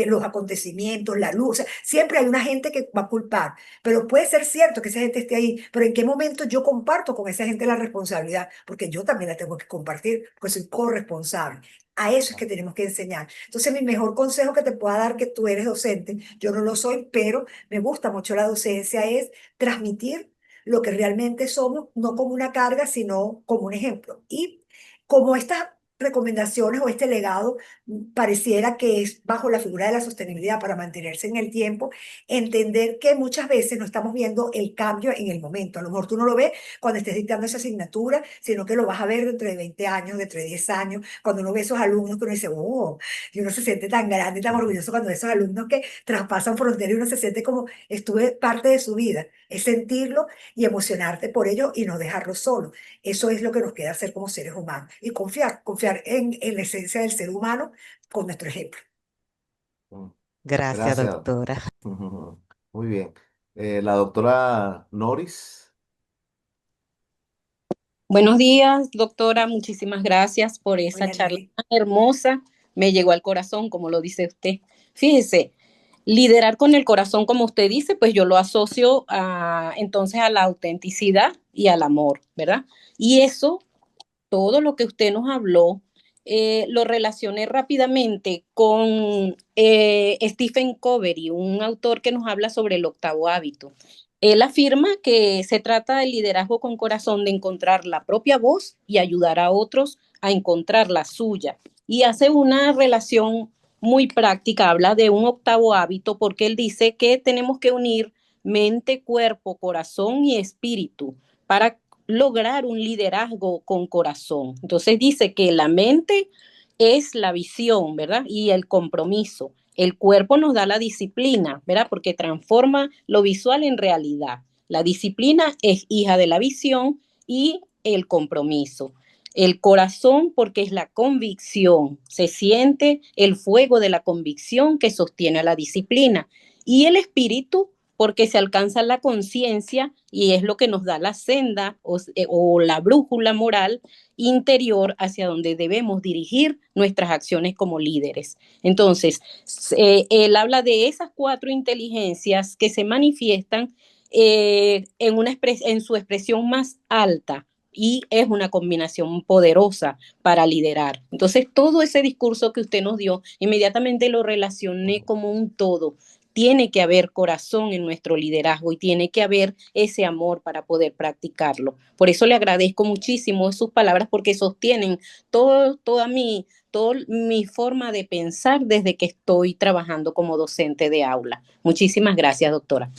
[SPEAKER 3] los acontecimientos, la luz, o sea, siempre hay una gente que va a culpar, pero puede ser cierto que esa gente esté ahí, pero ¿en qué momento yo comparto con esa gente la responsabilidad? Porque yo también la tengo que compartir, porque soy corresponsable. A eso es que tenemos que enseñar. Entonces, mi mejor consejo que te pueda dar, que tú eres docente, yo no lo soy, pero me gusta mucho la docencia, es transmitir lo que realmente somos, no como una carga, sino como un ejemplo. Y como estas recomendaciones o este legado pareciera que es bajo la figura de la sostenibilidad para mantenerse en el tiempo, entender que muchas veces no estamos viendo el cambio en el momento. A lo mejor tú no lo ves cuando estés dictando esa asignatura, sino que lo vas a ver dentro de 20 años, dentro de 10 años, cuando uno ve esos alumnos que uno dice, oh, y uno se siente tan grande y tan orgulloso cuando esos alumnos que traspasan fronteras y uno se siente como estuve parte de su vida. Es sentirlo y emocionarte por ello y no dejarlo solo. Eso es lo que nos queda hacer como seres humanos y confiar en la esencia del ser humano con nuestro ejemplo.
[SPEAKER 1] Mm,
[SPEAKER 6] Gracias,
[SPEAKER 1] Gracias.
[SPEAKER 6] doctora.
[SPEAKER 1] Muy bien. La doctora Noris.
[SPEAKER 2] Buenos días, doctora. Muchísimas gracias por esa
[SPEAKER 3] Hola,
[SPEAKER 2] charla
[SPEAKER 3] Nelly.
[SPEAKER 2] tan hermosa. Me llegó al corazón, como lo dice usted. Fíjese, liderar con el corazón, como usted dice, pues yo lo asocio entonces a la autenticidad y al amor, ¿verdad? Y eso, todo lo que usted nos habló, lo relacioné rápidamente con Stephen Covey, un autor que nos habla sobre el octavo hábito. Él afirma que se trata de liderazgo con corazón, de encontrar la propia voz y ayudar a otros a encontrar la suya. Y hace una relación muy práctica, habla de un octavo hábito porque él dice que tenemos que unir mente, cuerpo, corazón y espíritu para lograr un liderazgo con corazón. Entonces dice que la mente es la visión, ¿verdad? Y el compromiso. El cuerpo nos da la disciplina, ¿verdad? Porque transforma lo visual en realidad. La disciplina es hija de la visión y el compromiso. El corazón porque es la convicción, se siente el fuego de la convicción que sostiene a la disciplina. Y el espíritu porque se alcanza la conciencia y es lo que nos da la senda o la brújula moral interior hacia donde debemos dirigir nuestras acciones como líderes. Entonces, él habla de esas cuatro inteligencias que se manifiestan en su expresión más alta y es una combinación poderosa para liderar. Entonces, todo ese discurso que usted nos dio, inmediatamente lo relacioné como un todo. Tiene que haber corazón en nuestro liderazgo y tiene que haber ese amor para poder practicarlo. Por eso le agradezco muchísimo sus palabras porque sostienen toda mi forma de pensar desde que estoy trabajando como docente de aula. Muchísimas gracias, doctora.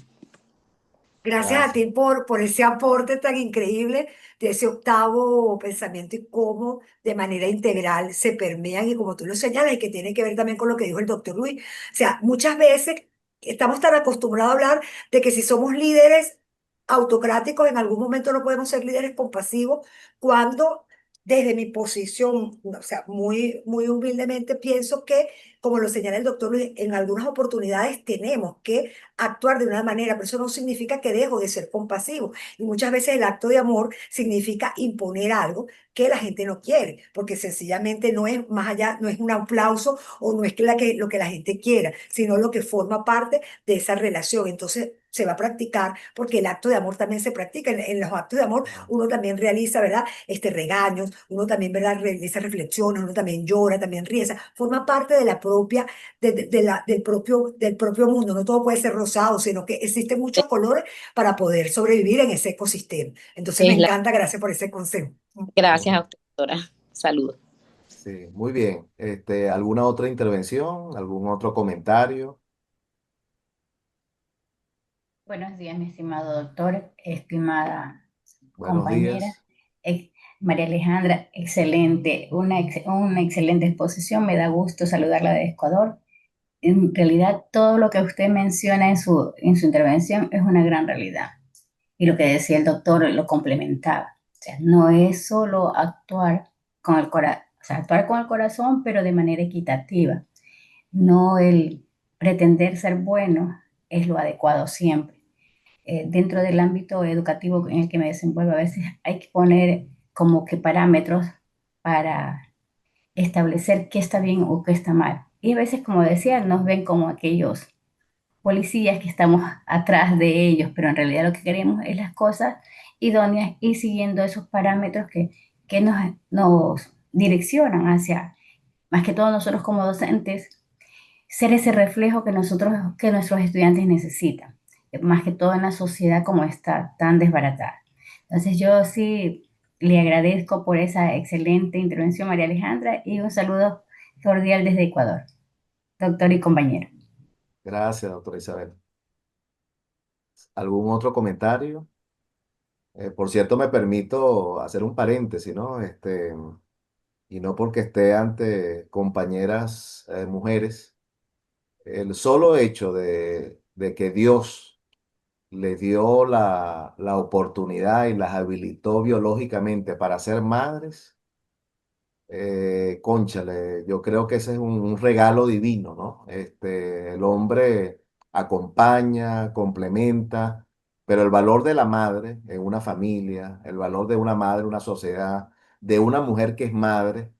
[SPEAKER 3] Gracias a
[SPEAKER 1] Gracias.
[SPEAKER 3] ti por ese aporte tan increíble de ese octavo pensamiento y cómo de manera integral se permean y como tú lo señalas y que tiene que ver también con lo que dijo el doctor Luis. O sea, muchas veces estamos tan acostumbrados a hablar de que si somos líderes autocráticos, en algún momento no podemos ser líderes compasivos cuando desde mi posición, o sea, muy humildemente pienso que, como lo señala el doctor Luis, en algunas oportunidades tenemos que actuar de una manera, pero eso no significa que dejo de ser compasivo. Y muchas veces el acto de amor significa imponer algo que la gente no quiere, porque sencillamente no es más allá, no es un aplauso o no es lo que la gente quiera, sino lo que forma parte de esa relación. Entonces se va a practicar, porque el acto de amor también se practica. En los actos de amor uno también realiza, ¿verdad? Regaños, uno también, ¿verdad? Realiza reflexiones, uno también llora, también ríe. O sea, forma parte de la propia del propio mundo. No todo puede ser rosado, sino que existen muchos colores para poder sobrevivir en ese ecosistema. Entonces me
[SPEAKER 2] Es la...
[SPEAKER 3] encanta, gracias por ese consejo.
[SPEAKER 2] Gracias a
[SPEAKER 1] Ujú.
[SPEAKER 2] usted, doctora. Saludos.
[SPEAKER 1] Sí, muy bien. ¿Alguna otra intervención? ¿Algún otro comentario?
[SPEAKER 7] Buenos días, mi estimado doctor, estimada
[SPEAKER 1] Buenos
[SPEAKER 7] compañera.
[SPEAKER 1] días.
[SPEAKER 7] ex- María Alejandra, excelente, una excelente exposición. Me da gusto saludarla de Ecuador. En realidad, todo lo que usted menciona en su intervención es una gran realidad. Y lo que decía el doctor lo complementaba. O sea, no es solo actuar con el corazón, o sea, actuar con el corazón, pero de manera equitativa. No el pretender ser bueno es lo adecuado siempre. Dentro del ámbito educativo en el que me desenvuelvo, a veces hay que poner como que parámetros para establecer qué está bien o qué está mal. Y a veces, como decía, nos ven como aquellos policías que estamos atrás de ellos, pero en realidad lo que queremos es las cosas idóneas y siguiendo esos parámetros que nos direccionan hacia, más que todo nosotros como docentes, ser ese reflejo que nuestros estudiantes necesitan, más que todo en la sociedad como está tan desbaratada. Entonces yo sí le agradezco por esa excelente intervención, María Alejandra, y un saludo cordial desde Ecuador, doctor y compañero.
[SPEAKER 1] Gracias, doctora Isabel. ¿Algún otro comentario? Por cierto, me permito hacer un paréntesis, ¿no? Y no porque esté ante compañeras mujeres, el solo hecho de que Dios les dio la oportunidad y las habilitó biológicamente para ser madres, cónchale, yo creo que ese es un regalo divino, ¿no? El hombre acompaña, complementa, pero el valor de la madre en una familia, el valor de una madre en una sociedad, de una mujer que es madre,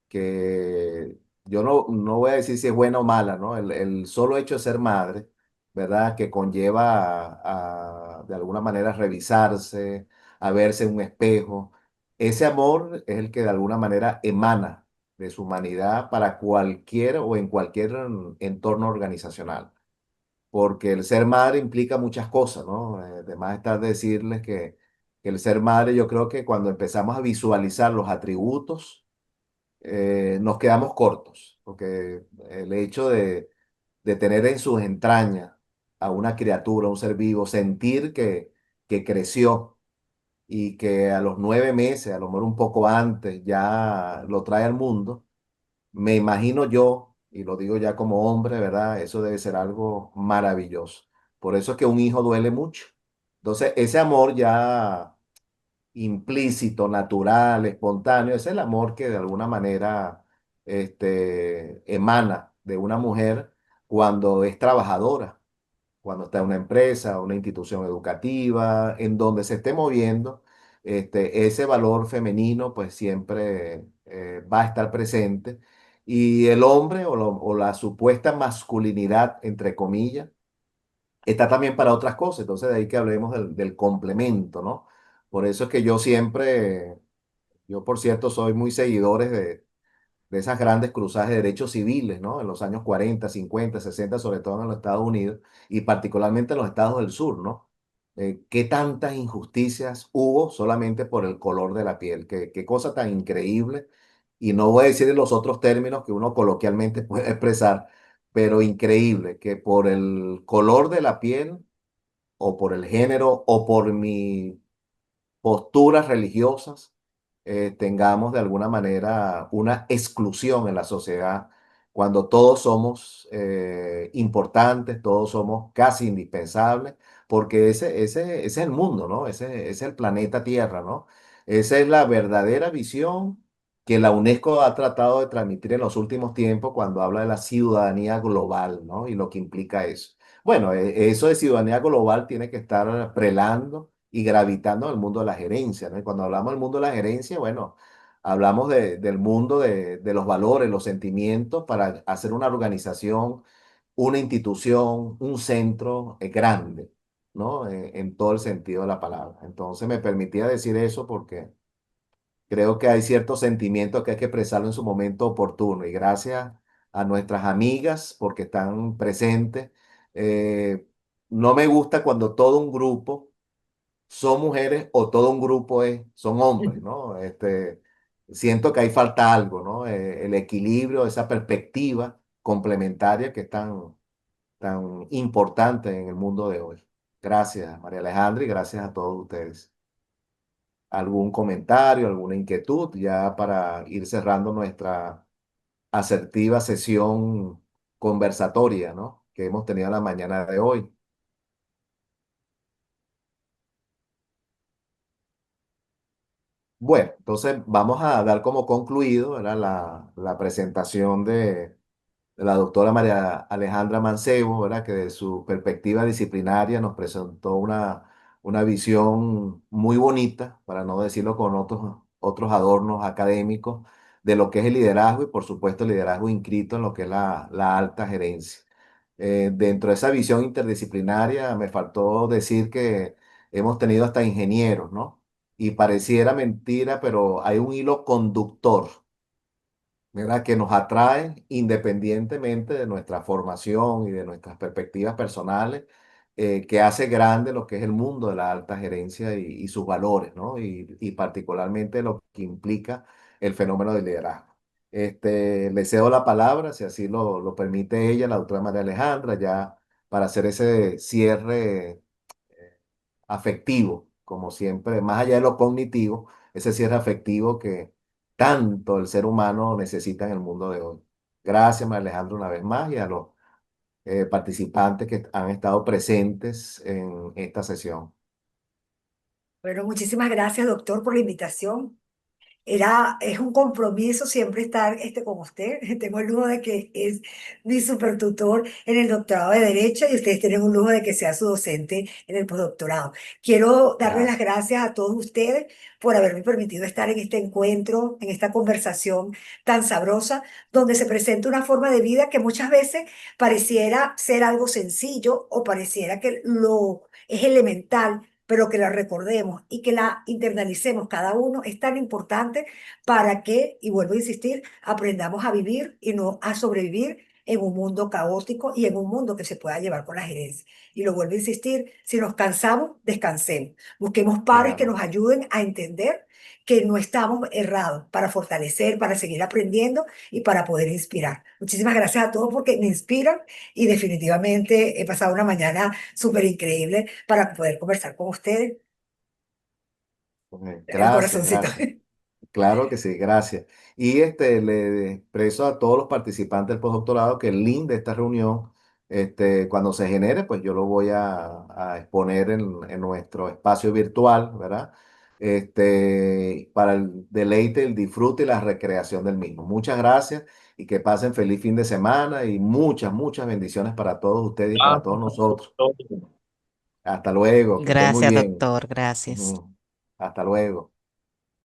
[SPEAKER 1] que yo no voy a decir si es buena o mala, ¿no? El solo hecho de ser madre, ¿verdad? Que conlleva de alguna manera revisarse, a verse en un espejo. Ese amor es el que de alguna manera emana de su humanidad para cualquier o en cualquier entorno organizacional. Porque el ser madre implica muchas cosas, ¿no? Además está decirles que el ser madre, yo creo que cuando empezamos a visualizar los atributos, nos quedamos cortos, porque el hecho de tener en sus entrañas a una criatura, un ser vivo, sentir que creció y que a los 9 meses, a lo mejor un poco antes, ya lo trae al mundo, me imagino yo, y lo digo ya como hombre, ¿verdad? Eso debe ser algo maravilloso. Por eso es que un hijo duele mucho. Entonces, ese amor ya implícito, natural, espontáneo, es el amor que de alguna manera emana de una mujer cuando es trabajadora, cuando está en una empresa, una institución educativa, en donde se esté moviendo, ese valor femenino pues siempre va a estar presente. Y el hombre o la supuesta masculinidad, entre comillas, está también para otras cosas. Entonces, de ahí que hablemos del complemento, ¿no? Por eso es que yo siempre, yo por cierto, soy muy seguidores de esas grandes cruzadas de derechos civiles, ¿no? En los años 40, 50, 60, sobre todo en los Estados Unidos y particularmente en los estados del sur, ¿no? ¿Qué tantas injusticias hubo solamente por el color de la piel? Qué cosa tan increíble. Y no voy a decir en los otros términos que uno coloquialmente puede expresar, pero increíble que por el color de la piel o por el género o por mi posturas religiosas, tengamos de alguna manera una exclusión en la sociedad, cuando todos somos importantes, todos somos casi indispensables, porque ese es el mundo, ¿no? Ese es el planeta Tierra, ¿no? Esa es la verdadera visión que la UNESCO ha tratado de transmitir en los últimos tiempos cuando habla de la ciudadanía global, ¿no? Y lo que implica eso. Bueno, eso de ciudadanía global tiene que estar prelando y gravitando en el mundo de la gerencia, ¿no? Y cuando hablamos del mundo de la gerencia, bueno, hablamos del mundo de los valores, los sentimientos para hacer una organización, una institución, un centro grande, ¿no? En todo el sentido de la palabra. Entonces me permitía decir eso porque creo que hay ciertos sentimientos que hay que expresarlo en su momento oportuno y gracias a nuestras amigas porque están presentes. Eh, no me gusta cuando todo un grupo son mujeres o todo un grupo son hombres, ¿no? Siento que ahí falta algo, ¿no? El equilibrio, esa perspectiva complementaria que es tan importante en el mundo de hoy. Gracias, María Alejandra, y gracias a todos ustedes. ¿Algún comentario, alguna inquietud ya para ir cerrando nuestra asertiva sesión conversatoria, ¿no? Que hemos tenido la mañana de hoy? Bueno, entonces vamos a dar como concluido, ¿verdad? La presentación de la doctora María Alejandra Mancebo, ¿verdad? Que de su perspectiva disciplinaria nos presentó una visión muy bonita, para no decirlo con otros adornos académicos, de lo que es el liderazgo y por supuesto el liderazgo inscrito en lo que es la alta gerencia. Dentro de esa visión interdisciplinaria me faltó decir que hemos tenido hasta ingenieros, ¿no? Y pareciera mentira, pero hay un hilo conductor, ¿verdad? Que nos atrae independientemente de nuestra formación y de nuestras perspectivas personales, que hace grande lo que es el mundo de la alta gerencia y sus valores, ¿no? Y particularmente lo que implica el fenómeno del liderazgo. Le cedo la palabra, si así lo permite ella, la doctora María Alejandra, ya para hacer ese cierre afectivo, como siempre, más allá de lo cognitivo, ese cierre afectivo que tanto el ser humano necesita en el mundo de hoy. Gracias, María Alejandra, una vez más y a los participantes que han estado presentes en esta sesión.
[SPEAKER 3] Bueno, muchísimas gracias, doctor, por la invitación. Es un compromiso siempre estar con usted. Tengo el lujo de que es mi supertutor en el doctorado de Derecho y ustedes tienen un lujo de que sea su docente en el postdoctorado. Quiero darles las
[SPEAKER 1] Gracias.
[SPEAKER 3] gracias a todos ustedes por haberme permitido estar en este encuentro, en esta conversación tan sabrosa, donde se presenta una forma de vida que muchas veces pareciera ser algo sencillo o pareciera que lo es elemental, pero que la recordemos y que la internalicemos cada uno es tan importante para que, y vuelvo a insistir, aprendamos a vivir y no a sobrevivir en un mundo caótico y en un mundo que se pueda llevar con la gerencia. Y lo vuelvo a insistir, si nos cansamos, descansemos. Busquemos pares que
[SPEAKER 1] Claro.
[SPEAKER 3] nos ayuden a entender que no estamos errados para fortalecer, para seguir aprendiendo y para poder inspirar. Muchísimas gracias a todos porque me inspiran y definitivamente he pasado una mañana súper increíble para poder conversar con ustedes. El
[SPEAKER 1] Gracias,
[SPEAKER 3] corazoncito.
[SPEAKER 1] gracias. Claro que sí, gracias. Y le expreso a todos los participantes del postdoctorado que el link de esta reunión, cuando se genere, pues yo lo voy a exponer en nuestro espacio virtual, ¿verdad? Para el deleite, el disfrute y la recreación del mismo. Muchas gracias y que pasen feliz fin de semana y muchas, muchas bendiciones para todos ustedes y para todos nosotros. Hasta luego, que estén muy
[SPEAKER 6] Gracias,
[SPEAKER 1] bien.
[SPEAKER 6] doctor, gracias.
[SPEAKER 1] Ujú. Hasta luego.